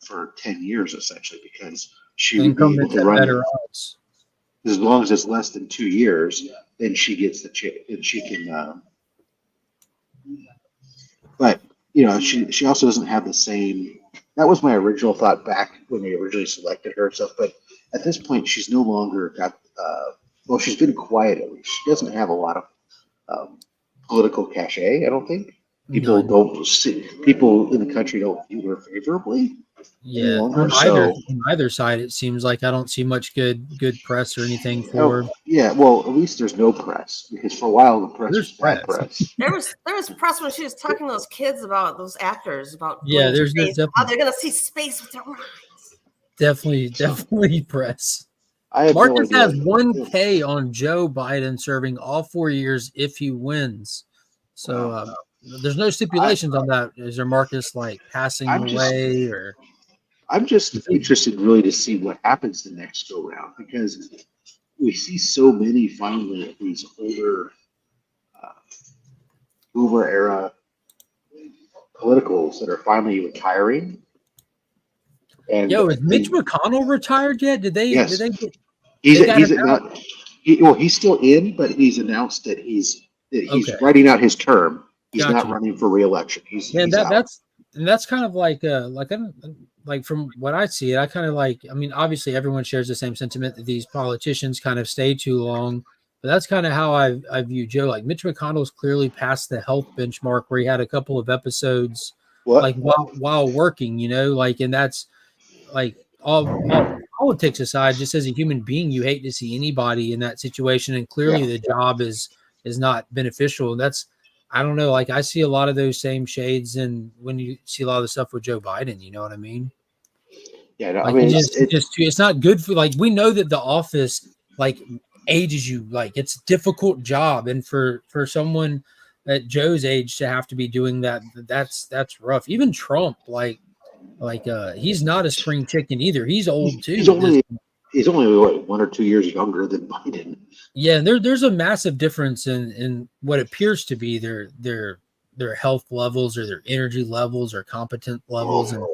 S1: for 10 years, essentially, because she would be able to run better odds. As long as it's less than 2 years, then she gets the chance, and she can. But she also doesn't have the same. That was my original thought back when they originally selected her and stuff. But at this point, she's no longer got. Well, she's been quiet at least. She doesn't have a lot of political cachet. I don't think people in the country don't view her favorably.
S2: Yeah, on either side, it seems like I don't see much good press or anything for her.
S1: Yeah, well, at least there's no press, because for a while the press was bad press.
S5: There was press when she was talking to those kids about those actors about
S2: there's
S5: how they're going to see space with their eyes.
S2: Definitely press. Marcus has 1K on Joe Biden serving all 4 years if he wins. So there's no stipulations on that. Is there Marcus like passing away or?
S1: I'm just interested really to see what happens the next go round, because we see so many finally of these older Boomer era politicals that are finally retiring. And
S2: yo, is Mitch McConnell retired yet? Did they?
S1: Yes.
S2: Did they get?
S1: He's still in, but he's announced that he's
S2: Okay.
S1: writing out his term. He's
S2: Gotcha.
S1: not running for re-election. He's out.
S2: that's kind of like from what I see, I kind of like. I mean, obviously, everyone shares the same sentiment that these politicians kind of stay too long. But that's kind of how I view Joe. Like Mitch McConnell's clearly passed the health benchmark where he had a couple of episodes like while working, like, and that's like all politics aside, just as a human being, you hate to see anybody in that situation. And clearly the job is not beneficial. And that's, I don't know, like I see a lot of those same shades. And when you see a lot of the stuff with Joe Biden, you know what I mean?
S1: Yeah, no,
S2: like it's not good for, like, we know that the office like ages you, like it's a difficult job. And for someone at Joe's age to have to be doing that, that's rough. Even Trump, like he's not a spring chicken either. He's old too.
S1: He's only what, 1 or 2 years younger than Biden.
S2: Yeah, and there's a massive difference in what appears to be their health levels or their energy levels or competent levels. And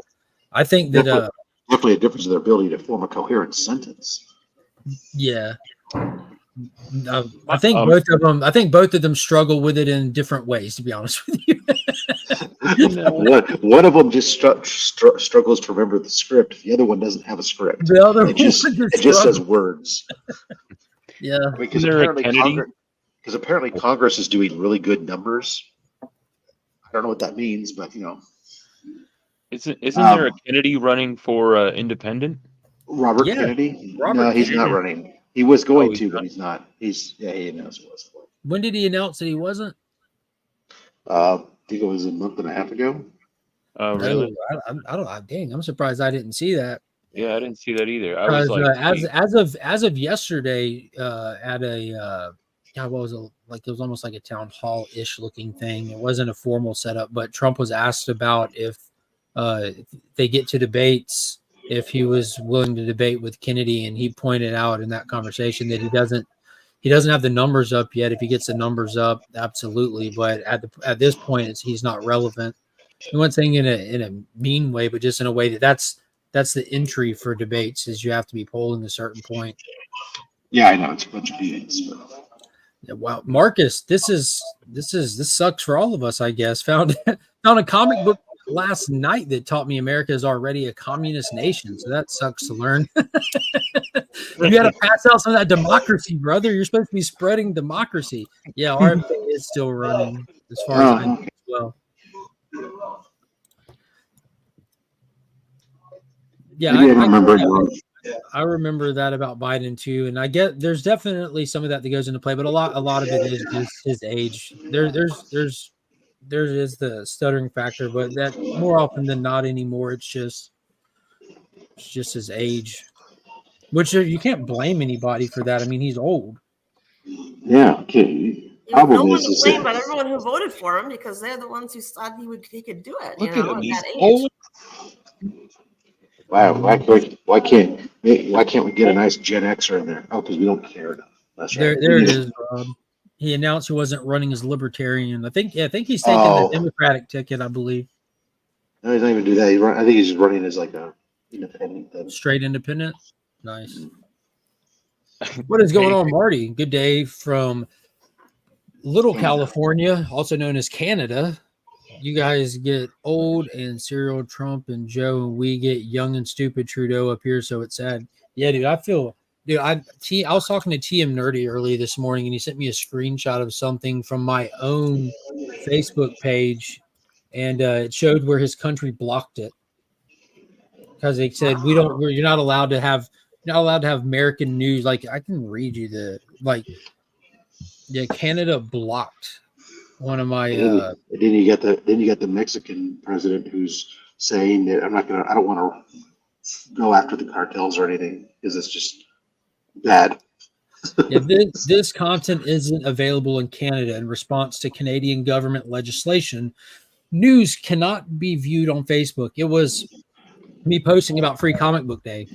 S2: I think that
S1: definitely a difference in their ability to form a coherent sentence.
S2: Yeah. I think both of them struggle with it in different ways, to be honest with you.
S1: One of them just struggles to remember the script. The other one doesn't have a script.
S2: The other
S1: it just says words.
S2: Yeah.
S1: Because apparently Congress is doing really good numbers. I don't know what that means, but
S9: Isn't there a Kennedy running for independent?
S1: Robert Kennedy? No, he's not running. He was going to, but he's not. He announced he was.
S2: When did he announce that he wasn't?
S1: I think it was a month and a half ago.
S9: Oh, really?
S2: I don't. Dang, I'm surprised I didn't see that.
S9: Yeah, I didn't see that either. I was like,
S2: as of yesterday, at a what was it? Like, it was almost like a town hall ish looking thing. It wasn't a formal setup, but Trump was asked about if they get to debates, if he was willing to debate with Kennedy, and he pointed out in that conversation that he doesn't have the numbers up yet. If he gets the numbers up, absolutely, but at this point, he's not relevant. I'm not saying in a mean way, but just in a way that's the entry for debates, is you have to be polling a certain point.
S1: Yeah, I know, it's a bunch of meetings.
S2: Yeah, wow, Marcus, this sucks for all of us, I guess. Found a comic book last night that taught me America is already a communist nation, so that sucks to learn. You got to pass out some of that democracy, brother. You're supposed to be spreading democracy. Yeah, RFK is still running as far as I know as well. Yeah, I remember that about Biden too, and I get there's definitely some of that goes into play, but a lot of it is just his age. There is the stuttering factor, but that more often than not anymore, it's just his age, which you can't blame anybody for that. I mean, he's old.
S1: Yeah, okay.
S5: No one to blame but everyone who voted for him, because they're the ones who thought he could do it.
S9: Look at him, he's
S5: at that
S9: old.
S1: Wow, why can't we get a nice Gen Xer in there? Oh, because we don't care enough. That's right.
S2: There it is, Rob. He announced he wasn't running as libertarian. I think he's taking the Democratic ticket, I believe.
S1: No, he doesn't even do that. I think he's just running as like a independent.
S2: Straight independent? Nice. What is going on, Marty? Good day from Little California, also known as Canada. You guys get old and Cyril, Trump, and Joe, and we get young and stupid Trudeau up here, so it's sad. Yeah, dude, I was talking to TM Nerdy early this morning, and he sent me a screenshot of something from my own Facebook page, and it showed where his country blocked it because they said you're not allowed to have American news. Like, I can read you Canada blocked one of my.
S1: Then you got the Mexican president who's saying that I don't want to go after the cartels or anything because it's just bad.
S2: Yeah, this content isn't available in Canada in response to Canadian government legislation. News cannot be viewed on Facebook. It was me posting about Free Comic Book Day.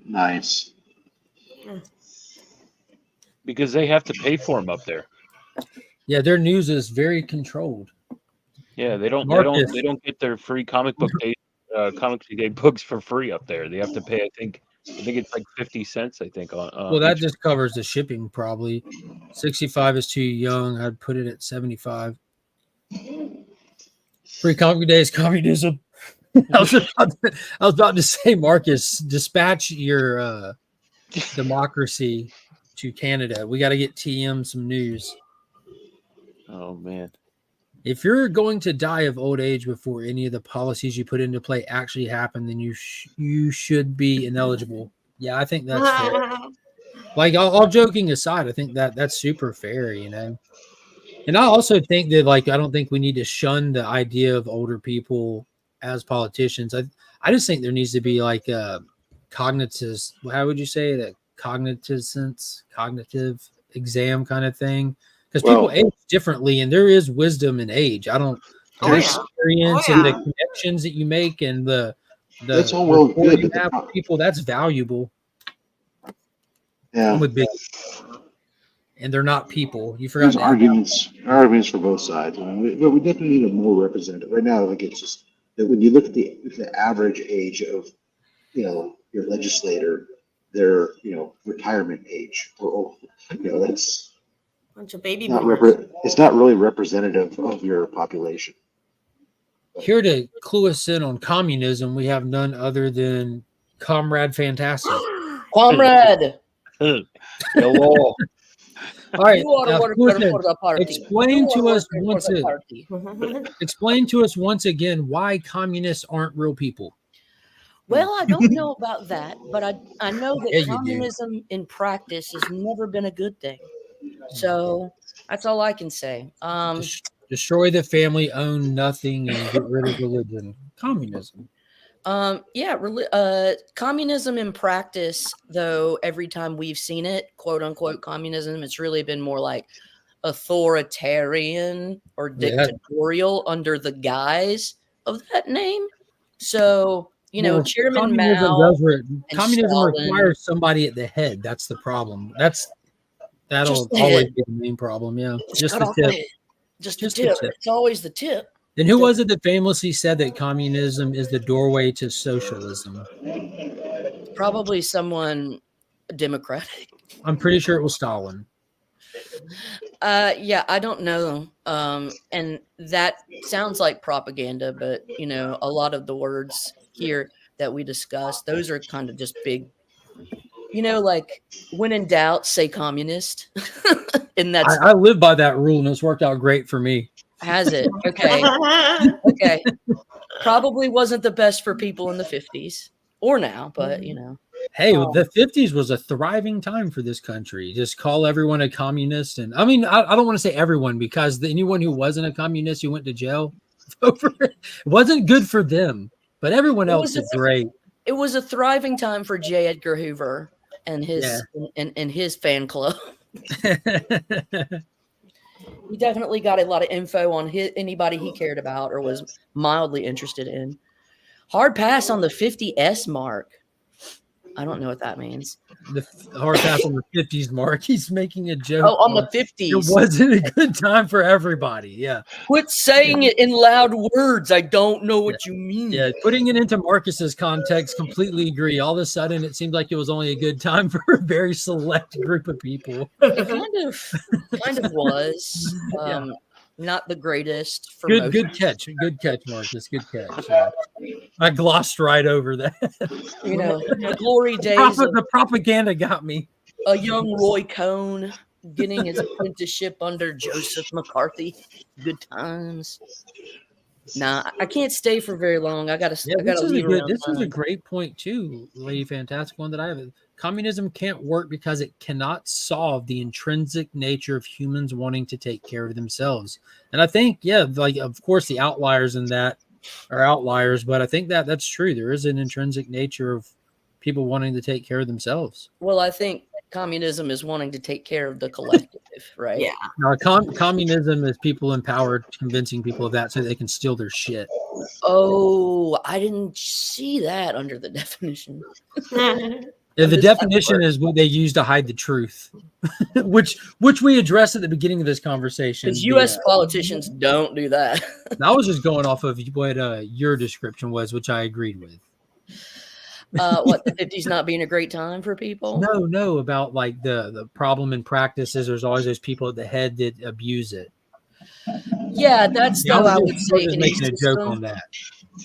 S1: Nice.
S9: Because they have to pay for them up there.
S2: Yeah, their news is very controlled.
S9: Yeah, they don't
S2: Marcus.
S9: they don't get their free comic book day books for free up there. They have to pay. I think it's like 50 cents. I think on.
S2: Well, that
S9: each-
S2: just covers the shipping probably. 65 is too young. I'd put it at 75. Free Comic Book Day is communism. I was about to say, Marcus, dispatch your democracy to Canada. We got to get TM some news.
S9: Oh man.
S2: If you're going to die of old age before any of the policies you put into play actually happen, then you should be ineligible. Yeah, I think that's fair. Like, all joking aside, I think that's super fair, you know. And I also think that, like, I don't think we need to shun the idea of older people as politicians. I just think there needs to be like a cognitive, how would you say that, cognitive exam kind of thing. Because people age differently, and there is wisdom in age. I don't experience and the connections that you make and the
S1: That's all well and
S2: rapport
S1: good,
S2: you
S1: but
S2: have with people, that's valuable.
S1: Yeah.
S2: I'm with big, and they're not people. You forgot
S1: There's
S2: that.
S1: arguments for both sides. I mean, we definitely need a more representative. Right now, like, it's just that when you look at the average age of, you know, your legislator, their, you know, retirement age, or, you know, that's
S5: Bunch of baby
S1: not
S5: boomers.
S1: it's not really representative of your population.
S2: Here to clue us in on communism, we have none other than Comrade Fantastic.
S10: Comrade.
S9: Hello.
S2: All right,
S10: You are
S2: now,
S10: worker for the party.
S2: explain
S10: You
S2: to
S10: are
S2: us
S10: worker
S2: once
S10: for the
S2: a-
S10: party.
S2: Explain to us once again why communists aren't real people.
S10: Well, I don't know about that, but I know that
S2: Yeah, you do.
S10: communism in practice has never been a good thing. So that's all I can say.
S2: Destroy the family, own nothing, and get rid of religion. Communism.
S10: Communism in practice, though, every time we've seen it, quote unquote communism, it's really been more like authoritarian or dictatorial under the guise of that name. So, you know, Chairman
S2: communism
S10: Mao.
S2: Communism requires somebody at the head. That's the problem. That'll always be the main problem. Yeah,
S10: just the tip. Just the tip. It's always the tip.
S2: And who was it that famously said that communism is the doorway to socialism?
S10: Probably someone Democratic.
S2: I'm pretty sure it was Stalin.
S10: Yeah, I don't know. And that sounds like propaganda, but you know, a lot of the words here that we discussed, those are kind of just big, you know, like when in doubt, say communist. And that's
S2: I live by that rule, and it's worked out great for me.
S10: Has it? Okay. Okay. Probably wasn't the best for people in the 50s or now, but you know.
S2: Hey, the 50s was a thriving time for this country. Just call everyone a communist. And I mean, I don't want to say everyone, because anyone who wasn't a communist who went to jail it wasn't good for them, but everyone else is great.
S10: It was a thriving time for J. Edgar Hoover and his and his fan club. He definitely got a lot of info on anybody he cared about or was mildly interested in. Hard pass on the 50S mark. I don't know what that means.
S2: The hard pass on the 50s mark. He's making a joke.
S10: Oh, on the 50s.
S2: It wasn't a good time for everybody. Yeah.
S10: Quit saying it in loud words. I don't know what you mean.
S2: Yeah, putting it into Marcus's context, completely agree. All of a sudden, it seemed like it was only a good time for a very select group of people.
S10: It kind of was. Not the greatest. For
S2: Good catch, Marcus. Good catch. Yeah. I glossed right over that.
S10: You know, the glory days.
S2: The propaganda got me.
S10: A young Roy Cohn getting his apprenticeship under Joseph McCarthy. Good times. Nah, I can't stay for very long. I gotta leave.
S2: This is a great point too, Lady Fantastic, one that I have. Communism can't work because it cannot solve the intrinsic nature of humans wanting to take care of themselves. And I think, like, of course, the outliers in that are outliers, but I think that's true. There is an intrinsic nature of people wanting to take care of themselves.
S10: Well, I think communism is wanting to take care of the collective, right?
S5: Yeah.
S2: Now, communism is people in power convincing people of that so they can steal their shit.
S10: Oh, I didn't see that under the definition.
S2: Yeah, the definition is what they use to hide the truth, which we addressed at the beginning of this conversation.
S10: Because U.S. politicians don't do that.
S2: I was just going off of what your description was, which I agreed with.
S10: What, the 50s not being a great time for people?
S2: No, about like the problem in practices. There's always those people at the head that abuse it.
S10: Yeah, that's
S2: Yeah,
S10: though I
S2: I
S10: would
S2: was
S10: say
S2: just
S10: any
S2: making a joke
S10: system.
S2: on that.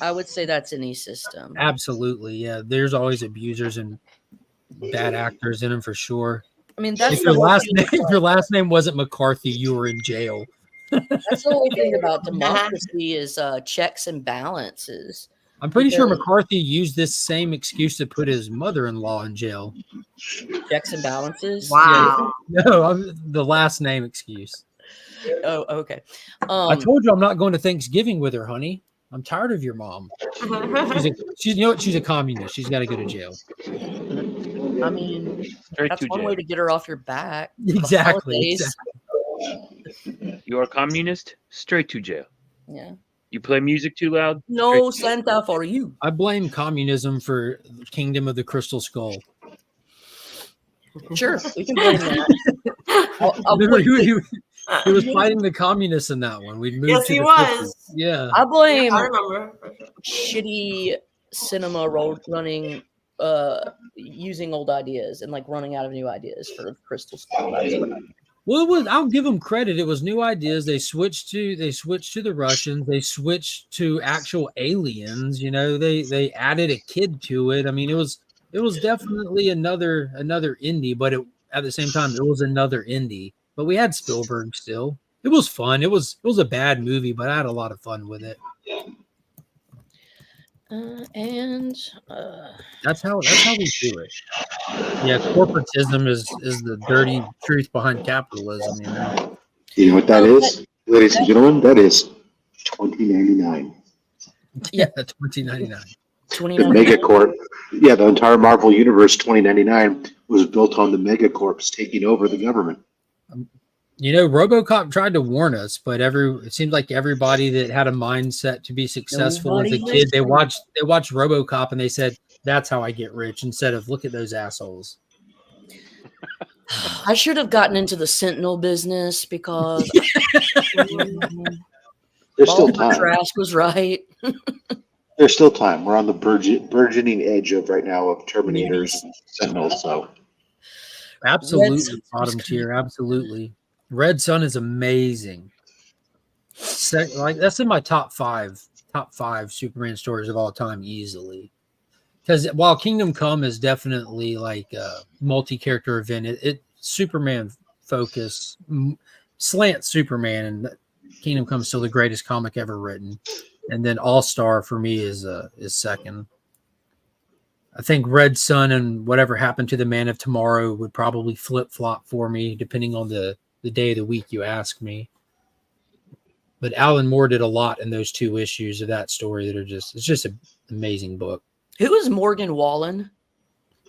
S10: I would say that's any system.
S2: Absolutely, yeah. There's always abusers and bad actors in them for sure.
S10: I mean, that's
S2: If
S10: the
S2: your
S10: whole
S2: last
S10: thing
S2: name, if
S10: about-
S2: your last name wasn't McCarthy, you were in jail.
S10: That's the whole thing about democracy is checks and balances.
S2: I'm pretty sure
S10: Because-
S2: McCarthy used this same excuse to put his mother-in-law in jail.
S10: Checks and balances.
S5: Wow.
S2: No, the last name excuse.
S10: Oh, okay.
S2: I told you I'm not going to Thanksgiving with her, honey. I'm tired of your mom. She's you know what? She's a communist. She's got to go to jail.
S10: I mean,
S9: Straight
S10: that's
S9: to
S10: one
S9: jail.
S10: way to get her off your back. The
S2: Exactly.
S10: holidays.
S9: You are a communist? Straight to jail.
S10: Yeah.
S9: You play music too loud?
S10: No Santa for you.
S2: I blame communism for the Kingdom of the Crystal Skull.
S10: Sure, we can blame that. I'll
S2: Remember,
S10: put-
S2: he was fighting the communists in that one. We'd moved
S5: Yes,
S2: to
S5: he
S2: the
S5: was.
S2: 50s. Yeah.
S10: I blame
S5: I remember.
S10: shitty cinema running, using old ideas and like running out of new ideas for Crystal Skull. That's what I mean.
S2: Well, I'll give them credit. It was new ideas. They switched to the Russians. They switched to actual aliens. You know, they added a kid to it. I mean, it was definitely another indie, but at the same time, it was another indie. But we had Spielberg still. It was fun. It was a bad movie, but I had a lot of fun with it. That's how we do it. Yeah, corporatism is the dirty truth behind capitalism. You know.
S1: You know what that is, ladies and gentlemen? That is $20.99.
S10: Yeah.
S2: $20.99.
S1: The
S10: 29.
S1: Megacorp, yeah, the entire Marvel Universe $20.99 was built on the Megacorps taking over the government.
S2: You know, RoboCop tried to warn us, but it seemed like everybody that had a mindset to be successful as a
S10: Nobody
S2: kid, they
S10: listened.
S2: watched RoboCop and they said, "That's how I get rich," instead of "Look at those assholes."
S10: I should have gotten into the Sentinel business because
S1: There's still
S10: Oliver
S1: time.
S10: Trask was right.
S1: There's still time. We're on the burgeoning edge of right now of Terminators and Sentinels. So
S2: Absolutely,
S10: Son's
S2: bottom
S10: good.
S2: tier. Absolutely, Red Sun is amazing. Like that's in my top five Superman stories of all time easily. Because while Kingdom Come is definitely like a multi-character event, it Superman focus slant Superman, and Kingdom Come is still the greatest comic ever written. And then All Star for me is second. I think Red Sun and Whatever Happened to the Man of Tomorrow would probably flip flop for me, depending on the day of the week you ask me. But Alan Moore did a lot in those two issues of that story that it's just an amazing book.
S10: Who is Morgan Wallen?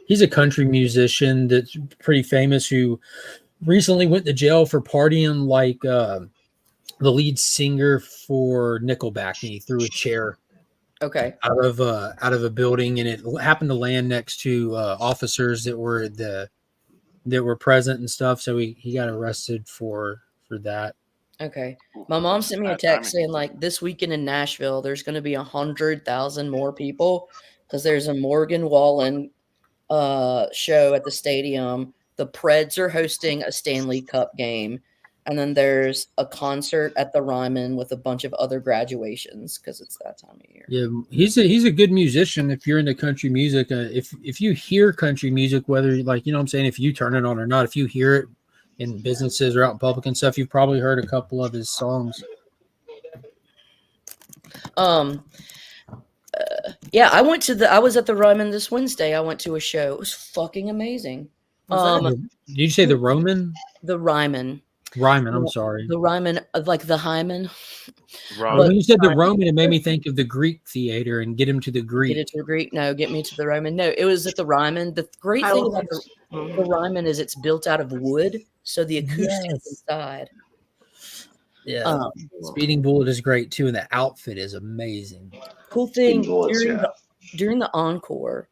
S2: He's a country musician that's pretty famous who recently went to jail for partying like the lead singer for Nickelback, and he threw a chair
S10: Okay.
S2: out of a building, and it happened to land next to officers that were present and stuff. So he got arrested for that.
S10: Okay. My mom sent me a
S8: Bad
S10: text
S8: timing.
S10: saying like this weekend in Nashville, there's going to be 100,000 more people because there's a Morgan Wallen show at the stadium. The Preds are hosting a Stanley Cup game. And then there's a concert at the Ryman with a bunch of other graduations because it's that time of year.
S2: Yeah, he's a good musician. If you're into country music, if you hear country music, whether like you know what I'm saying, if you turn it on or not, if you hear it in businesses or out in public and stuff, you've probably heard a couple of his songs.
S10: Yeah, I was at the Ryman this Wednesday. I went to a show. It was fucking amazing.
S2: Did you say the Roman?
S10: The Ryman.
S2: Ryman, I'm sorry.
S10: The Ryman, like the Hyman.
S8: Wrong.
S2: When you said the Roman, it made me think of the Greek theater and get him to the Greek.
S10: Get it to the Greek? No, get me to the Roman. No, it was at the Ryman. The great thing about for Ryman is it's built out of wood, so the acoustics
S2: Yes.
S10: inside.
S2: Yeah. Speeding Bullet is great too, and the outfit is amazing.
S10: Cool thing
S1: Bullets,
S10: during the encore,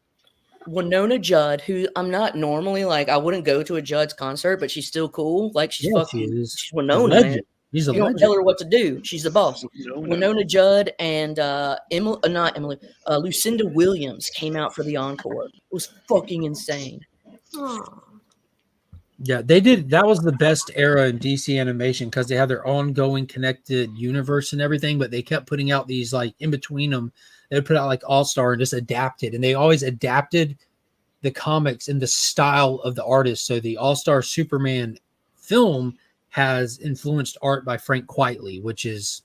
S10: Winona Judd, who I'm not normally like, I wouldn't go to a Judd's concert, but she's still cool. Like she's she's Winona, man.
S2: She's a
S10: You don't
S2: legend.
S10: tell her what to do. She's the boss. Winona Judd and Lucinda Williams came out for the encore. It was fucking insane.
S2: Yeah, they did. That was the best era in DC animation because they had their ongoing connected universe and everything, but they kept putting out these like in between them. They would put out like All Star and just adapted, and they always adapted the comics in the style of the artist. So the All Star Superman film has influenced art by Frank Quitely, which is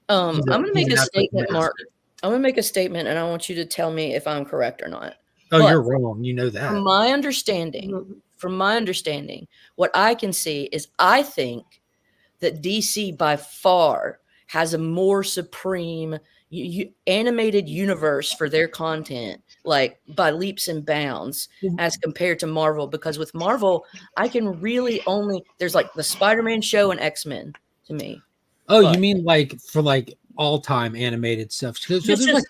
S10: I'm going to make a statement,
S2: master.
S10: Mark. I'm going to make a statement, and I want you to tell me if I'm correct or not.
S2: Oh,
S10: But
S2: you're wrong. You know that.
S10: From my understanding, what I can see is I think that DC by far has a more supreme animated universe for their content, like by leaps and bounds, as compared to Marvel. Because with Marvel, I can really only there's like the Spider-Man show and X-Men to me.
S2: Oh, you mean like for like all-time animated stuff? So there's like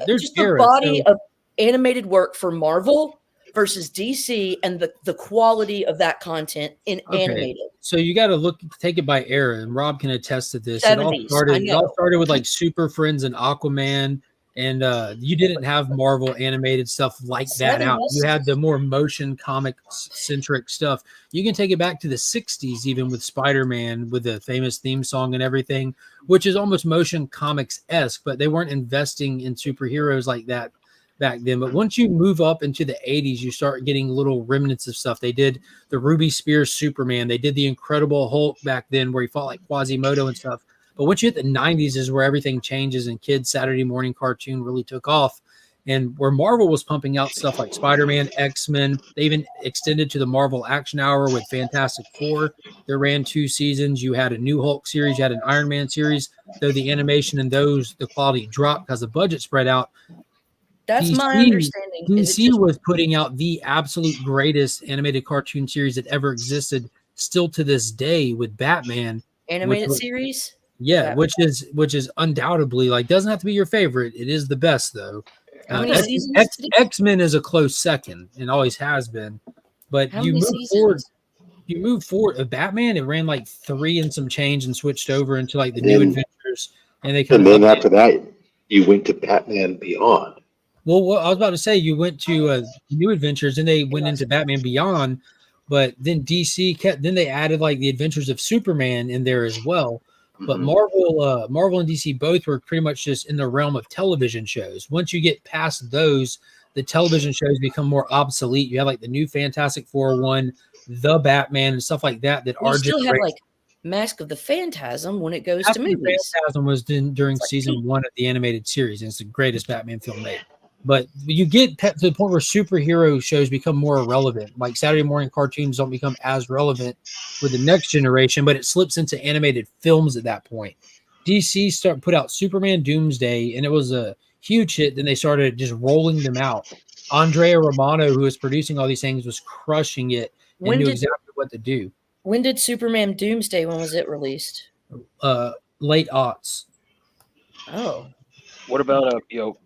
S2: there's
S10: just the
S2: eras,
S10: body of animated work for Marvel versus DC and the quality of that content in animated.
S2: So you got to take it by era, and Rob can attest to this.
S10: 70s,
S2: It all started with like Super Friends and Aquaman, and you didn't have Marvel animated stuff like that out. You had the more motion comic centric stuff. You can take it back to the 60s, even with Spider-Man, with the famous theme song and everything, which is almost motion comics-esque, but they weren't investing in superheroes like that back then. But once you move up into the 80s, you start getting little remnants of stuff. They did the Ruby Spears Superman. They did the Incredible Hulk back then where he fought like Quasimodo and stuff. But once you hit the 90s is where everything changes, and kids' Saturday morning cartoon really took off. And where Marvel was pumping out stuff like Spider-Man, X-Men, they even extended to the Marvel Action Hour with Fantastic Four. They ran 2 seasons. You had a new Hulk series. You had an Iron Man series. Though the animation in those, the quality dropped because the budget spread out.
S10: That's my understanding.
S2: DC was putting out the absolute greatest animated cartoon series that ever existed, still to this day, with Batman.
S10: Animated series?
S2: Yeah, Batman. which is undoubtedly like doesn't have to be your favorite. It is the best though.
S10: How many seasons?
S2: X-Men is a close second and always has been. But you move forward. Batman, it ran like 3 and some change and switched over into like the New Adventures, and then
S1: after that, you went to Batman Beyond.
S2: Well, I was about to say you went to New Adventures, and they went into Batman Beyond, but then DC then they added like the Adventures of Superman in there as well. But Marvel and DC both were pretty much just in the realm of television shows. Once you get past those, the television shows become more obsolete. You have like the new Fantastic Four one, the Batman, and stuff like that. That are
S10: still have like Mask of the Phantasm when it goes to movies.
S2: Phantasm was during season 1 of the animated series, and it's the greatest Batman film made. But you get to the point where superhero shows become more irrelevant. Like Saturday morning cartoons don't become as relevant with the next generation, but it slips into animated films at that point. DC put out Superman Doomsday, and it was a huge hit. Then they started just rolling them out. Andrea Romano, who was producing all these things, was crushing it and knew exactly what to do.
S10: When did Superman Doomsday, when was it released?
S2: Late aughts.
S10: Oh.
S9: What about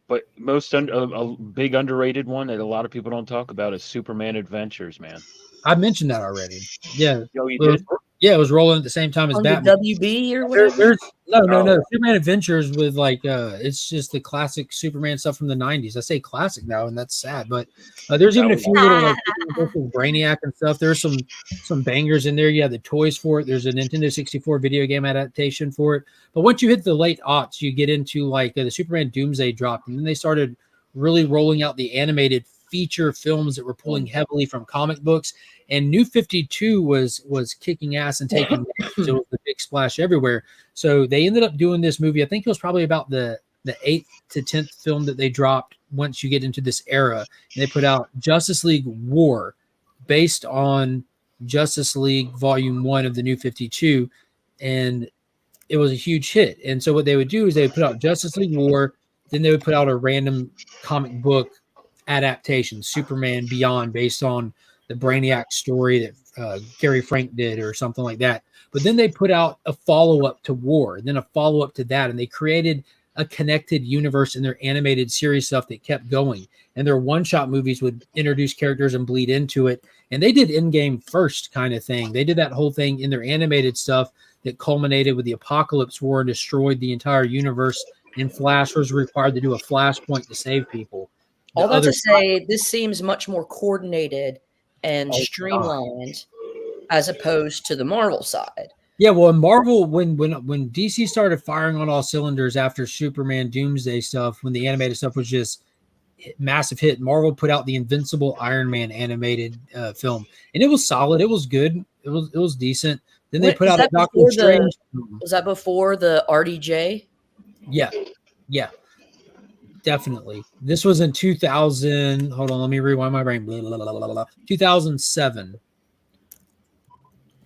S9: but most a big underrated one that a lot of people don't talk about is Superman Adventures, man.
S2: I mentioned that already. Yeah.
S9: Oh, you did?
S2: Yeah, it was rolling at the same time as Batman.
S10: The WB or whatever?
S2: No. Superman Adventures with like it's just the classic Superman stuff from the 90s. I say classic now, and that's sad, but there's even a few little like Brainiac and stuff. There's some bangers in there. You have the toys for it. There's a Nintendo 64 video game adaptation for it. But once you hit the late aughts, you get into like the Superman Doomsday drop, and then they started really rolling out the animated feature films that were pulling heavily from comic books. And New 52 was kicking ass and taking names. It was the big splash everywhere. So they ended up doing this movie. I think it was probably about the 8th to 10th film that they dropped once you get into this era. And they put out Justice League War based on Justice League Volume 1 of the New 52. And it was a huge hit. And so what they would do is they would put out Justice League War. Then they would put out a random comic book adaptation, Superman Beyond, based on the Brainiac story that Gary Frank did or something like that. But then they put out a follow-up to War, and then a follow-up to that, and they created a connected universe in their animated series stuff that kept going. And their one-shot movies would introduce characters and bleed into it. And they did Endgame first kind of thing. They did that whole thing in their animated stuff that culminated with the Apocalypse War and destroyed the entire universe. And Flash was required to do a flashpoint to save people.
S10: All that to say, this seems much more coordinated and streamlined as opposed to the Marvel side.
S2: Yeah, well, in Marvel, when DC started firing on all cylinders after Superman Doomsday stuff, when the animated stuff was just massive hit, Marvel put out the Invincible Iron Man animated film, and it was solid. It was good. It was decent. Then they put out a Doctor Strange.
S10: Was that before the RDJ?
S2: Yeah, definitely. This was in 2000. Hold on, let me rewind my brain. 2007.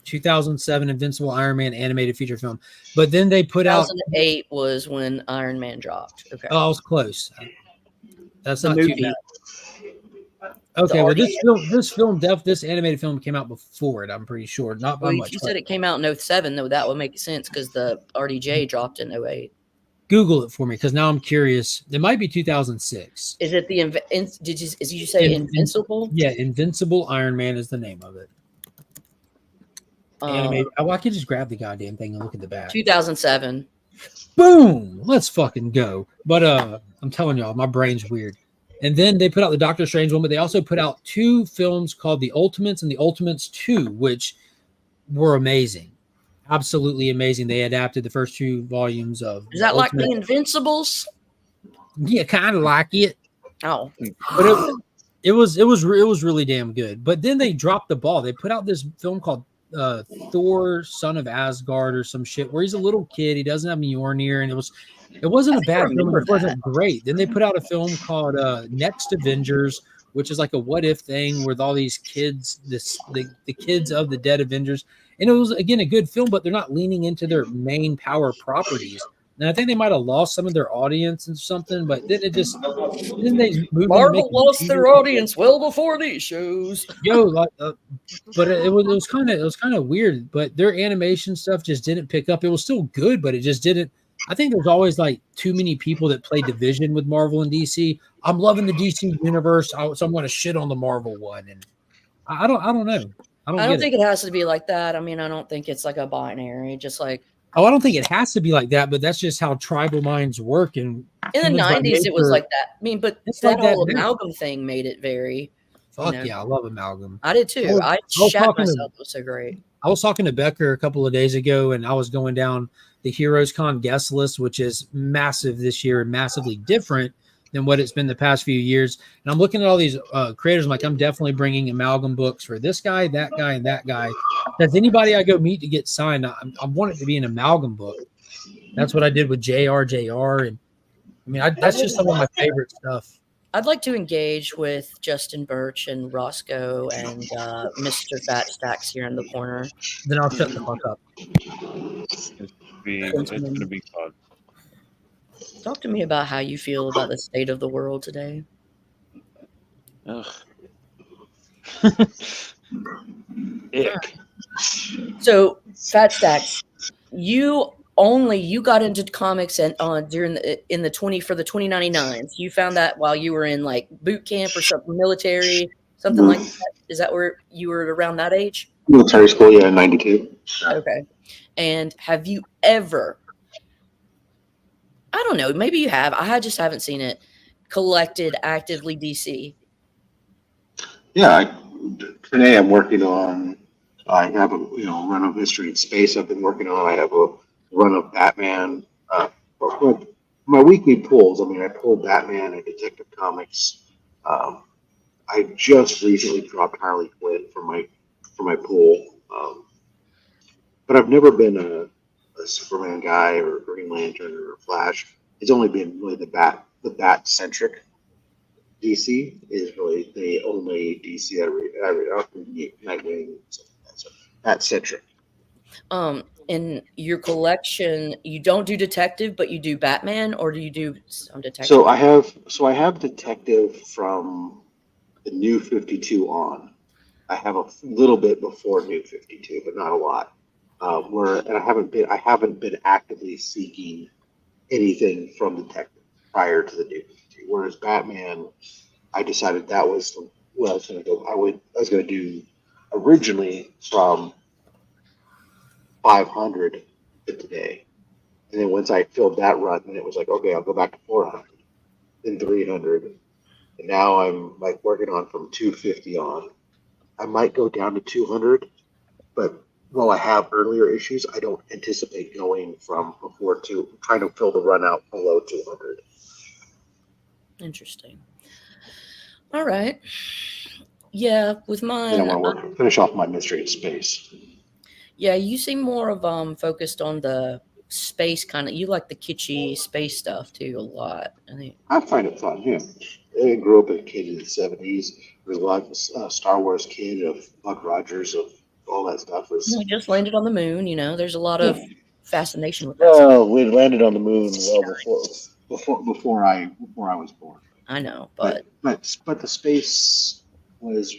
S2: 2007 Invincible Iron Man animated feature film. But then they put out
S10: 2008 was when Iron Man dropped. Okay.
S2: Oh, I was close. That's
S10: the
S2: not
S10: movie.
S2: too bad. Okay, well this animated film came out before it, I'm pretty sure. Not by much.
S10: You said it came out in 07, though that would make sense because the RDJ dropped in 08.
S2: Google it for me because now I'm curious. It might be 2006.
S10: Is it did you say Invincible?
S2: Yeah, Invincible Iron Man is the name of it. Animated. I could just grab the goddamn thing and look at the back.
S10: 2007.
S2: Boom! Let's fucking go. But I'm telling y'all, my brain's weird. And then they put out the Doctor Strange one, but they also put out 2 films called The Ultimates and The Ultimates 2, which were amazing. Absolutely amazing. They adapted the first 2 volumes of.
S10: Is that like the Invincibles?
S2: Yeah, kind of like it.
S10: Oh,
S2: but it was really damn good. But then they dropped the ball. They put out this film called Thor, Son of Asgard, or some shit, where he's a little kid. He doesn't have Mjolnir, and it wasn't a bad film. It wasn't great. Then they put out a film called Next Avengers, which is like a what if thing with all these kids, the kids of the dead Avengers. And it was, again, a good film, but they're not leaning into their main power properties. And I think they might have lost some of their audience and something, but then
S10: Marvel lost their audience well before these shows.
S2: But it was kind of weird. But their animation stuff just didn't pick up. It was still good, but it just didn't. I think there's always like too many people that play division with Marvel and DC. I'm loving the DC universe, so I'm going to shit on the Marvel one, and I don't know.
S10: I don't think it has to be like that. I mean, I don't think it's like a binary, just like.
S2: Oh, I don't think it has to be like that, but that's just how tribal minds work. And
S10: in the 90s, it was like that. I mean, but that whole amalgam thing made it very.
S2: Fuck yeah, I love amalgam.
S10: I did too. I shat myself. It was so great.
S2: I was talking to Becker a couple of days ago, and I was going down the Heroes Con guest list, which is massive this year and massively different than what it's been the past few years. And I'm looking at all these creators. I'm like, I'm definitely bringing amalgam books for this guy, that guy, and that guy. Because anybody I go meet to get signed, I want it to be an amalgam book. That's what I did with JR. And I mean, that's just some of my favorite stuff.
S10: I'd like to engage with Justin Birch and Roscoe and Mr. Fat Stacks here in the corner.
S2: Then I'll shut the fuck up.
S9: It's going to be fun.
S10: Talk to me about how you feel about the state of the world today.
S9: Ugh. Ick.
S10: So, Fat Stacks, you got into comics and during in the 2099s. You found that while you were in like boot camp or something, military, something like that. Is that where you were around that age?
S1: Military school, yeah, in 92.
S10: Okay. And have you ever, I don't know, maybe you have, I just haven't seen it, collected actively DC?
S1: Yeah, today I'm working on, I have a run of History in Space I've been working on. I have a run of Batman. For my weekly pulls, I mean, I pull Batman and Detective Comics. I just recently dropped Harley Quinn for my pull. But I've never been a Superman guy or Green Lantern or Flash. It's only been really the bat centric. DC is really the only DC I read. Nightwing, so bat centric.
S10: In your collection, you don't do detective, but you do Batman, or do you do some detective?
S1: So I have detective from the New 52 on. I have a little bit before New 52, but not a lot. And I haven't been actively seeking anything from Detective prior to the New 52. Whereas Batman, I decided that was what I was going to go. I was going to do originally from 500 to today, and then once I filled that run, then it was like, okay, I'll go back to 400, then 300, and now I'm like working on from 250 on. I might go down to 200, but while I have earlier issues, I don't anticipate going from before to trying to fill the run out below 200.
S10: Interesting. All right. Yeah, with mine.
S1: Then I want to finish off my Mystery of Space.
S10: Yeah, you seem more of focused on the space kind of. You like the kitschy space stuff too a lot. I think.
S1: I find it fun. Yeah, I grew up as a kid in the '70s. There was a lot of Star Wars kid of Buck Rogers of all that stuff.
S10: We just landed on the moon. You know, there's a lot of fascination with that.
S1: Well, we landed on the moon before I was born.
S10: I know,
S1: but the space was,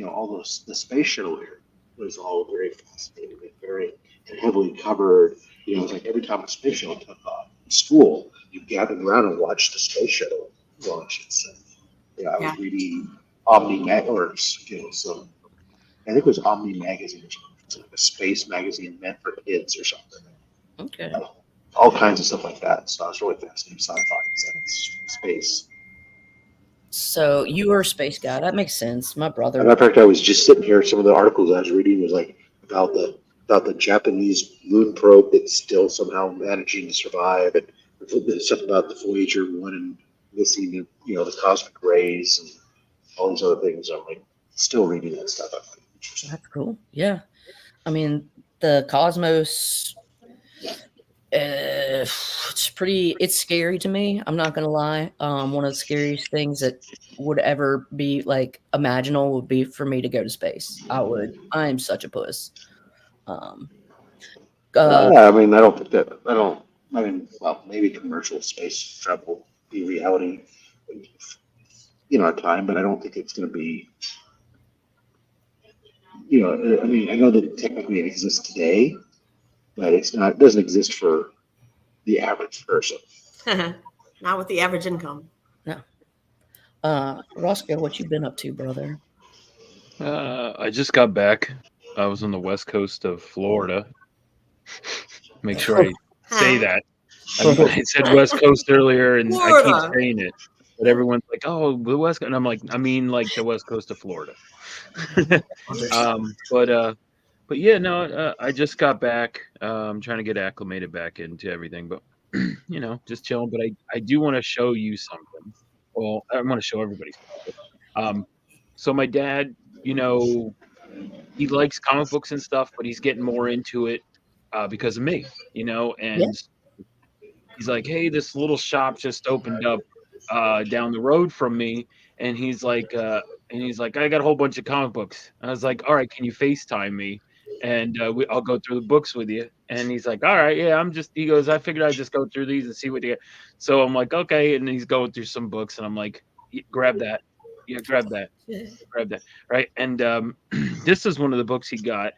S1: all the space shuttle here was all very fascinating and very heavily covered. It was like every time a space shuttle took off in school, you gathered around and watched the space shuttle launch itself. I was reading Omni or some, I think it was Omni magazine, like a space magazine meant for kids or something.
S10: Okay.
S1: All kinds of stuff like that. So I was really fascinated with sci-fi and space.
S10: So you were a space guy. That makes sense. My brother.
S1: As a matter of fact, I was just sitting here. Some of the articles I was reading was like about the Japanese moon probe that's still somehow managing to survive, and stuff about the Voyager 1 and missing, the cosmic rays and all these other things. I'm like still reading that stuff.
S10: That's cool. Yeah, I mean the cosmos. It's scary to me. I'm not gonna lie. One of the scariest things that would ever be like imaginable would be for me to go to space. I'm such a puss.
S1: I mean, I don't think that. I mean, well, maybe commercial space travel be reality, at time, but I don't think it's going to be. I mean, I know that technically it exists today, but it's not. It doesn't exist for the average person.
S5: Not with the average income.
S10: No. Roscoe, what you been up to, brother?
S9: I just got back. I was on the west coast of Florida. Make sure I say that. I said west coast earlier, and Florida. I keep saying it, but everyone's like, "Oh, the west," and I'm like, "I mean, like the west coast of Florida." But yeah, no, I just got back. I'm trying to get acclimated back into everything, but just chilling. But I do want to show you something. Well, I want to show everybody something. So my dad, he likes comic books and stuff, but he's getting more into it because of me, and he's like, "Hey, this little shop just opened up down the road from me," and he's like, "I got a whole bunch of comic books." And I was like, "All right, can you FaceTime me? And I'll go through the books with you." And he's like, "All right, yeah, he goes, I figured I'd just go through these and see what you get." So I'm like, "Okay." And he's going through some books, and I'm like, "Grab that. Yeah, grab that. Grab that." Right. And this is one of the books he got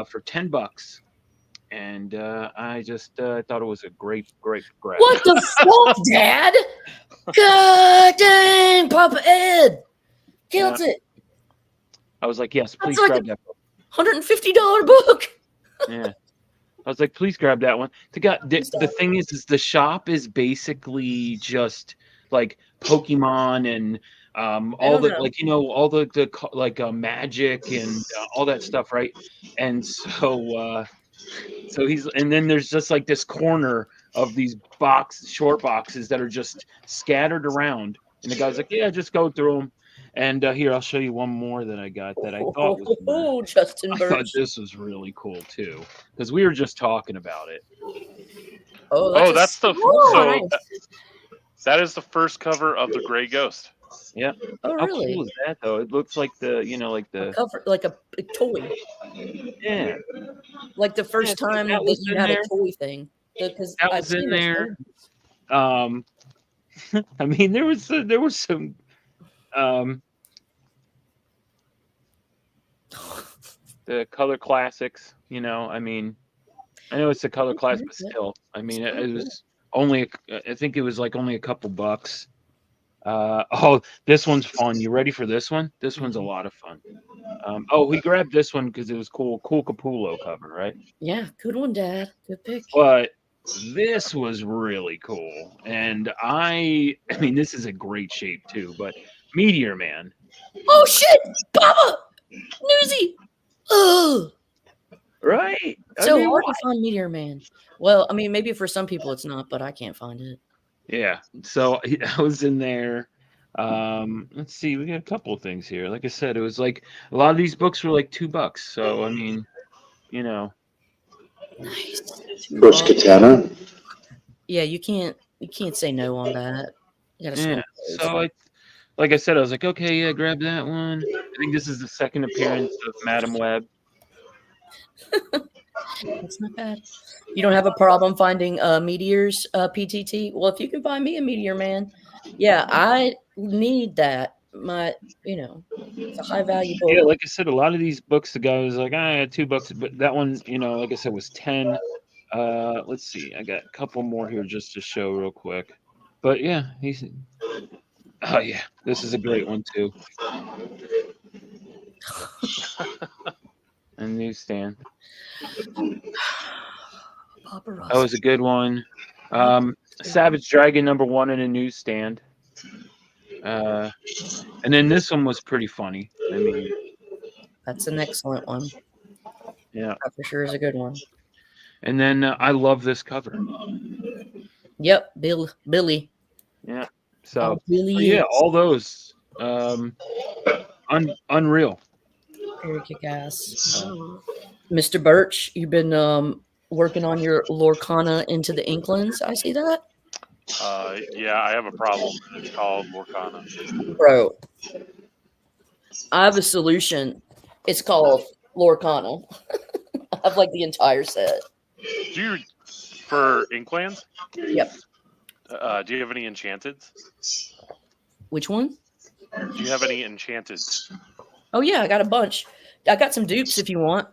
S9: for $10. And I just thought it was a great grab.
S10: What the fuck, Dad? God dang, Papa Ed killed it.
S9: I was like, "Yes, please grab that book."
S10: $150 book.
S9: Yeah. I was like, "Please grab that one." The thing is the shop is basically just like Pokemon and all the all the magic and all that stuff, right? And so and then there's just like this corner of these short boxes that are just scattered around, and the guy's like, "Yeah, just go through them." And here, I'll show you one more that I got that I thought was
S10: Justin Birch.
S9: I thought this was really cool too, because we were just talking about it.
S8: That is the first cover of the Gray Ghost.
S9: Yeah.
S10: Oh, really?
S9: How cool is that though? It looks like the
S10: a cover, like a toy.
S9: Yeah.
S10: Like the first time that you had a toy thing. Because
S9: that was in there. I mean, there was some The color classics, you know, I mean, I know it's a color class, but
S10: Okay.
S9: still, I mean, it was only, I think it was like only a couple bucks. Oh, this one's fun. You ready for this one? This one's a lot of fun. Oh, we grabbed this one because it was cool. Cool Capullo cover, right?
S10: Yeah, good one, Dad. Good pick.
S9: But this was really cool, and I mean, this is a great shape too. But Meteor Man,
S10: Oh shit, Papa, Newsy. Ugh.
S9: right? I
S10: So
S9: mean,
S10: hard
S9: what?
S10: to find Meteor Man. Well, I mean, maybe for some people it's not, but I can't find it.
S9: Yeah. So I was in there. Let's see, we got a couple of things here. Like I said, it was like a lot of these books were like $2. So I mean, you know,
S10: Nice.
S1: First Katana.
S10: Yeah, you can't say no on that. You gotta
S9: yeah.
S10: smoke those.
S9: So like I said, I was like, okay, yeah, grab that one. I think this is the second appearance of Madam Web.
S10: That's not bad. You don't have a problem finding meteors, PTT? Well, if you can find me a Meteor Man, yeah, I need that. It's a high value book.
S9: Yeah, like I said, a lot of these books, the guy was like, I had $2, but that one, you know, like I said, was 10. Let's see, I got a couple more here just to show real quick. But yeah, oh yeah, this is a great one too. A newsstand. That was a good one. Savage Dragon #1 in a newsstand. And then this one was pretty funny. I mean,
S10: That's an excellent one.
S9: yeah,
S10: That for sure is a good one.
S9: and then I love this cover.
S10: Yep, Billy.
S9: Yeah. So
S10: Billy
S9: yeah,
S10: is
S9: all those unreal.
S10: very kick ass. Mr. Birch, you've been working on your Lorcana into the Inklands. I see that.
S8: Yeah, I have a problem. It's called Lorcana.
S10: Bro, I have a solution. It's called Lorcana. I have like the entire set.
S8: Do you for Inklands?
S10: Yep.
S8: Do you have any Enchanteds?
S10: Which one?
S8: Do you have any Enchanteds?
S10: Oh yeah, I got a bunch. I got some dupes if you want.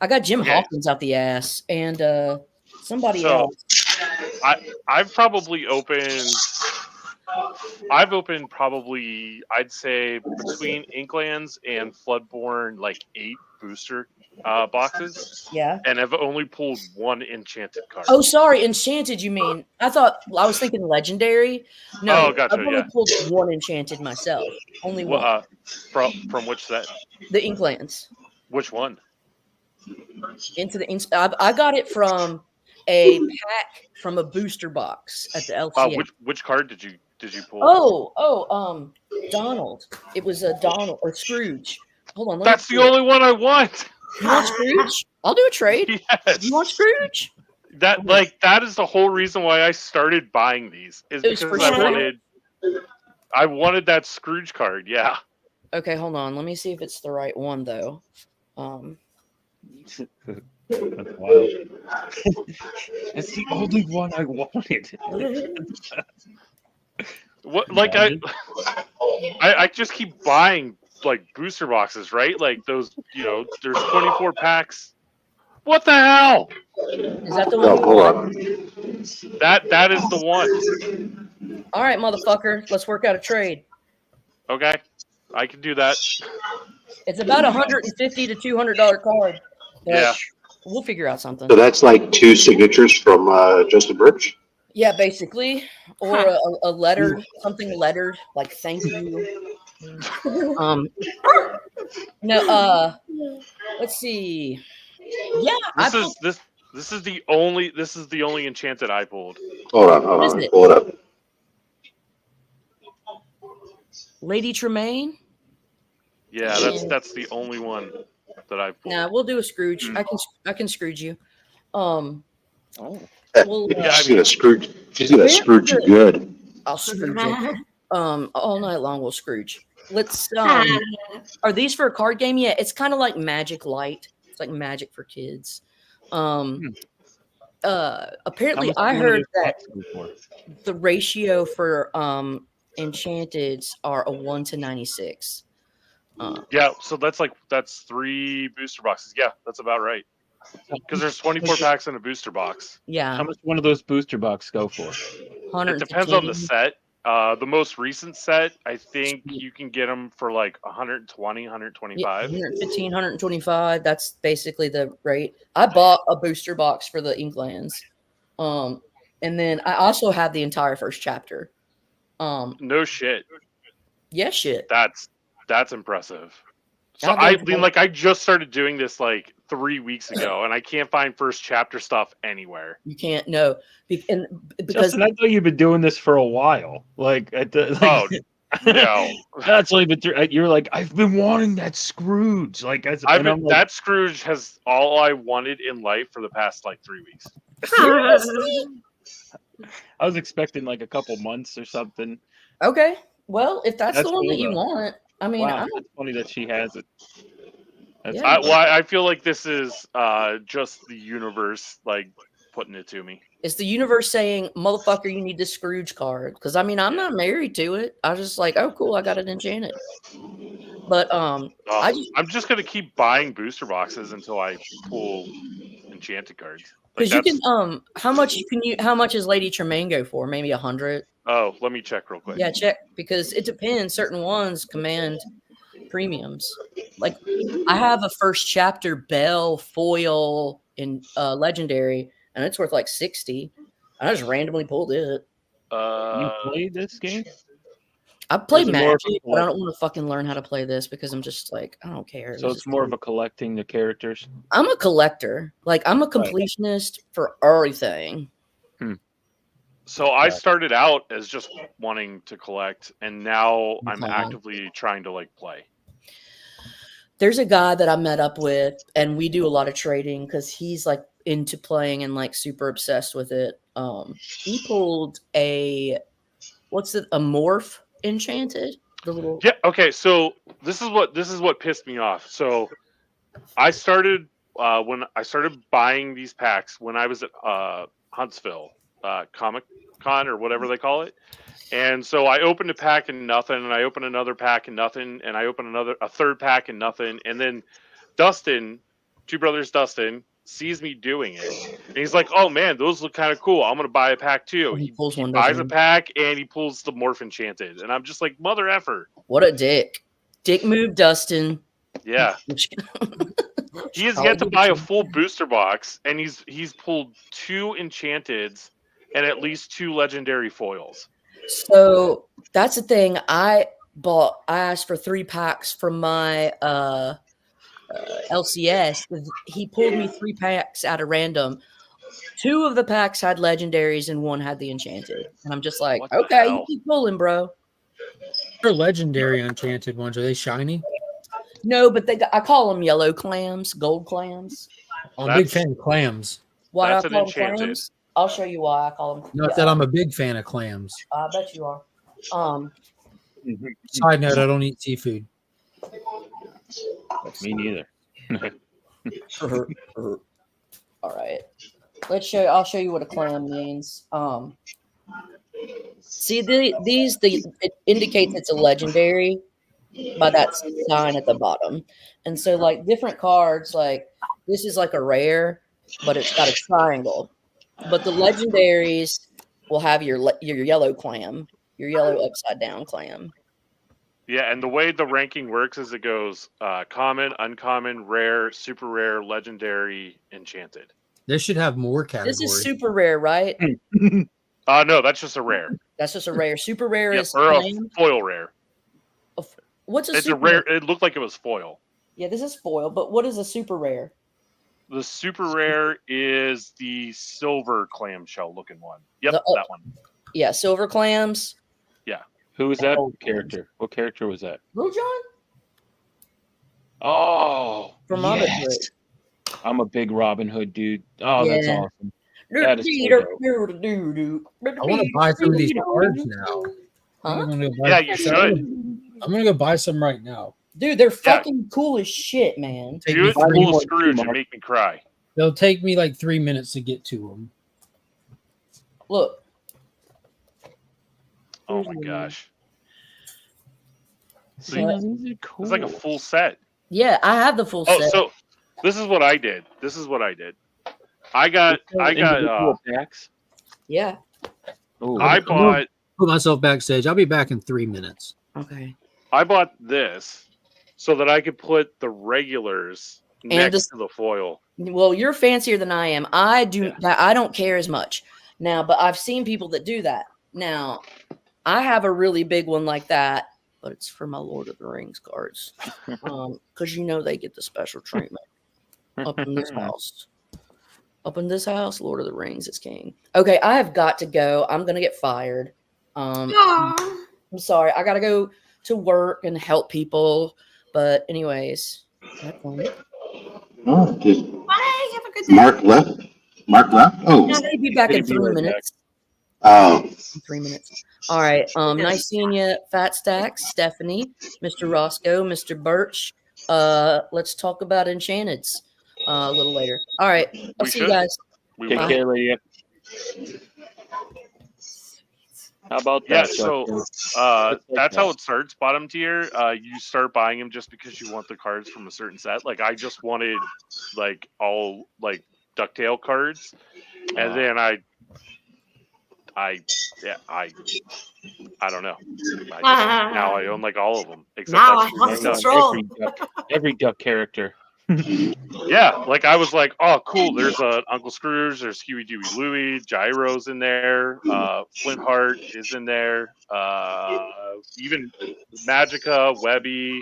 S10: I got Jim
S8: Okay.
S10: Hawkins out the ass and somebody
S8: So,
S10: else.
S8: I've probably opened. I've opened probably, I'd say, between Inklands and Floodborn, like 8 booster boxes,
S10: Yeah.
S8: and I've only pulled 1 Enchanted card.
S10: Oh, sorry, Enchanted. You mean? I was thinking Legendary. No,
S8: Oh, gotcha,
S10: I've only
S8: yeah.
S10: pulled 1 Enchanted myself. Only one.
S8: From which set?
S10: The Inklands.
S8: Which one?
S10: Into the Inks. I got it from a pack from a booster box at the LCA.
S8: Which card did you pull?
S10: Donald. It was a Donald or Scrooge. Hold on.
S8: That's the only one I want.
S10: You want Scrooge? I'll do a trade.
S8: Yes.
S10: You want Scrooge?
S8: That is the whole reason why I started buying these. Is
S10: It was
S8: because
S10: for sure.
S8: I wanted that Scrooge card. Yeah.
S10: Okay, hold on. Let me see if it's the right one though.
S9: That's wild. It's the only one I wanted.
S8: What? Like I just keep buying like booster boxes, right? Like those, there's 24 packs. What the hell?
S10: Is that the
S1: No,
S10: one?
S1: hold on.
S8: That is the one.
S10: All right, motherfucker. Let's work out a trade.
S8: Okay, I can do that.
S10: It's about $150 to $200 card. But
S8: Yeah.
S10: We'll figure out something.
S1: So that's like 2 signatures from Justin Birch.
S10: Yeah, basically, or a letter, something lettered, like "thank you." No. Let's see. Yeah,
S8: This is the only Enchanted I pulled.
S1: Hold on. Pull it up.
S10: Lady Tremaine.
S8: Yeah, that's the only one that I've pulled.
S10: Nah, we'll do a Scrooge. I can Scrooge you. Well,
S1: She's gonna Scrooge. She's gonna Scrooge you good.
S10: I'll Scrooge you. All night long we'll Scrooge. Let's. Are these for a card game? Yeah, it's kind of like Magic Light. It's like Magic for kids. Apparently, I heard that the ratio for Enchanteds are a 1 to 96.
S8: Yeah, so that's 3 booster boxes. Yeah, that's about right. Because there's 24 packs in a booster box.
S10: Yeah,
S9: How much one of those booster box go for?
S8: It depends on the
S10: 115.
S8: set. The most recent set, I think you can get them for like 120,
S10: Yeah,
S8: 125.
S10: 115, 125. That's basically the rate. I bought a booster box for the Inklands. And then I also have the entire first chapter.
S8: No shit.
S10: Yeah, shit.
S8: That's impressive. So
S10: Yeah,
S8: I
S10: they're
S8: mean, like I just started doing this like 3 weeks ago, and I can't find first chapter stuff anywhere.
S10: You can't know, because
S9: Justin, I thought you've been doing this for a while. Like,
S8: Oh no,
S9: that's only been through. You're like, I've been wanting that Scrooge. Like, and I'm like,
S8: that Scrooge has all I wanted in life for the past like 3 weeks.
S9: I was expecting like a couple months or something.
S10: okay. Well, if that's the one
S9: cool,
S10: that you
S9: though.
S10: want, I mean,
S9: Wow, it's funny that she has it. That's
S10: Yeah.
S9: cool.
S8: I feel like this is just the universe like putting it to me.
S10: it's the universe saying, "Motherfucker, you need this Scrooge card." Because I mean, I'm not married to it. I was just like, "Oh, cool, I got it enchanted." But
S8: I'm just gonna keep buying booster boxes until I pull enchanted cards. Like
S10: because you can how much is Lady Tremaine go for? Maybe 100.
S8: Oh, let me check real quick.
S10: Yeah, check, because it depends. Certain ones command premiums. Like I have a first chapter Bell foil in legendary, and it's worth like 60. I just randomly pulled it.
S9: You played this game?
S10: I played
S9: Is it more of
S10: Magic,
S9: a
S10: but I don't want to fucking learn how to play this because I'm just like, I don't care.
S9: So it's more of a collecting the characters.
S10: I'm a collector. Like I'm a completionist for everything.
S8: So I started out as just wanting to collect, and now I'm
S10: Okay.
S8: actively trying to like play.
S10: There's a guy that I met up with, and we do a lot of trading because he's like into playing and like super obsessed with it. He pulled a morph enchanted? The little
S8: Yeah. Okay. So this is what pissed me off. So I started when I started buying these packs when I was at Huntsville Comic Con or whatever they call it. And so I opened a pack and nothing, and I opened another pack and nothing, and I opened a third pack and nothing. And then Dustin, Two Brothers Dustin, sees me doing it, and he's like, "Oh man, those look kind of cool. I'm gonna buy a pack too."
S10: He pulls one,
S8: buys
S10: doesn't
S8: a
S10: he?
S8: pack and he pulls the Morph Enchanted, and I'm just like, "Mother effer."
S10: What a dick. Dick move, Dustin.
S8: Yeah. He has yet to buy a full booster box, and he's pulled 2 Enchanteds and at least 2 legendary foils.
S10: So that's the thing. I asked for 3 packs from my LCS. He pulled me 3 packs out of random. 2 of the packs had legendaries and 1 had the enchanted. And I'm just like, okay, you keep pulling, bro.
S2: They're legendary enchanted ones. Are they shiny?
S10: No, but I call them yellow clams, gold clams.
S2: I'm a big fan of clams.
S10: Why do I
S8: That's an
S10: call them
S8: enchanted.
S10: clams? I'll show you why I call them.
S2: Not that I'm a big fan of clams.
S10: I bet you are.
S2: Side note, I don't eat seafood.
S9: Me neither.
S10: All right. I'll show you what a clam means. See it indicates it's a legendary by that sign at the bottom. And so like different cards, like this is like a rare, but it's got a triangle. But the legendaries will have your yellow clam, your yellow upside down clam.
S8: Yeah, and the way the ranking works is it goes common, uncommon, rare, super rare, legendary, enchanted.
S2: They should have more categories.
S10: This is super rare, right?
S8: No, that's just a rare.
S10: That's just a rare. Super rare
S8: Yep,
S10: is
S8: or a
S10: clam.
S8: foil rare.
S10: What's a
S8: It's
S10: super
S8: a rare. It looked like it was foil.
S10: Yeah, this is foil, but what is a super rare?
S8: The super rare is the silver clamshell looking one. Yep, that one.
S10: Yeah, silver clams.
S8: Yeah.
S9: Who was that character? What character was that?
S10: Blue John?
S9: Oh,
S10: From Robin Hood.
S9: I'm a big Robin Hood dude. Oh, that's
S10: Yeah.
S9: awesome. That is so dope.
S2: I want to buy some of these cards now.
S10: Huh?
S8: Yeah, you should.
S2: I'm gonna go buy some right now.
S10: Dude, they're fucking cool as shit, man.
S8: Do it, pull a Scrooge and make me cry.
S2: They'll take me like 3 minutes to get to them.
S10: Look.
S8: Oh my gosh. So
S9: Yeah, these are cool.
S8: it's like a full set.
S10: Yeah, I have the full
S8: Oh,
S10: set.
S8: so this is what I did. I got
S9: individual packs.
S10: Yeah.
S9: Oh,
S8: I
S2: I'm gonna
S8: bought
S2: put myself backstage. I'll be back in 3 minutes.
S10: Okay.
S8: this so that I could put the regulars next to the foil.
S10: Well, you're fancier than I am. I don't care as much now, but I've seen people that do that. Now, I have a really big one like that, but it's for my Lord of the Rings cards, because they get the special treatment up in this house. Up in this house, Lord of the Rings is king. Okay, I have got to go. I'm gonna get fired. I'm sorry. I gotta go to work and help people. But anyways, have fun.
S1: Oh, did
S5: Bye. Have a good day.
S1: Mark left? Mark left? Oh.
S10: Yeah, he'll be back in
S9: He'll be
S10: 3
S9: right
S10: minutes.
S1: Oh.
S10: In 3 minutes. All right. Nice seeing you, Fat Stacks, Stephanie, Mr. Roscoe, Mr. Birch. Let's talk about Enchanteds a little later. All right. I'll see you guys.
S9: Take care, lady. How about
S8: Yeah,
S9: that?
S8: so that's how it starts. Bottom tier, you start buying them just because you want the cards from a certain set. Like I just wanted like all like Ducktail cards, and then I don't know. Now I own like all of them. Except
S5: Now I
S8: actually
S5: have control.
S9: Every duck character.
S8: Yeah, like I was like, oh, cool. There's Uncle Scrooge. There's Huey, Dewey, Louie. Gyro's in there. Flintheart is in there. Even Magica, Webby,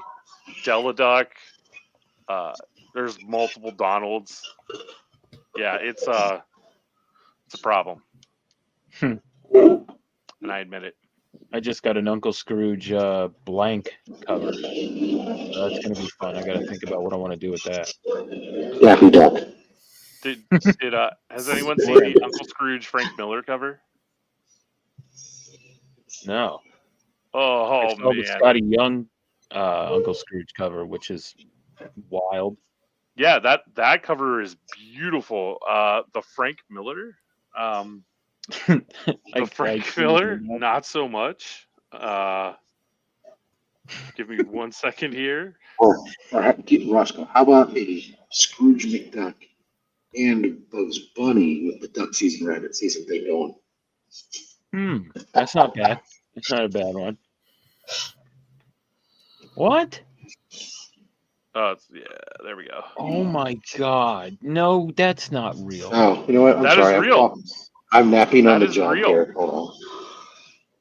S8: Deladuck. There's multiple Donalds. Yeah, it's a problem, and I admit it.
S9: I just got an Uncle Scrooge blank cover. That's gonna be fun. I got to think about what I want to do with that.
S1: Daffy Duck.
S8: Has anyone seen the Uncle Scrooge Frank Miller cover?
S9: No.
S8: Oh,
S9: I saw
S8: man.
S9: the Scotty Young Uncle Scrooge cover, which is wild.
S8: Yeah, that cover is beautiful. The Frank Miller, Miller, not so much. Give me 1 second here.
S1: Or Roscoe, how about a Scrooge McDuck and Bugs Bunny with the duck season rabbit season thing going?
S9: That's not bad. It's not a bad one. What?
S8: Yeah, there we go.
S9: Oh my God! No, that's not real.
S1: Oh, you know what? I'm sorry.
S8: Is real.
S1: I'm napping on the
S8: is
S1: job
S8: real.
S1: here. Hold on.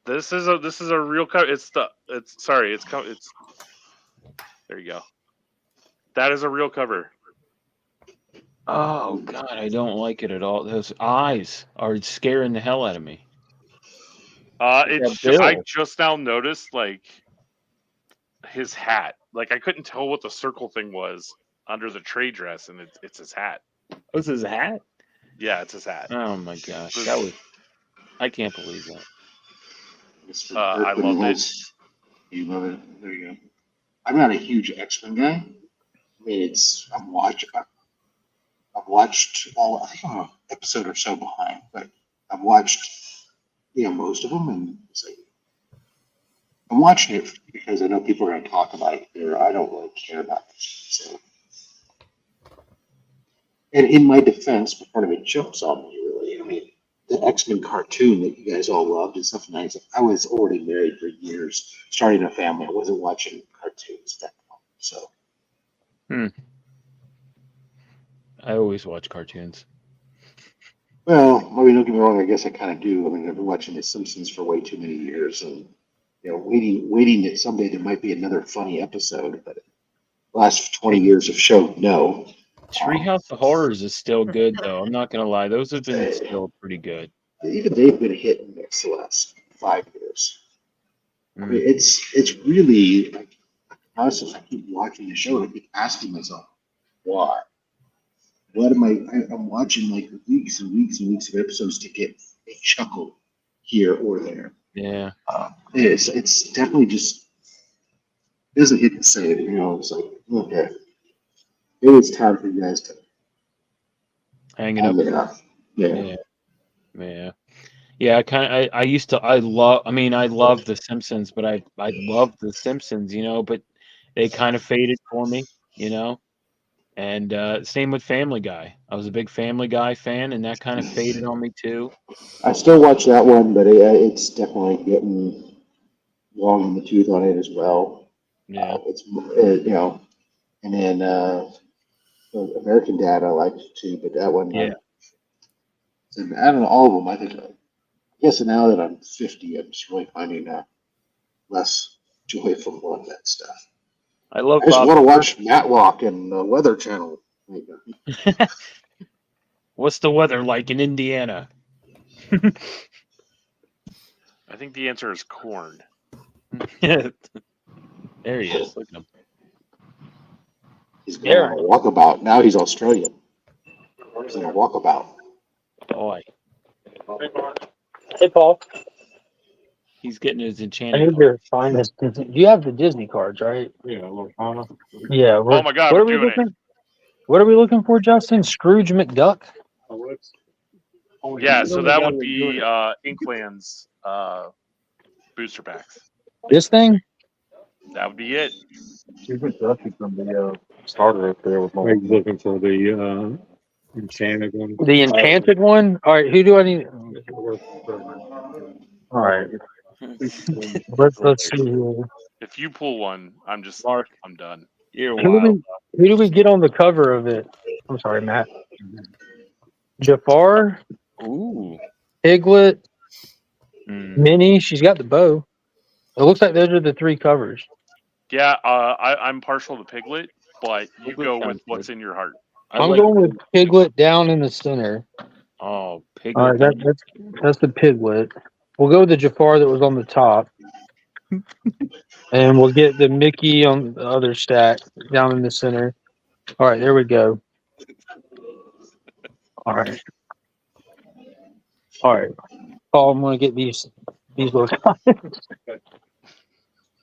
S8: This is a real cover. It's there you go. That is a real cover.
S9: Oh God, I don't like it at all. Those eyes are scaring the hell out of me.
S8: I just now noticed like his hat. Like I couldn't tell what the circle thing was under the trade dress, and it's his hat.
S9: Oh, it's his hat?
S8: Yeah, it's his hat.
S9: Oh my gosh, I can't believe that.
S8: I loved it.
S1: You love it. There you go. I'm not a huge X-Men guy. I mean, I've watched all. I think I'm an episode or so behind, but I've watched most of them, and it's like I'm watching it because I know people are going to talk about it. I don't really care about it. So, and in my defense, before it jumps on me, really, I mean, the X-Men cartoon that you guys all loved and stuff nice. I was already married for years, starting a family. I wasn't watching cartoons back then, so.
S9: I always watch cartoons.
S1: Well, I mean, don't get me wrong. I guess I kind of do. I mean, I've been watching The Simpsons for way too many years, and waiting that someday there might be another funny episode. But the last 20 years have showed no.
S9: Treehouse of Horrors is still good, though. I'm not gonna lie; those have been still pretty good.
S1: Even they've been hit and miss the last 5 years. I mean, it's really like honestly, I keep watching the show and I keep asking myself, why? What am I'm watching like weeks and weeks and weeks of episodes to get a chuckle here or there.
S9: Yeah.
S1: It's definitely just it doesn't hit the same. It's like, okay, maybe it's time for you guys to
S9: hang it up.
S1: Yeah.
S9: Yeah. Yeah, I used to I love The Simpsons, but I loved The Simpsons, but they kind of faded for me, And same with Family Guy. I was a big Family Guy fan, and that kind of faded on me too.
S1: I still watch that one, but it's definitely getting long in the tooth on it as well.
S9: Yeah.
S1: And then American Dad I liked too, but that one,
S9: Yeah.
S1: I don't know, all of them. I think, I guess now that I'm 50, I'm just really finding less joy from all of that stuff.
S9: I love
S1: I just
S9: Bob
S1: want to watch Matlock and the Weather Channel.
S9: What's the weather like in Indiana?
S8: I think the answer is corn.
S9: There he is. Look at him.
S1: He's going on a walkabout. Now he's Australian. He's on a walkabout.
S9: Boy.
S2: Hey, Paul.
S9: He's getting his
S2: I
S9: enchanted
S2: need to find this. You have the Disney cards, right? Yeah. Yeah.
S8: Oh my God,
S2: What
S8: we're
S2: are we
S8: doing
S2: looking? What are we looking for, Justin? Scrooge McDuck.
S8: Yeah, so that would be Inkland's booster packs.
S2: This thing?
S8: That would be it.
S11: Starter up there with my looking for the enchanted one.
S2: The enchanted one? All right. Who do I need? All right. Let's see here.
S8: If you pull one, I'm done.
S9: You're
S2: Who
S9: wild.
S2: do we get on the cover of it? I'm sorry, Matt. Jafar,
S9: Ooh.
S2: Piglet, Minnie. She's got the bow. It looks like those are the 3 covers.
S8: Yeah, I'm partial to Piglet, but you go with what's in your heart.
S2: I'm going with Piglet down in the center.
S9: Oh, Piglet.
S2: All right, that's the Piglet. We'll go with the Jafar that was on the top. And we'll get the Mickey on the other stack down in the center. All right, there we go. All right. Oh, I'm going to get these little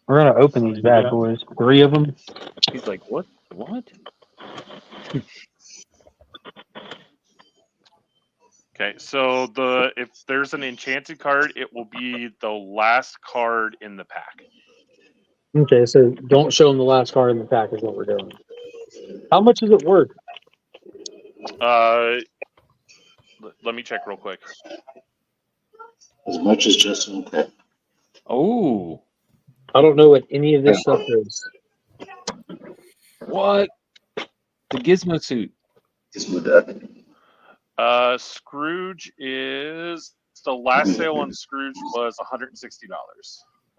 S2: We're going to open these bad boys. 3 of them.
S9: He's like, what?
S8: Okay, so if there's an enchanted card, it will be the last card in the pack.
S2: Okay, so don't show them the last card in the pack is what we're doing. How much is it worth?
S8: Let me check real quick.
S1: As much as Justin will pay.
S9: Oh.
S2: I don't know what any of this stuff is.
S9: What? The Gizmo suit.
S1: Gizmo duck.
S8: Scrooge is the last sale on Scrooge was $160.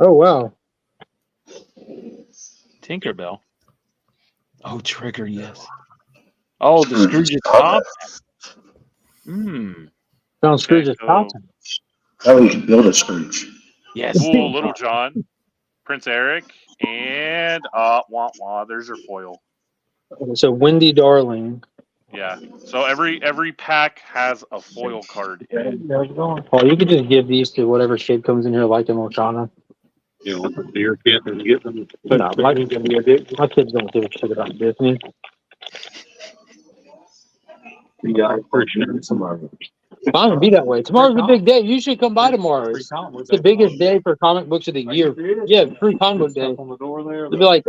S2: Oh wow.
S9: Tinkerbell. Oh, Trigger, yes. Oh, the Scrooge is top.
S2: No, Scrooge is top.
S1: Oh, you can build a Scrooge.
S9: Yes.
S8: Ooh, Little John, Prince Eric, and there's your foil.
S2: So Wendy Darling.
S8: Yeah. So every pack has a foil card in it.
S2: Paul, you could just give these to whatever kid comes in here liking Lashana.
S11: You know, the deer kit and get them.
S2: No, my kids don't give a shit about Disney.
S11: Yeah, appreciate some of them.
S2: Mine would be that way. Tomorrow's the big day. You should come by tomorrow. It's the biggest day for comic books of the year. Yeah, free comic book day. It'll be like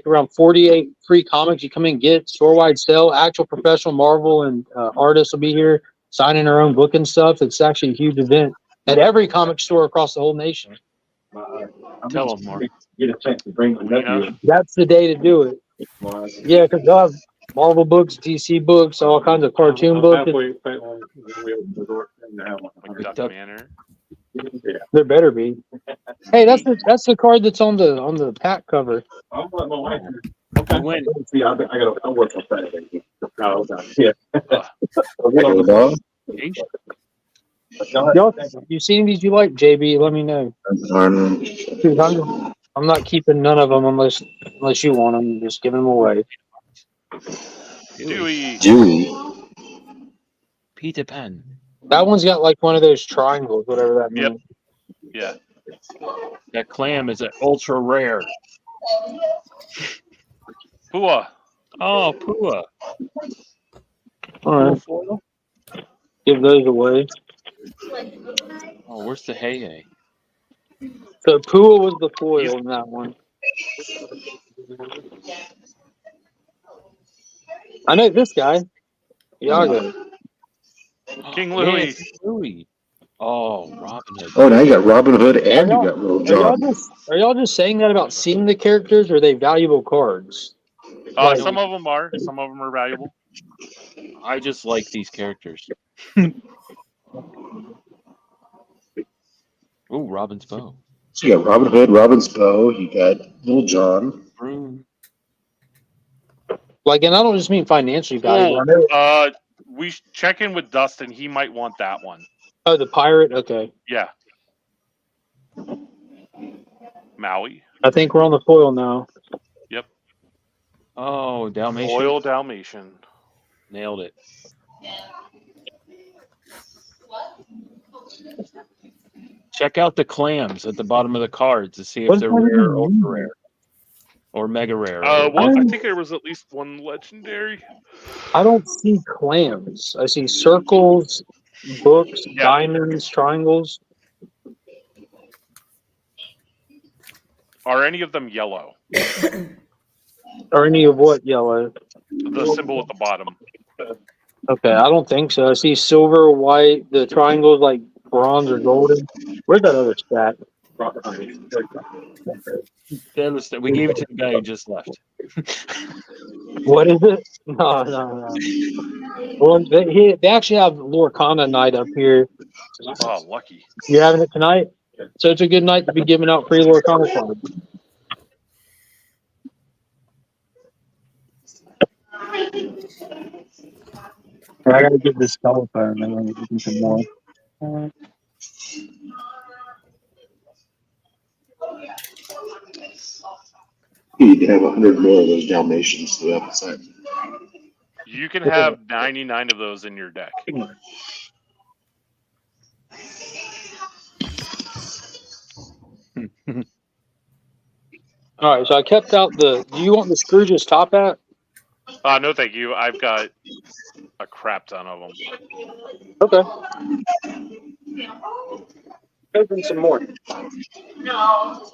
S2: around 48 free comics. You come in, get store-wide sale. Actual professional Marvel and artists will be here signing their own book and stuff. It's actually a huge event at every comic store across the whole nation.
S9: Tell them, Mark.
S11: Get a chance to bring the nephew.
S2: That's the day to do it. Yeah, because they'll have Marvel books, DC books, all kinds of cartoon books.
S8: Duck Manor.
S2: There better be. Hey, that's the card that's on the pack cover.
S9: Okay. When?
S11: Yeah, I got. I'll work on Saturday.
S2: Y'all, you seen these you like, JB? Let me know. Dude, I'm not keeping none of them unless you want them. I'm just giving them away.
S8: Dewey.
S9: Peter Pan.
S2: That one's got like one of those triangles, whatever that means.
S8: Yeah.
S9: That clam is an ultra rare.
S8: Pua.
S9: Oh, Pua.
S2: All right. Give those away.
S9: Oh, where's the hey?
S12: So Pua was the foil in that one. I know this guy. Iago.
S8: King
S9: Yeah,
S8: Louis.
S9: Louis. Oh, Robin Hood.
S1: Oh, now you got Robin Hood and you got Little John.
S12: Are y'all just saying that about seeing the characters, or are they valuable cards?
S8: Some of them are. Some of them are valuable.
S9: I just like these characters. Ooh, Robin's bow.
S1: So you got Robin Hood, Robin's bow. You got Little John.
S12: Like, and I don't just mean financially valuable.
S8: Oh, we check in with Dustin. He might want that one.
S12: Oh, the pirate. Okay.
S8: Yeah. Maui.
S12: I think we're on the foil now.
S8: Yep.
S9: Oh, Dalmatian.
S8: Royal Dalmatian.
S9: Nailed it. Check out the clams at the bottom of the cards to see if they're rare or ultra rare or mega rare.
S8: I think there was at least one legendary.
S12: I don't see clams. I see circles, books, diamonds, triangles.
S8: Are any of them yellow?
S12: Are any of what yellow?
S8: The symbol at the bottom.
S12: Okay, I don't think so. I see silver, white, the triangles like bronze or golden. Where's that other stat?
S9: We gave it to the guy who just left.
S12: What is it? No. Well, they actually have Lorcana night up here.
S8: Oh, lucky.
S12: You're having it tonight? So it's a good night to be giving out free Lorcana cards. I gotta get this telephone and then we can some more.
S1: You need to have 100 more of those Dalmatians to the outside.
S8: You can have 99 of those in your deck.
S12: All right, so I kept out the. Do you want the Scrooge's top hat?
S8: No, thank you. I've got a crap ton of them.
S12: Okay. Open some more.
S4: No.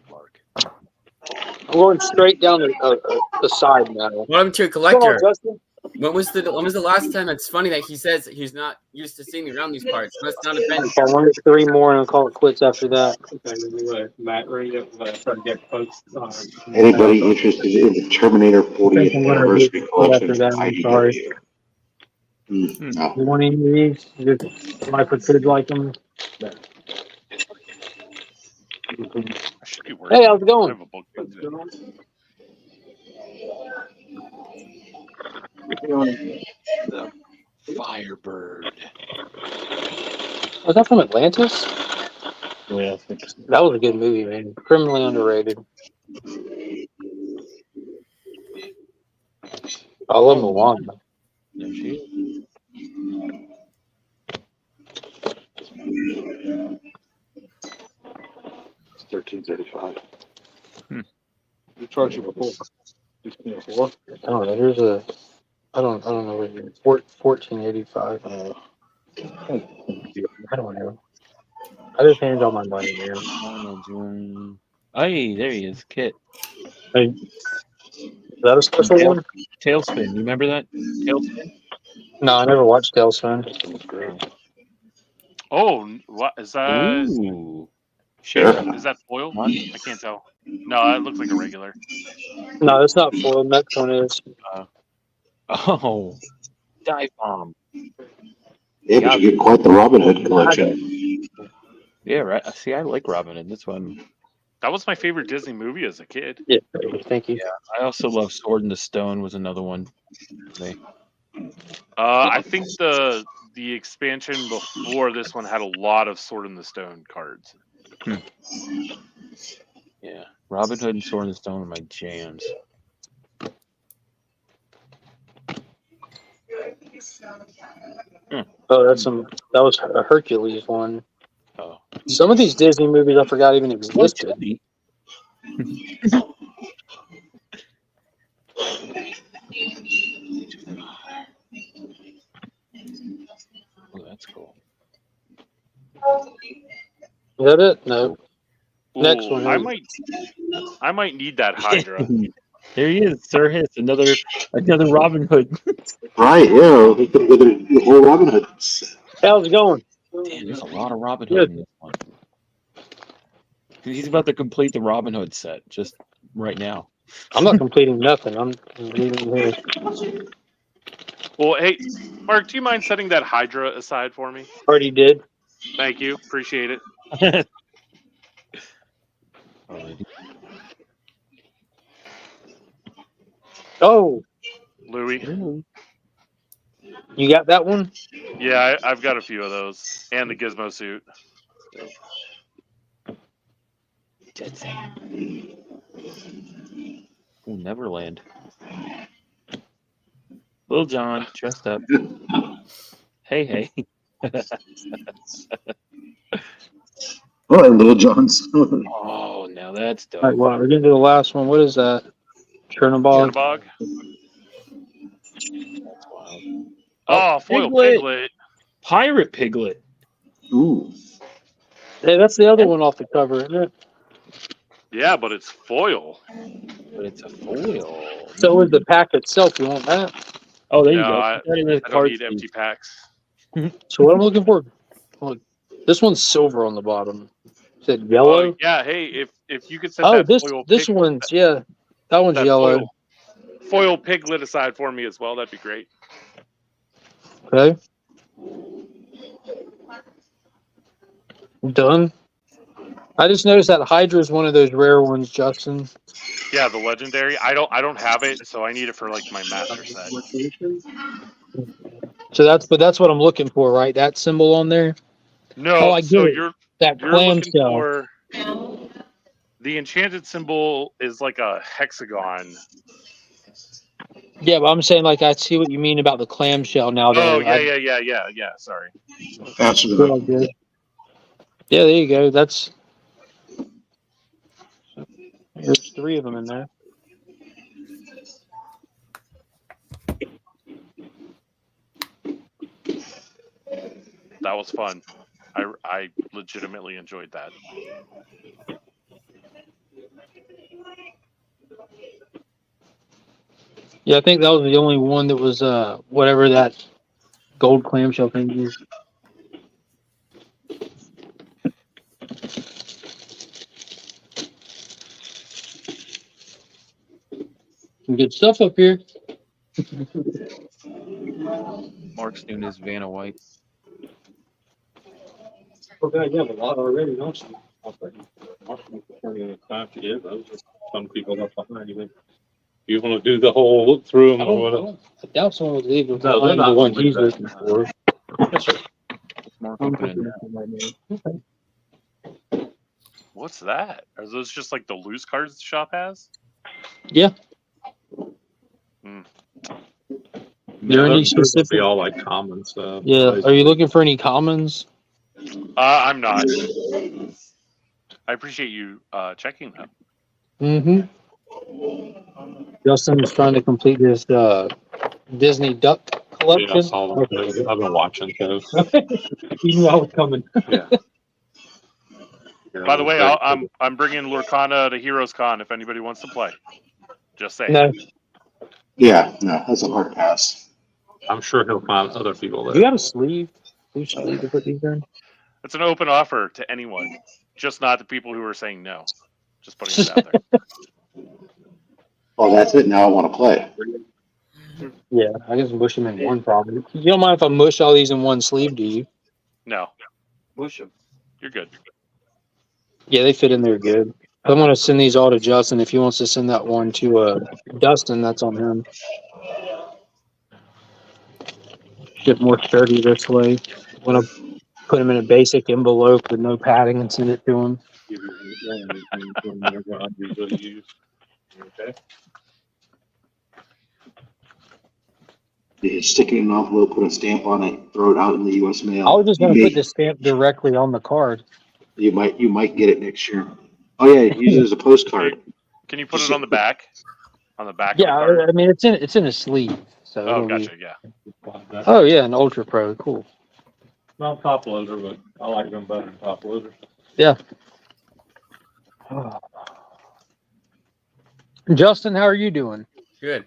S9: Mark.
S12: I'm going straight down the side now.
S13: Welcome to a collector. When was the last time? It's funny that he says he's not used to seeing around these parts. That's not a bench.
S12: I want 3 more and I'll call it quits after that.
S1: Anybody interested in the Terminator 40th anniversary collection? IDW. No.
S12: You want any of these? Just my preferred like them. Hey, how's it going?
S9: The Firebird.
S12: Was that from Atlantis?
S9: Yeah, I think so.
S12: That was a good movie, man. Criminally underrated. I love Moana.
S9: There she is.
S11: It's $13.35.
S12: You charged you before. I don't know. Here's a. I don't know what it is. $14.85. I don't know. I just handed all my money, man.
S9: Hey, there he is, Kit.
S12: Hey, is that a special one?
S9: Tailspin. You remember that? Tailspin?
S12: No, I never watched Tailspin.
S8: Oh, what is that?
S9: Ooh.
S8: Is that foil? I can't tell. No, it looks like a regular.
S12: No, it's not foil. Next one is.
S9: Oh, dive bomb.
S1: Yeah, but you get quite the Robin Hood collection.
S9: Yeah, right. See, I like Robin Hood. This one.
S8: That was my favorite Disney movie as a kid.
S12: Yeah, thank you.
S9: Yeah, I also love Sword in the Stone. Was another one.
S8: I think the expansion before this one had a lot of Sword in the Stone cards.
S9: Yeah, Robin Hood and Sword in the Stone are my jams.
S12: Oh, that was a Hercules one.
S9: Oh.
S12: Some of these Disney movies I forgot even existed.
S9: Oh, that's cool.
S12: Is that it? No.
S8: Ooh,
S12: Next one.
S8: I might need that Hydra.
S9: There he is, Sir Hiss, another Robin Hood.
S1: Right, yeah. We could have got the whole Robin Hood set.
S12: How's it going?
S9: Damn, there's a lot of Robin Hood in this one. He's about to complete the Robin Hood set just right now.
S12: I'm not completing nothing. I'm leaving here.
S8: Well, hey, Mark, do you mind setting that Hydra aside for me?
S12: Already did.
S8: Thank you. Appreciate it.
S9: Alrighty.
S12: Oh,
S8: Louis.
S12: you got that one?
S8: Yeah, I've got a few of those. And the Gizmo suit.
S9: Jetson. Ooh, Neverland. Little John, dressed up. Hey.
S1: Oh, and Little John's.
S9: Oh, now that's dope.
S12: All right, well, we're getting to the last one. What is that? Chernobog.
S8: Chernobog?
S9: That's wild.
S8: Oh, foil Piglet.
S9: Pirate Piglet.
S1: Ooh.
S12: Hey, that's the other one off the cover, isn't it?
S8: Yeah, but it's foil.
S9: But it's a foil.
S12: So is the pack itself. You want that?
S9: Oh, there you
S8: No,
S9: go.
S8: I don't need empty packs.
S12: So what I'm looking for? Look, this one's silver on the bottom. Is it yellow?
S8: Oh, yeah. Hey, if you could set
S12: Oh,
S8: that
S12: this
S8: foil
S12: this
S8: Piglet,
S12: one's that one's
S8: that
S12: yellow.
S8: foil Piglet aside for me as well, that'd be great.
S12: Okay. Done. I just noticed that Hydra is one of those rare ones, Justin.
S8: Yeah, the legendary. I don't have it, so I need it for like my master set.
S12: So that's what I'm looking for, right? That symbol on there.
S8: No,
S12: Oh, I get
S8: so
S12: it.
S8: you're
S12: That
S8: looking
S12: clamshell.
S8: for the enchanted symbol is like a hexagon.
S12: Yeah, but I'm saying like I see what you mean about the clamshell now.
S8: Oh,
S12: Though.
S8: yeah. Sorry.
S1: That's
S12: Yeah, there you go. There's 3 of them in there.
S8: That was fun. I legitimately enjoyed that.
S12: Yeah, I think that was the only one that was whatever that gold clamshell thing is. Some good stuff up here.
S9: Mark's doing his Vanna White.
S11: Okay, you have a lot already, don't you? Time to give those. Some people left behind. You want to do the whole look through them or whatever?
S12: I doubt someone would leave
S11: No,
S12: behind
S11: they're not
S12: the one
S11: gonna
S12: he's
S11: leave that
S12: looking for.
S11: Yes, sir.
S9: Mark
S12: I'm
S9: opening
S12: looking
S9: that.
S12: at them right now. Okay.
S8: What's that? Are those just like the loose cards the shop has?
S12: Yeah. There any
S11: those would
S12: specific?
S11: be all like common stuff.
S12: Yeah. Are you looking for any commons?
S8: I'm not. I appreciate you checking them.
S12: Mm-hmm. Justin's trying to complete his Disney duck collection.
S11: Yeah, I saw them. I've been watching those.
S12: You knew I was coming.
S11: Yeah.
S8: By the way, I'm bringing Lurkana to Heroes Con if anybody wants to play. Just saying.
S12: No.
S1: Yeah, no, that's a hard pass.
S11: I'm sure he'll find other people there.
S12: You got a sleeve? Blue sleeve to put these in?
S8: It's an open offer to anyone, just not the people who are saying no. Just putting it out there.
S1: Oh, that's it. Now I want to play.
S12: Yeah, I guess mush them in one problem. You don't mind if I mush all these in one sleeve, do you?
S8: No.
S9: Push him.
S8: You're good.
S12: Yeah, they fit in there good. I'm going to send these all to Justin. If he wants to send that one to Dustin, that's on him. Get more sturdy this way. I'm going to put him in a basic envelope with no padding and send it to him.
S11: Okay.
S1: You stick it in an envelope, put a stamp on it, throw it out in the U.S. mail.
S12: I was just going to put the stamp directly on the card.
S1: You might get it next year. Oh yeah, use it as a postcard.
S8: Can you put it on the back? on the back
S12: Yeah,
S8: of the card?
S12: I mean it's in a sleeve, so
S8: Oh,
S12: it'll
S8: gotcha.
S12: be.
S8: Yeah.
S12: Oh yeah, an Ultra Pro, cool.
S11: Not top loader, but I like them better than top loader.
S12: Yeah. Justin, how are you doing?
S13: Good.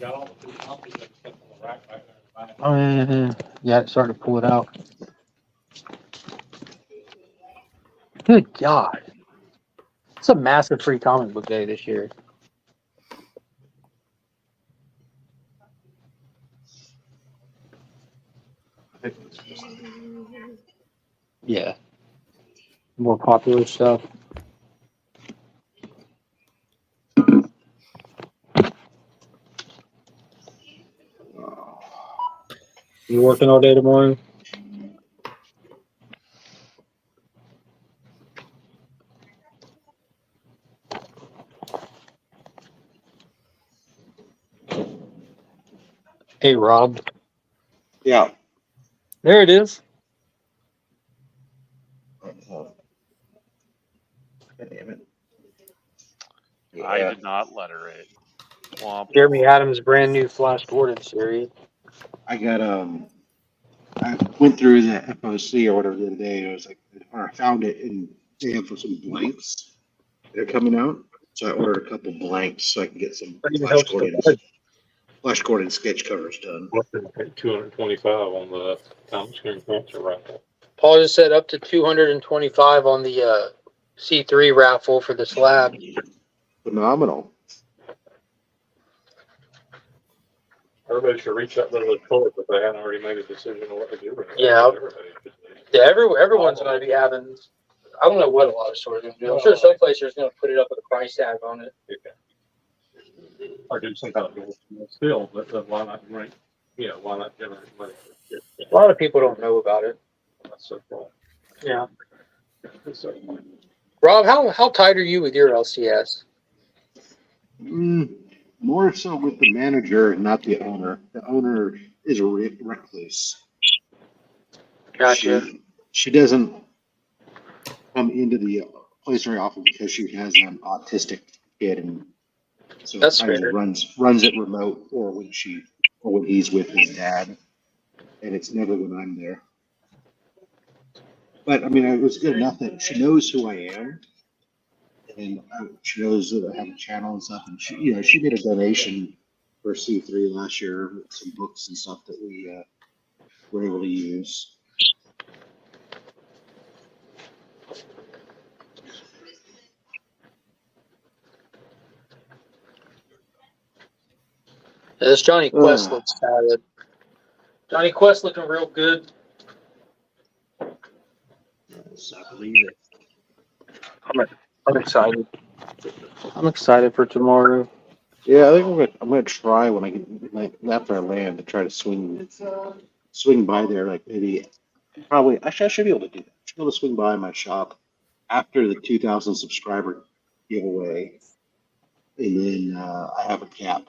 S11: Got all the copies that stuff on the rack right there.
S12: Oh, yeah, it's starting to pull it out. Good God. It's a massive free comic book day this year. Yeah. More popular stuff. You working all day tomorrow? Hey, Rob.
S1: Yeah.
S12: There it is.
S1: God damn it.
S8: I
S1: Yeah.
S8: did not letter it. Womp
S12: Jeremy
S8: womp.
S12: Adams' brand new Flash Gordon series.
S1: I got I went through the FOC or whatever the other day. It was like, or I found it, and they have some blanks that are coming out. So I ordered a couple blanks so I can get some
S12: That even helps the
S1: Flash Gordon sketch covers done.
S11: 225 on the comic screen printer raffle.
S12: Paul just said up to 225 on the C3 raffle for the slab.
S1: Phenomenal.
S11: Everybody should reach that little toilet if they haven't already made a decision on what to do.
S12: Yeah.
S11: Everybody should.
S12: Yeah, everyone's going to be having. I don't know what a lot of stores are going to do. I'm sure some places are going to put it up with a price tag on it.
S11: Or do some kind of still, but why not rank? Yeah, why not generate money?
S12: A lot of people don't know about it.
S11: That's so cool.
S12: Yeah.
S11: So,
S12: Rob, how tight are you with your LCS?
S1: More so with the manager, not the owner. The owner is a recluse.
S12: Gotcha.
S1: She doesn't come into the place very often because she has an autistic kid, and so
S12: That's
S1: kind
S12: fair.
S1: of runs it remote, or when he's with his dad, and it's never when I'm there. But I mean, it was good enough that she knows who I am, and she knows that I have a channel and stuff. And she made a donation for C3 last year with some books and stuff that we were able to use.
S12: This Johnny Quest looks bad. Johnny Quest looking real good.
S1: I believe it.
S12: I'm excited. I'm excited for tomorrow.
S1: Yeah, I think I'm gonna try when I get after I land to try to swing by there, like maybe probably actually I should be able to do that. I should be able to swing by my shop after the 2,000 subscriber giveaway, and then I have a gap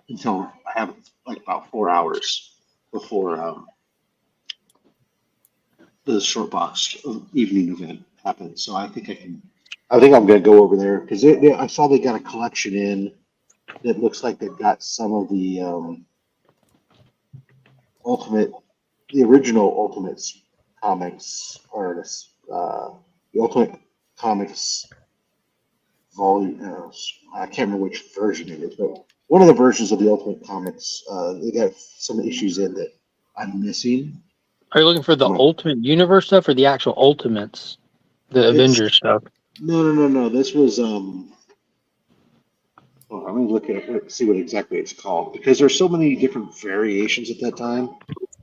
S1: until I have like about 4 hours before the short box evening event happens. So I think I'm gonna go over there because I saw they got a collection in that looks like they've got some of the the original Ultimates comics, or the Ultimate Comics volume. I can't remember which version it is, but one of the versions of the Ultimate Comics, they got some issues in that I'm missing.
S12: Are you looking for the Ultimate Universe stuff or the actual Ultimates, the Avengers stuff?
S1: No. This was well, let me look at it, see what exactly it's called, because there's so many different variations at that time.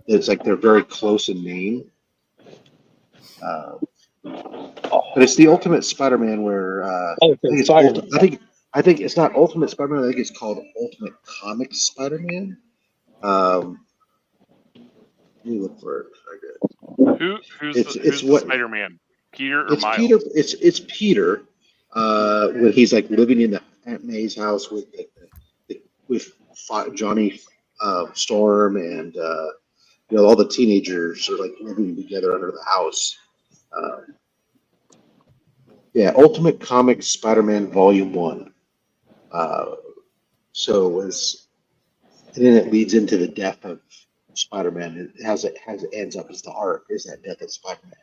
S1: It's like they're very close in name. But it's the Ultimate Spider-Man, where I think it's not Ultimate Spider-Man. I think it's called Ultimate Comics Spider-Man. Let me look for it.
S8: Who's the Spider-Man? Peter or Miles?
S1: It's Peter. When he's like living in the Aunt May's house with Johnny Storm, and all the teenagers are like living together under the house. Yeah, Ultimate Comics Spider-Man Volume 1. So it was, and then it leads into the death of Spider-Man. It ends up as the arc is that death of Spider-Man.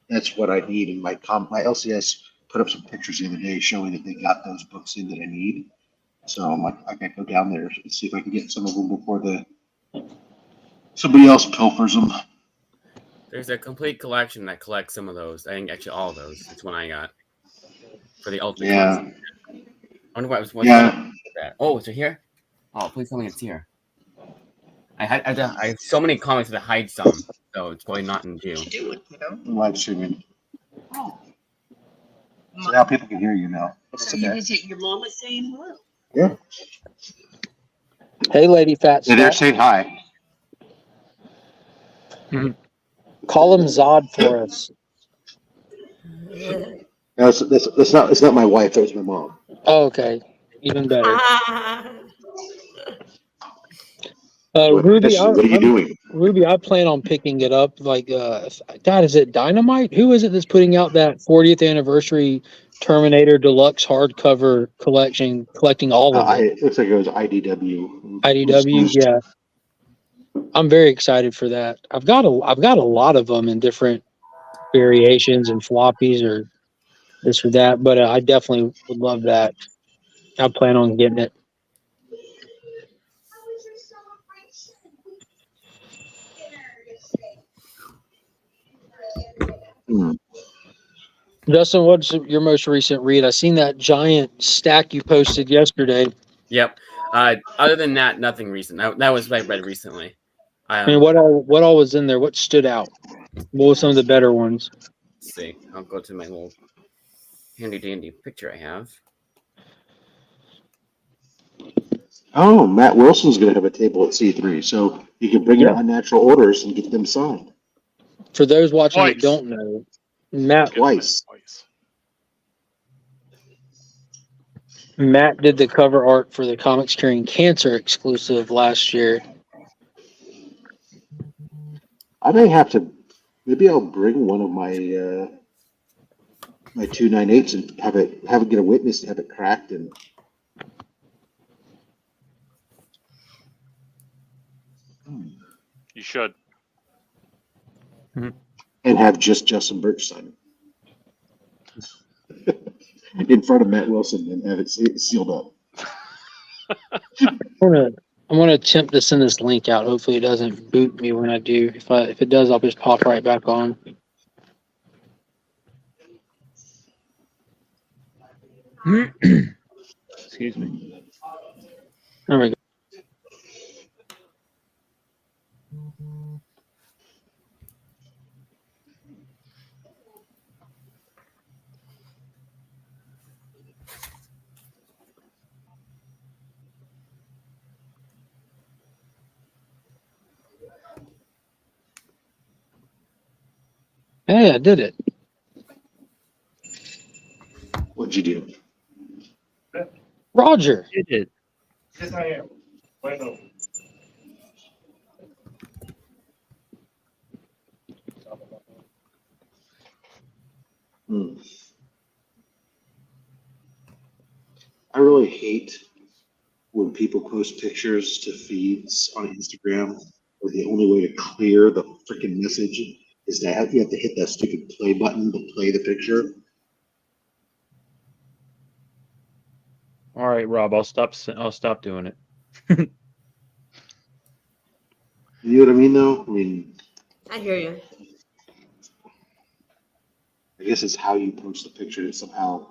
S1: That's what I need in my my LCS put up some pictures the other day showing that they got those books in that I need. So I'm like, I gotta go down there and see if I can get some of them before somebody else pilfers them.
S13: There's a complete collection that collects some of those. I think actually all of those. It's one I got for the Ultimate
S1: Yeah.
S13: Comics. I wonder what's
S1: Yeah.
S13: that. Oh, is it here? Oh, please tell me it's here. I have so many comics that I hide some, so it's probably not in June.
S1: Live streaming. So now people can hear you now.
S4: So you visit your mama saying hello.
S1: Yeah.
S12: Hey, Lady Fat
S1: Hey, they're
S12: Stat.
S1: saying hi.
S12: Call him Zod for us.
S1: No, it's not my wife. That was my mom.
S12: Oh, okay. Even better.
S1: What are you doing?
S12: Ruby, I plan on picking it up. Like, God, is it Dynamite? Who is it that's putting out that 40th anniversary Terminator Deluxe hardcover collection, collecting all of it?
S1: It looks like it was IDW.
S12: IDW, yeah. I'm very excited for that. I've got a lot of them in different variations and floppies or this or that, but I definitely would love that. I plan on getting it. Justin, what's your most recent read? I seen that giant stack you posted yesterday.
S13: Yep. Other than that, nothing recent. That was what I read recently.
S12: I mean, what all was in there? What stood out? What were some of the better ones?
S13: Let's see. I'll go to my little handy dandy picture I have.
S1: Oh, Matt Wilson's going to have a table at C3, so you can bring in unnatural orders and get them signed.
S12: For those watching that don't know, Matt did the cover art for the Comics Curing Cancer exclusive last year.
S1: I may have to. Maybe I'll bring one of my my 298s and have it get a witness and have it cracked and.
S8: You should.
S1: And have just Justin Birch sign it in front of Matt Wilson and have it sealed up.
S12: I'm gonna attempt to send this link out. Hopefully, it doesn't boot me when I do. If it does, I'll just pop right back on.
S9: Excuse me.
S12: There we go. Hey, I did it.
S1: What'd you do?
S12: Roger.
S9: You did.
S11: Yes, I am. Wait, no.
S1: I really hate when people post pictures to feeds on Instagram where the only way to clear the freaking message is that you have to hit that stupid play button to play the picture.
S9: All right, Rob. I'll stop doing it.
S1: You know what I mean, though? I mean,
S5: I hear you.
S1: I guess it's how you post the picture that somehow.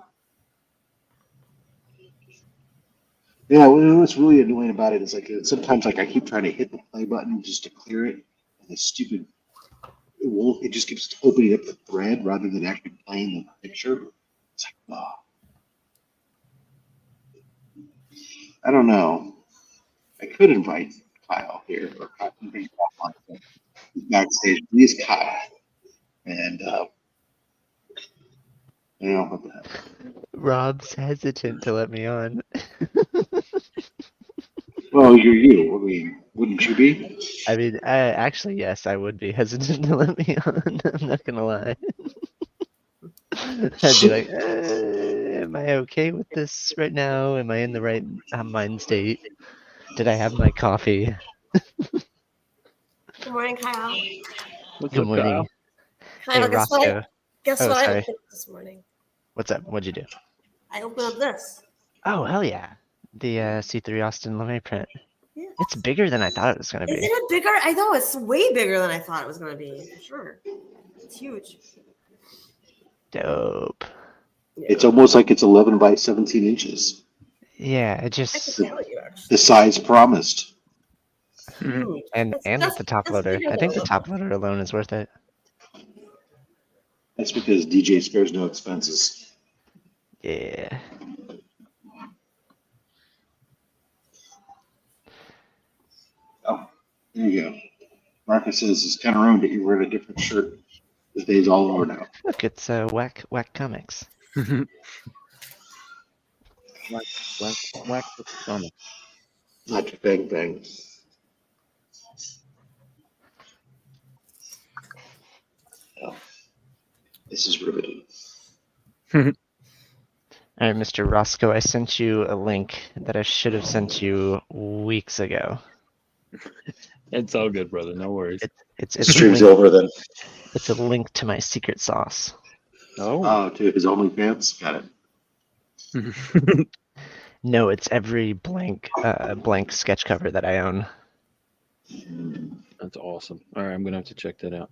S1: Yeah, what's really annoying about it is like sometimes like I keep trying to hit the play button just to clear it, and the stupid it won't. It just keeps opening up the thread rather than actually playing the picture. It's like, oh, I don't know. I could invite Kyle here or bring Kyle on backstage. Please, Kyle, and you know what the heck.
S14: Rob's hesitant to let me on.
S1: Well, you're you. I mean, wouldn't you be?
S14: I mean, actually, yes, I would be hesitant to let me on. I'm not gonna lie. I'd be like, am I okay with this right now? Am I in the right mind state? Did I have my coffee?
S5: Good morning, Kyle.
S9: What's
S14: Good
S9: up,
S14: morning.
S9: Kyle?
S5: Kyle,
S14: Hey,
S5: guess what?
S14: Roscoe.
S5: Guess
S14: Oh,
S5: what I
S14: sorry.
S5: opened this morning?
S14: What's up? What'd you do?
S5: I opened up this.
S14: Oh, hell yeah. The C3 Austin LeMay print.
S5: Yeah.
S14: It's bigger than I thought it was going to
S5: Isn't
S14: be.
S5: it bigger? I know it's way bigger than I thought it was going to be. For sure. It's huge.
S14: Dope.
S5: Yeah.
S1: It's almost like it's 11 by 17 inches.
S14: Yeah, it
S5: I can
S14: just
S5: tell you actually.
S1: The size promised.
S5: Huge.
S14: and
S5: That's
S14: the top loader.
S5: bigger
S14: I
S5: than
S14: think
S5: it
S14: the
S5: looks.
S14: top loader alone is worth it.
S1: That's because DJ spares no expenses.
S14: Yeah.
S1: Oh, there you go. Marcus says it's kind of ruined that you wearing a different shirt. The day's all over now.
S14: Look, it's Whack Comics.
S9: Whack the stomach.
S1: Not your bang bang. Oh, this is riveting.
S14: All right, Mr. Roscoe, I sent you a link that I should have sent you weeks ago.
S9: It's all good, brother. No worries.
S14: It's
S1: Stream's
S14: link,
S1: over then.
S14: It's a link to my secret sauce.
S1: Oh, to his OnlyFans? Got
S9: it.
S14: No, it's every blank sketch cover that I own.
S9: That's awesome. All right, I'm gonna have to check that out.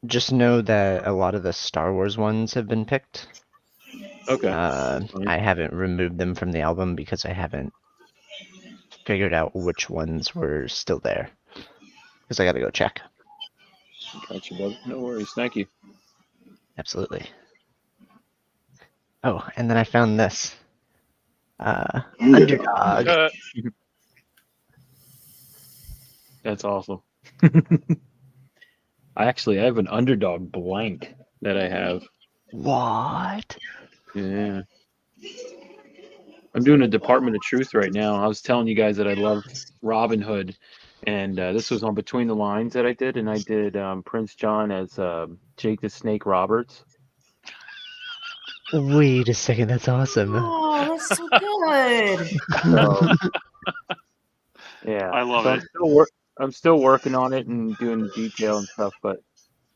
S14: Just know that a lot of the Star Wars ones have been picked.
S9: Okay.
S14: I haven't removed them from the album because I haven't figured out which ones were still there. Because I gotta go check.
S9: Gotcha, brother. No worries. Thank you.
S14: Absolutely. Oh, and then I found this.
S1: Underdog.
S9: That's awesome. I have an Underdog blank that I have.
S14: What?
S9: Yeah. I'm doing a Department of Truth right now. I was telling you guys that I love Robin Hood, and this was on Between the Lines that I did, and I did Prince John as Jake the Snake Roberts.
S14: Wait a second, that's awesome.
S5: Oh, that's so good.
S9: Yeah,
S8: I love
S9: so
S8: it.
S9: I'm still working on it and doing detail and stuff, but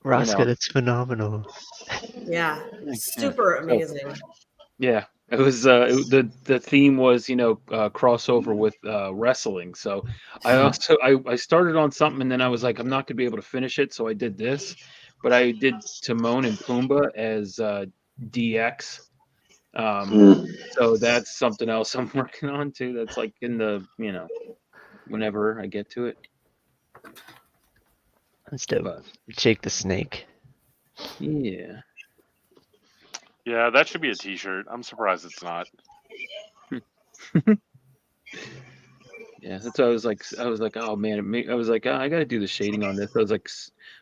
S14: Roscoe, that's phenomenal.
S5: Yeah, super amazing.
S9: Yeah, it was the theme was crossover with wrestling. So I started on something and then I was like, I'm not gonna be able to finish it, so I did this, but I did Timon and Pumbaa as DX. So that's something else I'm working on too. That's like in the whenever I get to it.
S14: That's dope. Jake the Snake.
S9: Yeah.
S8: Yeah, that should be a T-shirt. I'm surprised it's not.
S9: Yeah, that's what I was like, oh man, I was like, oh, I got to do the shading on this. I was like,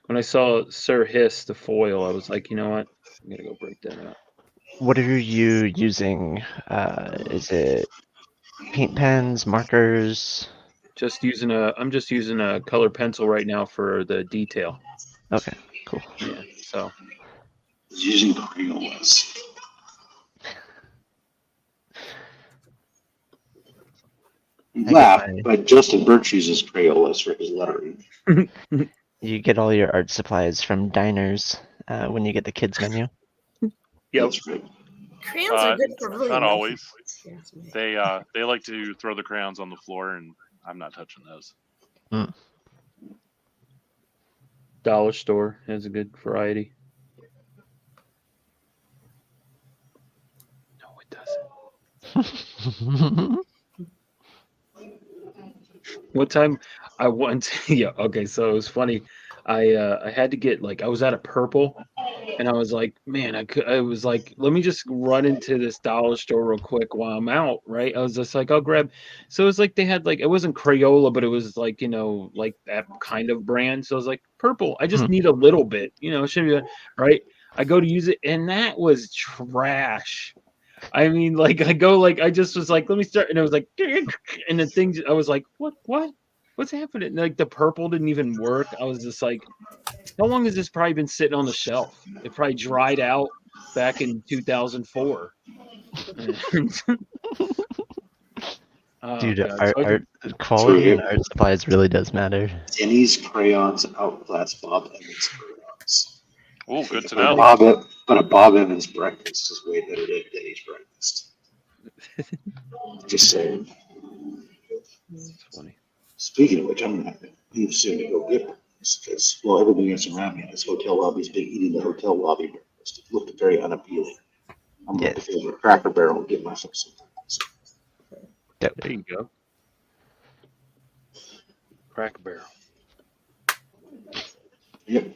S9: when I saw Sir Hiss the foil, I was like, you know what, I'm gonna go break that out.
S14: What are you using? Is it paint pens, markers?
S9: I'm just using a color pencil right now for the detail.
S14: Okay, cool.
S9: Yeah, so.
S1: He's using Crayolas. You laugh, but Justin Birch uses Crayolas for his lettering.
S14: You get all your art supplies from diners when you get the kids menu.
S8: Yep.
S1: That's right.
S5: Crayons are good for really
S8: not
S5: nothing.
S8: always. They like to throw the crayons on the floor, and I'm not touching those.
S9: Dollar store has a good variety. No, it doesn't. What time I went? Yeah, okay. So it was funny. I had to get I was out of purple, and I was like, man, I was like, let me just run into this dollar store real quick while I'm out, right? I was just like, I'll grab. So it was like they had it wasn't Crayola, but it was like that kind of brand. So I was like, purple. I just need a little bit, it should be right. I go to use it, and that was trash. I mean, I just was like, let me start, and it was like, and the thing, I was like, what's happening? The purple didn't even work. I was just like, How long has this probably been sitting on the shelf? It probably dried out back in 2004. Oh,
S14: Dude,
S9: God. So I
S14: art
S9: could,
S14: quality in art supplies really does matter.
S1: Denny's crayons outclass Bob Evans crayons.
S8: Oh, good to
S1: But
S8: know.
S1: a Bob Evans breakfast is way better than Denny's breakfast. Just saying.
S9: That's funny.
S1: Speaking of which, I'm gonna leave soon to go get breakfast because, well, everybody else around me in this hotel lobby's been eating the hotel lobby breakfast. It looked very unappealing. I'm going to go to Cracker Barrel and get myself some breakfast.
S9: There you go. Cracker Barrel.
S1: Yep.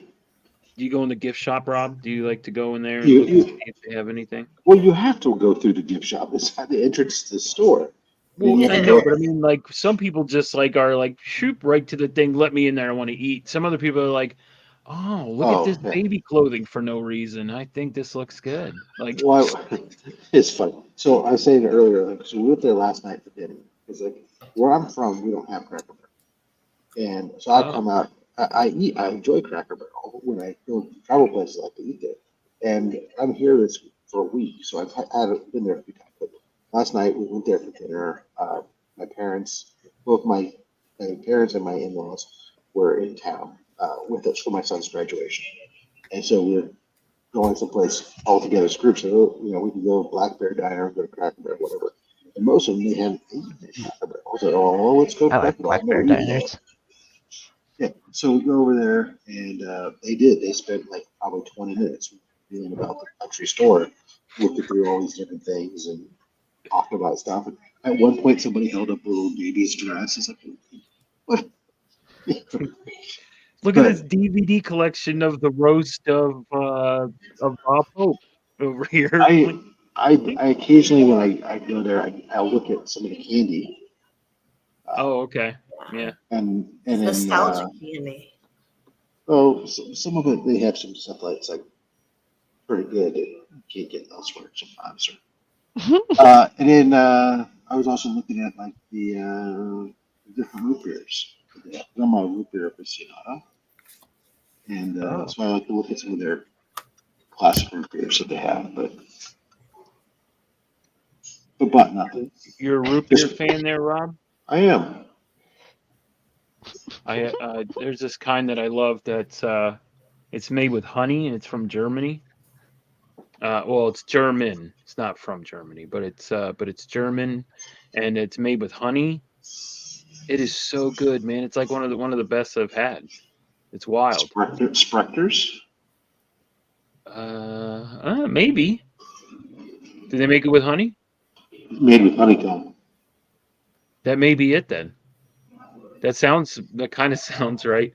S9: Do you go in the gift shop, Rob? Do you like to go in there and
S1: You-
S9: look
S1: you-
S9: and see if they have anything?
S1: Well, you have to go through the gift shop. It's at the entrance to the store.
S9: Well,
S1: You
S9: I
S1: have to
S9: know,
S1: go-
S9: but I mean, like, some people just like are like, shoot right to the thing, let me in there, I want to eat. Some other people are like, oh, look at this
S1: yeah.
S9: baby clothing for no reason. I think this looks good. Like,
S1: Well, it's funny. So I was saying earlier, like, so we went there last night for dinner. It's like where I'm from, we don't have Cracker Barrel, and so I come out. I enjoy Cracker Barrel when I go to travel places. I like to eat there, and I'm here this for a week, so I've been there a few times. But last night we went there for dinner. My parents, both my parents and my in-laws, were in town with us for my son's graduation, and so we're going someplace all together as groups. So, we can go to Black Bear Diner, go to Cracker Barrel, whatever. And most of them, they haven't eaten at Cracker Barrel. I was like, oh, let's go to
S14: I like
S1: Cracker Barrel.
S14: Black Bear
S1: I've never eaten
S14: diners.
S1: there. Yeah, so we go over there, and they did. They spent like probably 20 minutes reading about the country store, looking through all these different things and talking about stuff. And at one point, somebody held up a little baby's dress. It's like, what?
S9: look at this DVD collection of the roast of Bob Hope over here.
S1: I occasionally, when I go there, I'll look at some of the candy.
S9: Oh, okay. Yeah.
S1: And then
S5: Nostalgic candy.
S1: some of it, they have some stuff that's like pretty good that you can't get elsewhere sometimes. And then I was also looking at like the different root beers. I'm a root beer aficionado, and so I like to look at some of their classic root beers that they have, but nothing.
S9: You're a root beer fan there, Rob?
S1: I am.
S9: There's this kind that I love that's it's made with honey and it's from Germany. Well, it's German. It's not from Germany, but it's German, and it's made with honey. It is so good, man. It's like one of the best I've had. It's wild.
S1: Sprectors?
S9: Maybe. Do they make it with honey?
S1: Made with honeycomb.
S9: That may be it then. That kind of sounds right.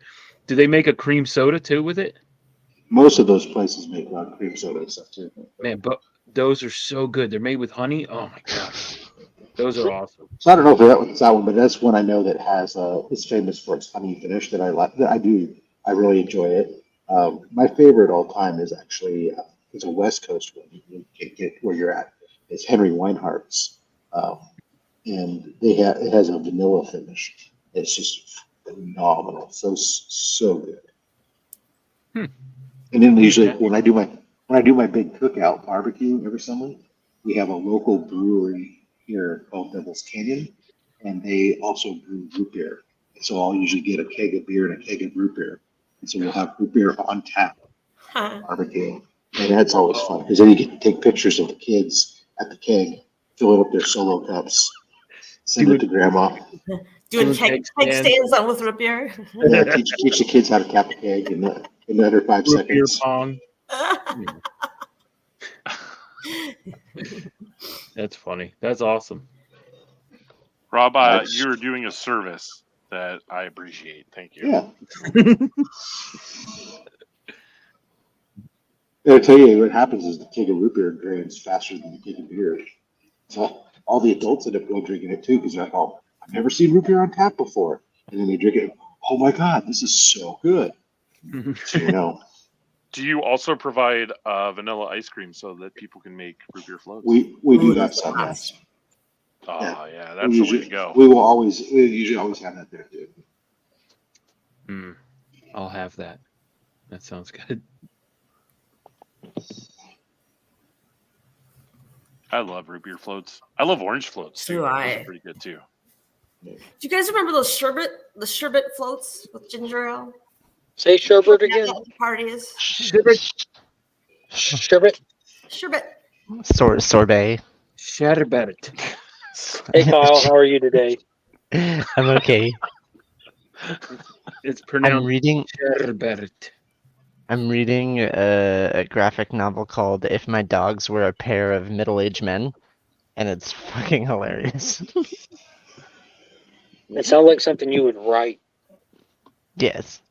S9: Do they make a cream soda too with it?
S1: Most of those places make cream soda and stuff too.
S9: Man, but those are so good. They're made with honey. Oh my god, those are awesome.
S1: So I don't know if it's that one, but that's one I know that has is famous for its honey finish that I like. That I really enjoy it. My favorite all time is actually it's a West Coast one. You can't get where you're at. It's Henry Weinhardt's, and it has a vanilla finish. It's just phenomenal. So good. And then usually when I do my big cookout barbecue every summer, we have a local brewery here called Devil's Canyon, and they also brew root beer. So I'll usually get a keg of beer and a keg of root beer, and so we'll have root beer on tap barbecue, and that's always fun because then you get to take pictures of the kids at the keg filling up their solo cups, send it to grandma.
S5: Doing keg stands on with root beer.
S1: Yeah, teach the kids how to cap a keg in under 5
S9: root beer
S1: seconds.
S9: pong. That's funny. That's awesome.
S8: Rob, you're doing a service that I appreciate. Thank you.
S1: Yeah. I'll tell you what happens is the keg of root beer drains faster than the keg of beer. So all the adults end up going drinking it too because they're like, oh, I've never seen root beer on tap before. And then they drink it. Oh my God, this is so good. So,
S8: Do you also provide vanilla ice cream so that people can make root beer floats?
S1: we do that sometimes.
S8: Oh yeah, that's the way to go.
S1: We usually always have that there too.
S9: I'll have that. That sounds good.
S8: I love root beer floats. I love orange floats too.
S5: Do
S8: Those
S5: I?
S8: are pretty good too.
S5: Do you guys remember the sherbet floats with ginger ale?
S12: Say sherbet again.
S5: Parties.
S12: Sherbet. Sherbet.
S5: Sherbet.
S14: Sorbet.
S9: Sherbet.
S12: Hey Kyle, how are you today?
S14: I'm okay.
S9: It's pronounced
S14: I'm reading.
S9: sherbet.
S14: I'm reading a graphic novel called "If My Dogs Were a Pair of Middle-Aged Men," and it's fucking hilarious.
S12: It sounds like something you would write,
S14: Yes.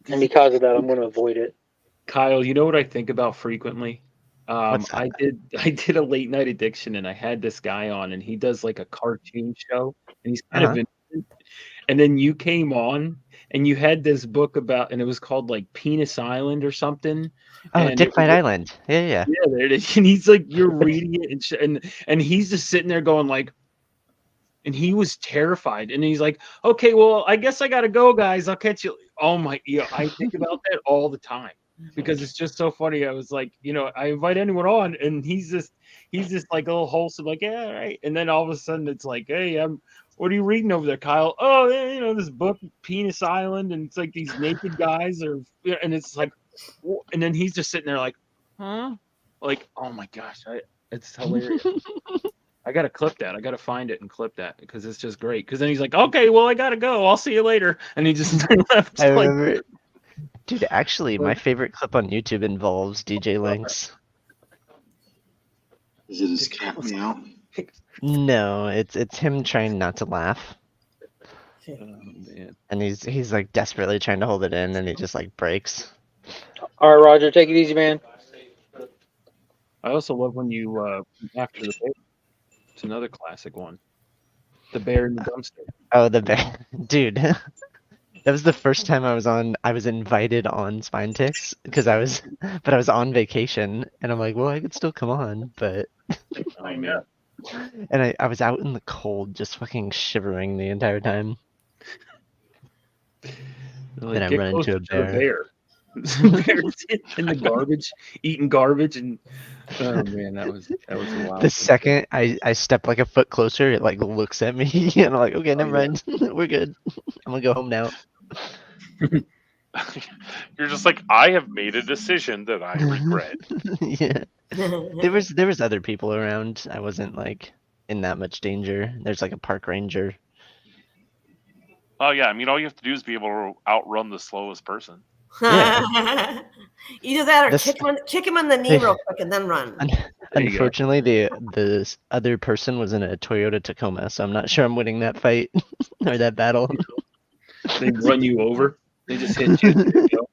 S12: and because of that, I'm going to avoid it.
S9: Kyle, you know what I think about frequently?
S14: What's that?
S9: I did a late night addiction, and I had this guy on, and he does like a cartoon show, and he's kind of innocent. And then you came on, and you had this book about, and it was called like Penis Island or something.
S14: Oh,
S9: And
S14: Dick
S9: it was
S14: Fight Island. Yeah, yeah.
S9: yeah, there it is. And he's like, you're reading it, and he's just sitting there going like, and he was terrified, and he's like, okay, well, I guess I gotta go, guys. I'll catch you. Oh my, yeah, I think about that all the time because it's just so funny. I was like, I invite anyone on, and he's just like a little wholesome, like, yeah, all right. And then all of a sudden it's like, hey, what are you reading over there, Kyle? Oh, yeah, this book, Penis Island, and it's like these naked guys and it's like, and then he's just sitting there like, huh? Like, oh my gosh, it's hilarious. I gotta clip that. I gotta find it and clip that because it's just great. Because then he's like, okay, well, I gotta go. I'll see you later. And he just left.
S14: I
S9: like,
S14: remember. Dude, actually, my favorite clip on YouTube involves DJ Lynx.
S1: Is it his cat meow?
S14: No, it's him trying not to laugh,
S9: oh, man.
S14: and he's like desperately trying to hold it in, and he just like breaks.
S12: All right, Roger, take it easy, man.
S9: I also love when you after the bear. It's another classic one. The bear in the dumpster.
S14: Oh, the bear, dude. That was the first time I was invited on Spine Ticks because I was on vacation, and I'm like, well, I could still come on, but.
S9: Oh man.
S14: And I was out in the cold, just fucking shivering the entire time.
S9: Like,
S14: Then I
S9: get
S14: run into
S9: closer
S14: a
S9: to the
S14: bear.
S9: Bear's in the garbage, eating garbage, and oh man, that was wild.
S14: The second I step like a foot closer, it like looks at me, and I'm like, okay, never mind, we're good. I'm gonna go home now.
S8: You're just like, I have made a decision that I regret.
S14: Yeah. There was other people around. I wasn't like in that much danger. There's like a park ranger.
S8: Oh yeah, I mean, all you have to do is be able to outrun the slowest person.
S14: Yeah.
S5: Either that or
S14: This-
S5: kick him in the knee real quick and then run.
S14: Unfortunately, the other person was in a Toyota Tacoma, so I'm not sure I'm winning that fight or that battle.
S9: They run you over. They just hit you. There you go.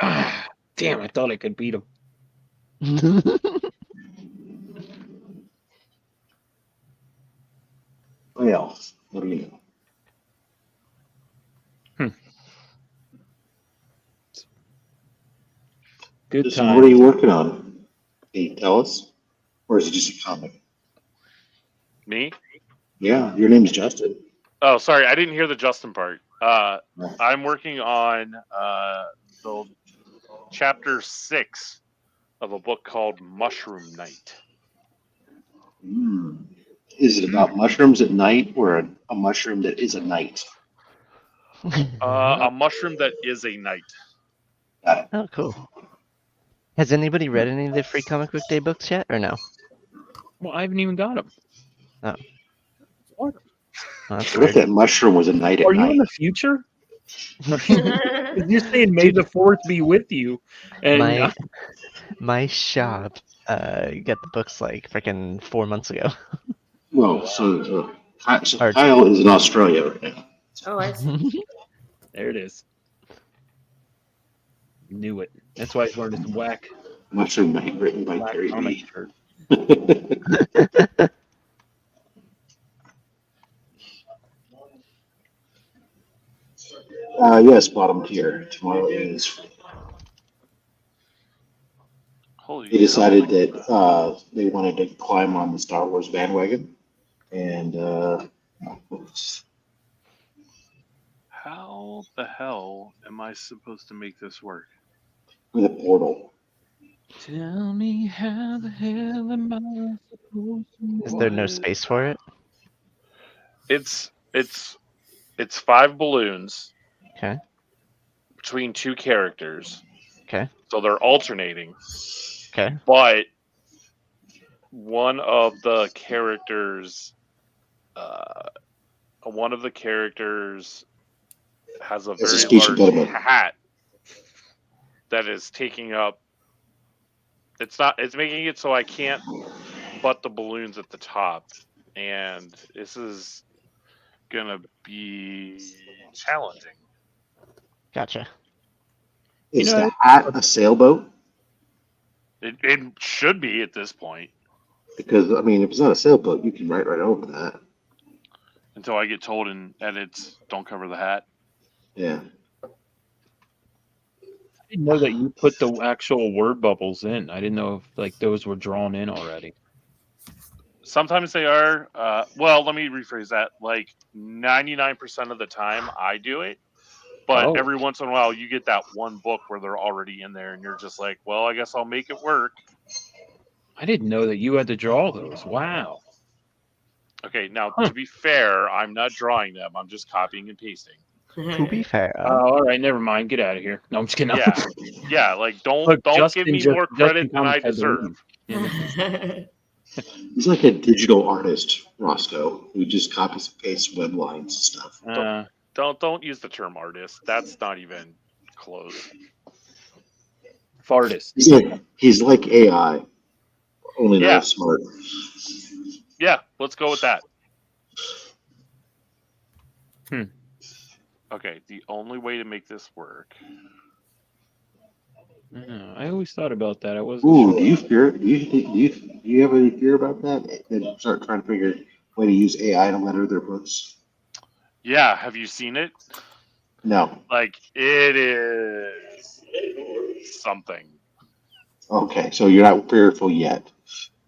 S9: Ah, damn! I thought I could beat him.
S1: Well, what do you know?
S9: Good
S1: So
S9: time.
S1: what are you working on? Can you tell us? Or is it just a comic?
S8: Me?
S1: Yeah, your name's Justin.
S8: Oh, sorry, I didn't hear the Justin part. I'm working on the chapter 6 of a book called Mushroom Night.
S1: Is it about mushrooms at night or a mushroom that is a night?
S8: A mushroom that is a night.
S1: Got it.
S14: Oh, cool. Has anybody read any of the free comic book day books yet, or no?
S9: Well, I haven't even got them.
S14: Oh.
S8: What?
S14: Well, that's
S1: What if
S14: weird.
S1: that mushroom was a night at
S9: Are you
S1: night?
S9: in the future? You're saying May the 4th be with you, and
S14: My shop got the books like freaking 4 months ago.
S1: Well, so
S14: Or-
S1: Kyle is in Australia right now.
S5: Oh, I see.
S9: there it is. Knew it. That's why he's wearing his whack
S1: Mushroom Night written by Gary
S9: comic
S1: B.
S9: shirt.
S1: Yes, bottom tier. Tomorrow is.
S8: Holy
S1: They decided that they wanted to climb on the Star Wars bandwagon, and
S8: How the hell am I supposed to make this work?
S1: With a portal.
S9: Tell me how the hell am I supposed to
S14: Is there no space for it?
S8: It's 5 balloons
S14: Okay.
S8: between 2 characters.
S14: Okay.
S8: So they're alternating.
S14: Okay.
S8: But one of the characters has a
S1: It's a
S8: very
S1: speech
S8: large
S1: impediment.
S8: hat that is taking up. It's making it so I can't butt the balloons at the top, and this is gonna be challenging.
S14: Gotcha.
S1: Is the hat a sailboat?
S8: It should be at this point.
S1: Because I mean, if it's not a sailboat, you can write right over that.
S8: Until I get told in edits, don't cover the hat.
S1: Yeah.
S9: I didn't know that you put the actual word bubbles in. I didn't know if like those were drawn in already.
S8: Sometimes they are. Well, let me rephrase that. Like 99% of the time, I do it. But every once in a while, you get that one book where they're already in there, and you're just like, well, I guess I'll make it work.
S9: I didn't know that you had to draw those. Wow.
S8: Okay, now, to be fair, I'm not drawing them. I'm just copying and pasting.
S14: To be fair.
S9: All right, never mind. Get out of here. No, I'm just kidding.
S8: Yeah, like don't
S9: Look,
S8: give me more credit than I deserve.
S1: He's like a digital artist, Roscoe, who just copies and pastes web lines and stuff.
S8: Don't use the term artist. That's not even close.
S9: Fartist.
S1: He's like AI, only not as smart.
S8: Yeah, let's go with that. Okay, the only way to make this work.
S9: I always thought about that. I wasn't
S1: Ooh,
S9: sure.
S1: do you fear? Do you have any fear about that? And start trying to figure a way to use AI to letter their books.
S8: Yeah, have you seen it?
S1: No.
S8: Like it is something.
S1: Okay, so you're not fearful yet.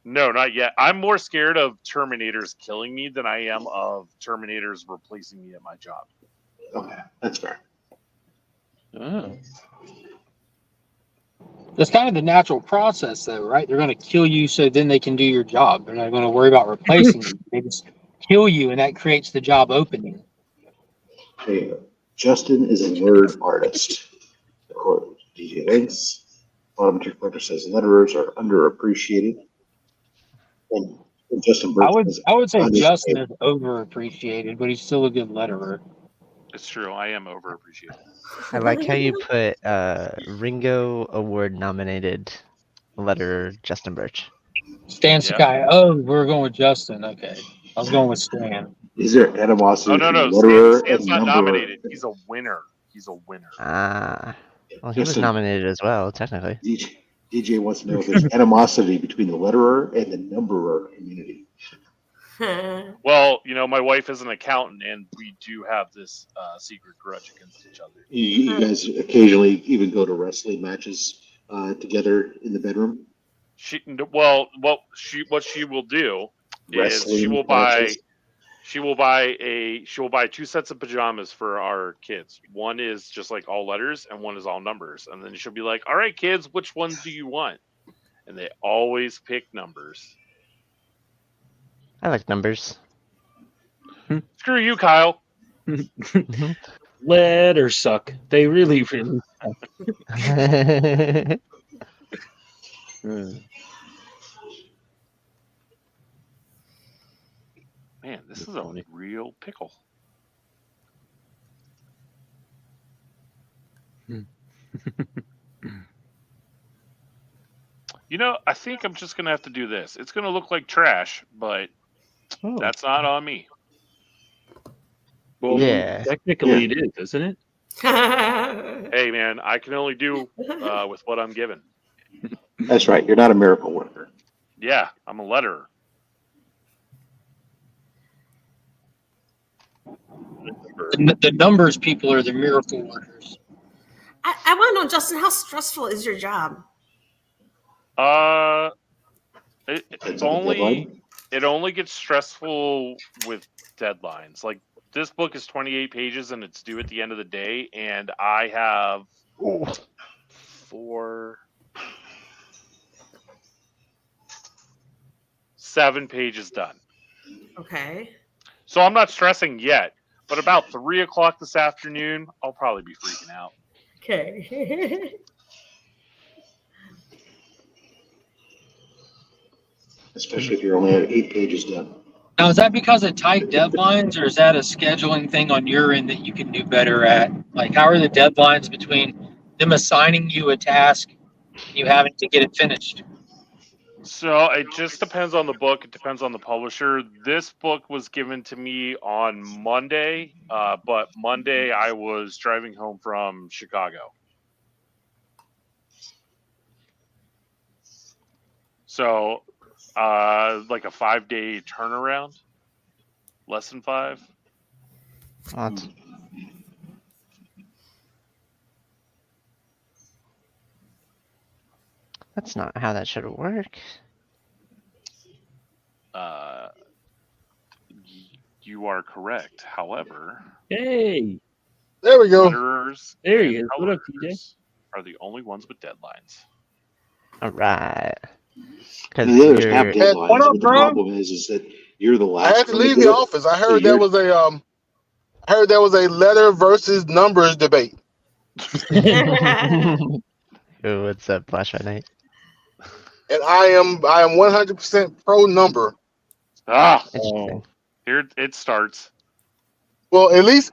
S8: No, not yet. I'm more scared of Terminators killing me than I am of Terminators replacing me at my job.
S1: Okay, that's fair.
S9: Oh.
S12: That's kind of the natural process, though, right? They're going to kill you so then they can do your job. They're not going to worry about replacing you. They just kill you, and that creates the job opening.
S1: Hey, Justin is a word artist. According to DJ Links, bottom two pointer says letterers are underappreciated. And Justin Birch
S12: I would say Justin is overappreciated, but he's still a good letterer.
S8: It's true. I am overappreciated.
S14: I like how you put Ringo Award nominated letterer Justin Birch.
S12: Stan Sakai. Oh, we're going with Justin. Okay. I was going with Stan.
S1: Is there animosity
S8: Oh, no.
S1: between letterer
S8: Stan's
S1: and
S8: not
S1: numberer?
S8: nominated. He's a winner.
S14: Well, he was nominated as well, technically.
S1: DJ wants to know if there's animosity between the letterer and the numberer community.
S8: Well, my wife is an accountant, and we do have this secret grudge against each other.
S1: You guys occasionally even go to wrestling matches together in the bedroom?
S8: What she will do is she will buy 2 sets of pajamas for our kids. One is just like all letters, and one is all numbers. And then she'll be like, "All right, kids, which ones do you want?" And they always pick numbers.
S14: I like numbers.
S8: Screw you, Kyle.
S9: Letters suck. They really, really suck.
S8: Man, this is a real pickle. I think I'm just going to have to do this. It's going to look like trash, but that's not on me.
S9: Well, technically it is, isn't it?
S8: Hey, man, I can only do with what I'm given.
S1: That's right. You're not a miracle worker.
S8: Yeah, I'm a letterer.
S12: The numbers people are the miracle workers.
S5: I want to know, Justin, how stressful is your job?
S8: It only gets stressful with deadlines. Like this book is 28 pages and it's due at the end of the day, and I have 7 pages done.
S5: Okay.
S8: So I'm not stressing yet, but about 3 o'clock this afternoon, I'll probably be freaking out.
S5: Okay.
S1: Especially if you're only at 8 pages done.
S2: Now, is that because of tight deadlines, or is that a scheduling thing on your end that you can do better at? Like, how are the deadlines between them assigning you a task and you having to get it finished?
S8: So it just depends on the book. It depends on the publisher. This book was given to me on Monday, but Monday I was driving home from Chicago. So, like a 5-day turnaround, less than 5.
S14: What? That's not how that should work.
S8: You are correct. However,
S9: Hey,
S15: There we go.
S8: letterers
S9: there
S8: and
S9: he is. What up, TJ?
S8: publishers are the only ones with deadlines.
S14: All right. Because
S1: And the others have
S14: you're
S1: deadlines,
S15: What up,
S1: but the
S15: bro?
S1: problem is that you're the
S15: I
S1: last
S15: had to
S1: one to
S15: leave
S1: do
S15: the
S1: it.
S15: office. I
S1: So
S15: heard there
S1: you're
S15: was a letter versus numbers debate.
S14: Ooh, what's up, Flashlight Night?
S15: And I am 100% pro number.
S14: Interesting.
S8: Here it starts.
S15: Well, at least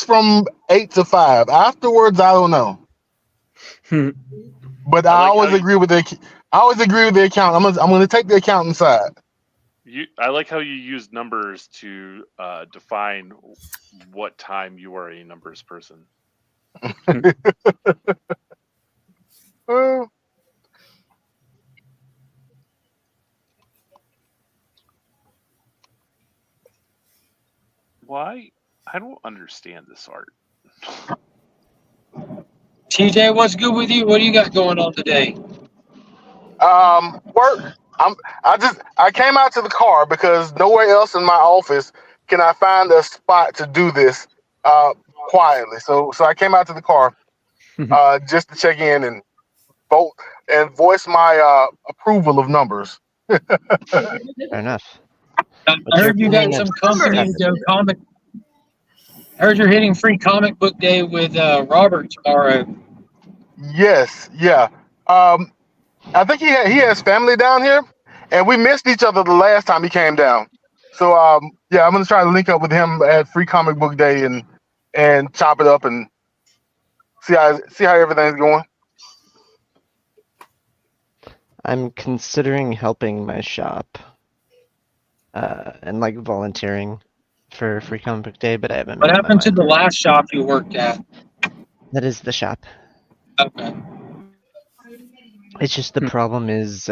S15: from 8 to 5. Afterwards, I don't know. But I always agree with the accountant. I'm gonna take the accountant side.
S8: I like how you use numbers to define what time you are a numbers person. Why? I don't understand this art.
S2: TJ, what's good with you? What do you got going on today?
S15: Work. I came out to the car because nowhere else in my office can I find a spot to do this quietly. So I came out to the car just to check in and vote and voice my approval of numbers.
S14: Fair enough.
S2: I heard you got some company to go comic. I heard you're hitting free comic book day with Robert tomorrow.
S15: Yes, yeah. I think he has family down here, and we missed each other the last time he came down. So yeah, I'm gonna try to link up with him at Free Comic Book Day and chop it up and see how everything's going.
S14: I'm considering helping my shop and like volunteering for Free Comic Book Day, but I haven't.
S2: What happened to the last shop you worked at?
S14: That is the shop.
S2: Okay.
S14: It's just the problem is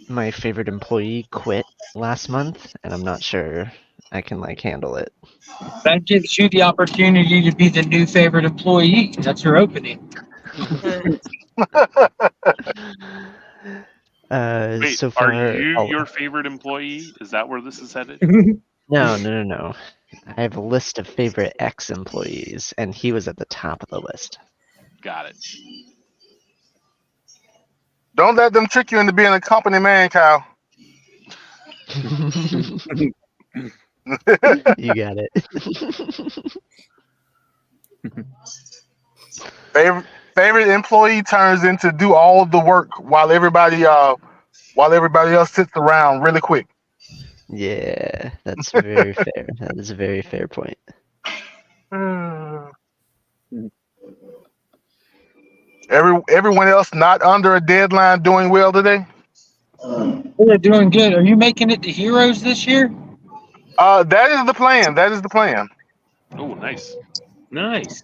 S14: my favorite employee quit last month, and I'm not sure I can like handle it.
S2: That gives you the opportunity to be the new favorite employee. That's your opening.
S8: Wait,
S14: so far,
S8: are you your favorite employee? Is that where this is headed?
S14: No. I have a list of favorite ex-employees, and he was at the top of the list.
S8: Got it.
S15: Don't let them trick you into being a company man, Kyle.
S14: You got it.
S15: Favorite employee turns into do all the work while everybody else sits around really quick.
S14: Yeah, that's very fair. That is a very fair point.
S15: Everyone else not under a deadline doing well today?
S2: They're doing good. Are you making it to Heroes this year?
S15: That is the plan.
S8: Oh, nice.
S9: Nice.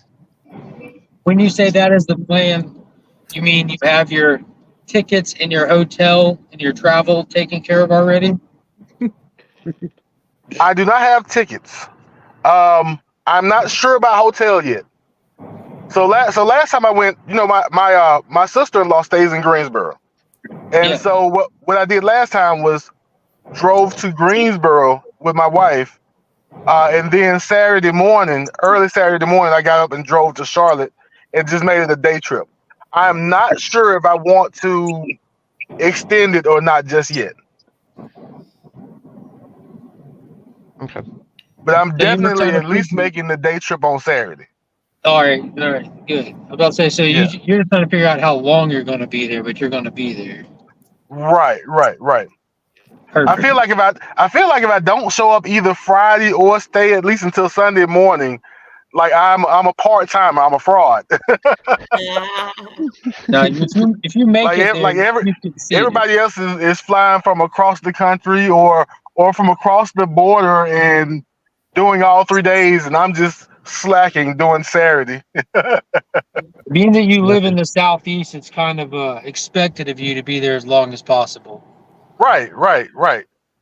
S2: When you say that is the plan, you mean you have your tickets and your hotel and your travel taken care of already?
S15: I do not have tickets. I'm not sure about hotel yet. So last time I went, my sister-in-law stays in Greensboro, and so what I did last time was drove to Greensboro with my wife And then Saturday morning, early Saturday morning, I got up and drove to Charlotte and just made it a day trip. I'm not sure if I want to extend it or not just yet.
S14: Okay.
S15: But I'm
S12: So you were trying
S15: definitely
S12: to
S15: at least making the day trip on Saturday.
S12: all right, good. I was about to say, so
S15: Yeah.
S12: you're trying to figure out how long you're going to be there, but you're going to be there.
S15: Right.
S12: Perfect.
S15: I feel like if I don't show up either Friday or stay at least until Sunday morning, like I'm a part timer. I'm a fraud.
S12: Now, if you make it there, you succeeded.
S15: everybody else is flying from across the country or from across the border and doing all 3 days, and I'm just slacking doing Saturday.
S12: Being that you live in the southeast, it's kind of expected of you to be there as long as possible.
S15: Right.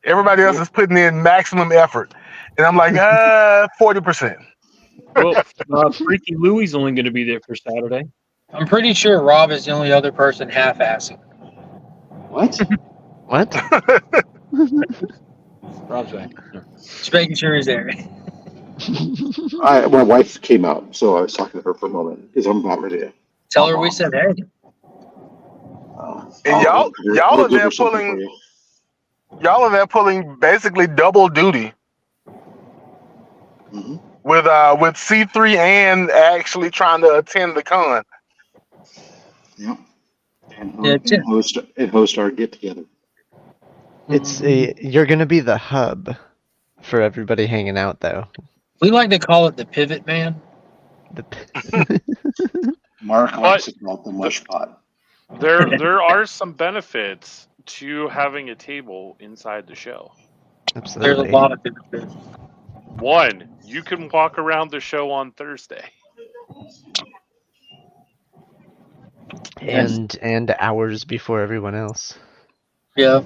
S15: Everybody else is putting in maximum effort, and I'm like 40%.
S9: Well, Freaky Louie's only going to be there for Saturday.
S12: I'm pretty sure Rob is the only other person half-assing.
S1: What?
S14: What?
S9: Rob's back. No.
S12: Just making sure he's there.
S1: My wife came out, so I was talking to her for a moment because I'm about ready to.
S12: Tell her we said hey.
S15: And y'all are there pulling basically double duty with C3 and actually trying to attend the con.
S1: Yeah. And host our get together.
S14: You're gonna be the hub for everybody hanging out, though.
S12: We like to call it the pivot man.
S1: Mark likes to call it the mush pot.
S8: There are some benefits to having a table inside the show.
S14: Absolutely.
S12: There's a lot of benefits.
S8: One, you can walk around the show on Thursday.
S14: And hours before everyone else.
S12: Yeah.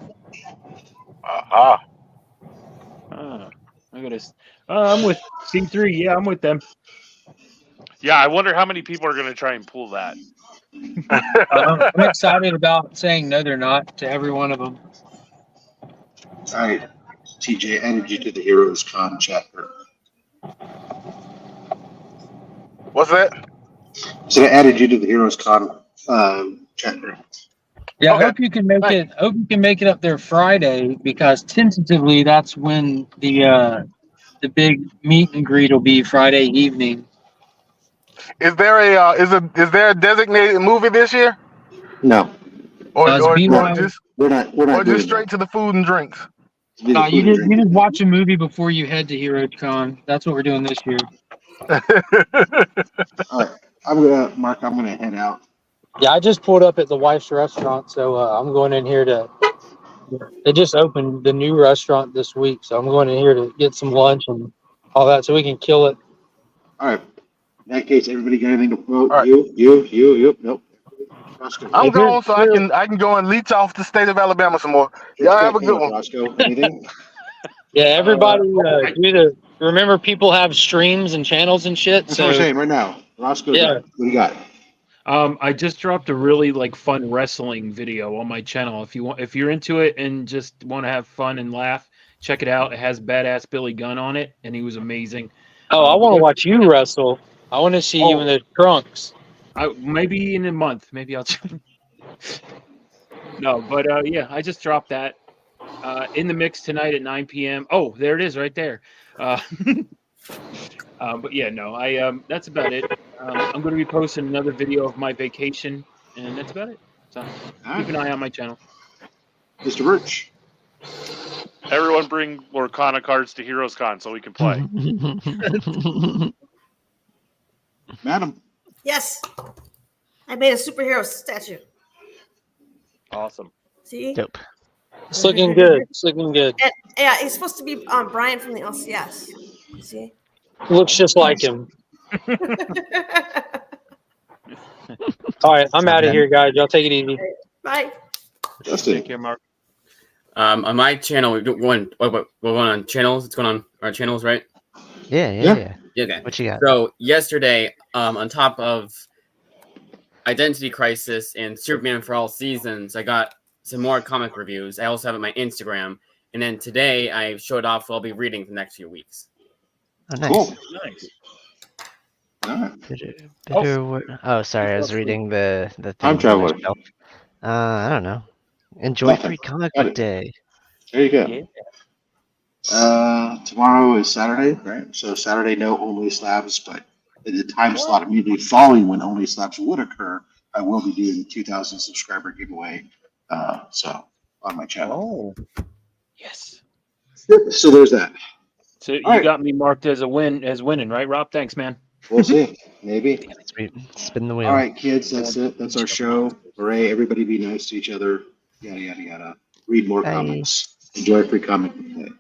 S15: Aha.
S9: I gotta. I'm with C3. Yeah, I'm with them.
S8: Yeah, I wonder how many people are going to try and pull that.
S12: I'm excited about saying no, they're not to every one of them.
S1: All right, TJ, added you to the Heroes Con chat group.
S15: What's that?
S1: So I added you to the Heroes Con chat group.
S12: Yeah,
S15: Okay.
S12: I hope you can make it. Hope you can make it up there Friday because tentatively that's when the big meet and greet will be Friday evening.
S15: Is there a designated movie this year?
S1: No.
S15: Or
S12: just
S1: we're not
S15: just straight to the food and drinks.
S12: you just watch a movie before you head to HeroesCon. That's what we're doing this year.
S1: All right, Mark. I'm gonna head out.
S12: Yeah, I just pulled up at the wife's restaurant, so I'm going in here to. They just opened the new restaurant this week, so I'm going in here to get some lunch and all that, so we can kill it.
S1: All right. In that case, everybody got anything to promote?
S15: All right.
S1: You. Nope. Roscoe.
S15: I'm gone, so I can go and leech off the state of Alabama some more. Y'all have a good one.
S1: Roscoe, anything?
S12: Yeah, everybody remember people have streams and channels and shit.
S1: That's
S12: so
S1: what we're saying right now. Roscoe,
S12: yeah.
S1: what do you got?
S9: I just dropped a really fun wrestling video on my channel. If you're into it and just want to have fun and laugh, check it out. It has badass Billy Gunn on it, and he was amazing.
S12: Oh, I want to watch you wrestle. I want to see you in the trunks.
S9: Maybe in a month. Maybe I'll. No, but yeah, I just dropped that in the mix tonight at 9 p.m. Oh, there it is, right there. But yeah, no, that's about it. I'm going to be posting another video of my vacation, and that's about it. So keep an eye on my channel.
S1: Mr. Birch.
S8: Everyone bring Lorcana cards to Heroes Con so we can play.
S1: Madam.
S5: Yes. I made a superhero statue.
S8: Awesome.
S5: See?
S14: Dope.
S12: It's looking good. It's looking good.
S5: And, yeah, he's supposed to be Brian from the LCS. See?
S12: Looks just like him. All right, I'm out of here, guys. Y'all take it easy.
S5: Bye.
S1: Justin.
S8: Take care, Mark.
S13: On my channel, we're going on channels. It's going on our channels, right?
S14: Yeah.
S13: Okay.
S14: What you got?
S13: So yesterday, on top of Identity Crisis and Superman for All Seasons, I got some more comic reviews. I also have it on my Instagram. And then today, I showed off what I'll be reading for the next few weeks.
S14: Oh, nice.
S1: Cool.
S9: Nice.
S1: All right.
S14: Oh, sorry. I was reading the
S1: Time
S14: thing on my
S1: traveler.
S14: shelf. I don't know. Enjoy
S1: Nothing.
S14: Free Comic
S1: Got
S14: Book
S1: it.
S14: Day.
S1: There you go.
S9: Yeah.
S1: Tomorrow is Saturday, right? So Saturday, no Only Slabs, but in the time slot immediately following when Only Slabs would occur, I will be doing the 2,000 subscriber giveaway. So on my channel.
S9: Oh. Yes.
S1: Yep. So there's that.
S9: So you
S1: All right.
S9: got me marked as winning, right, Rob? Thanks, man.
S1: We'll see. Maybe.
S14: Damn it, sweet. Spin the wheel.
S1: All right, kids. That's it. That's our show. Hooray! Everybody be nice to each other. Yada yada yada. Read more
S14: Bye.
S1: comics. Enjoy Free Comic Book Day.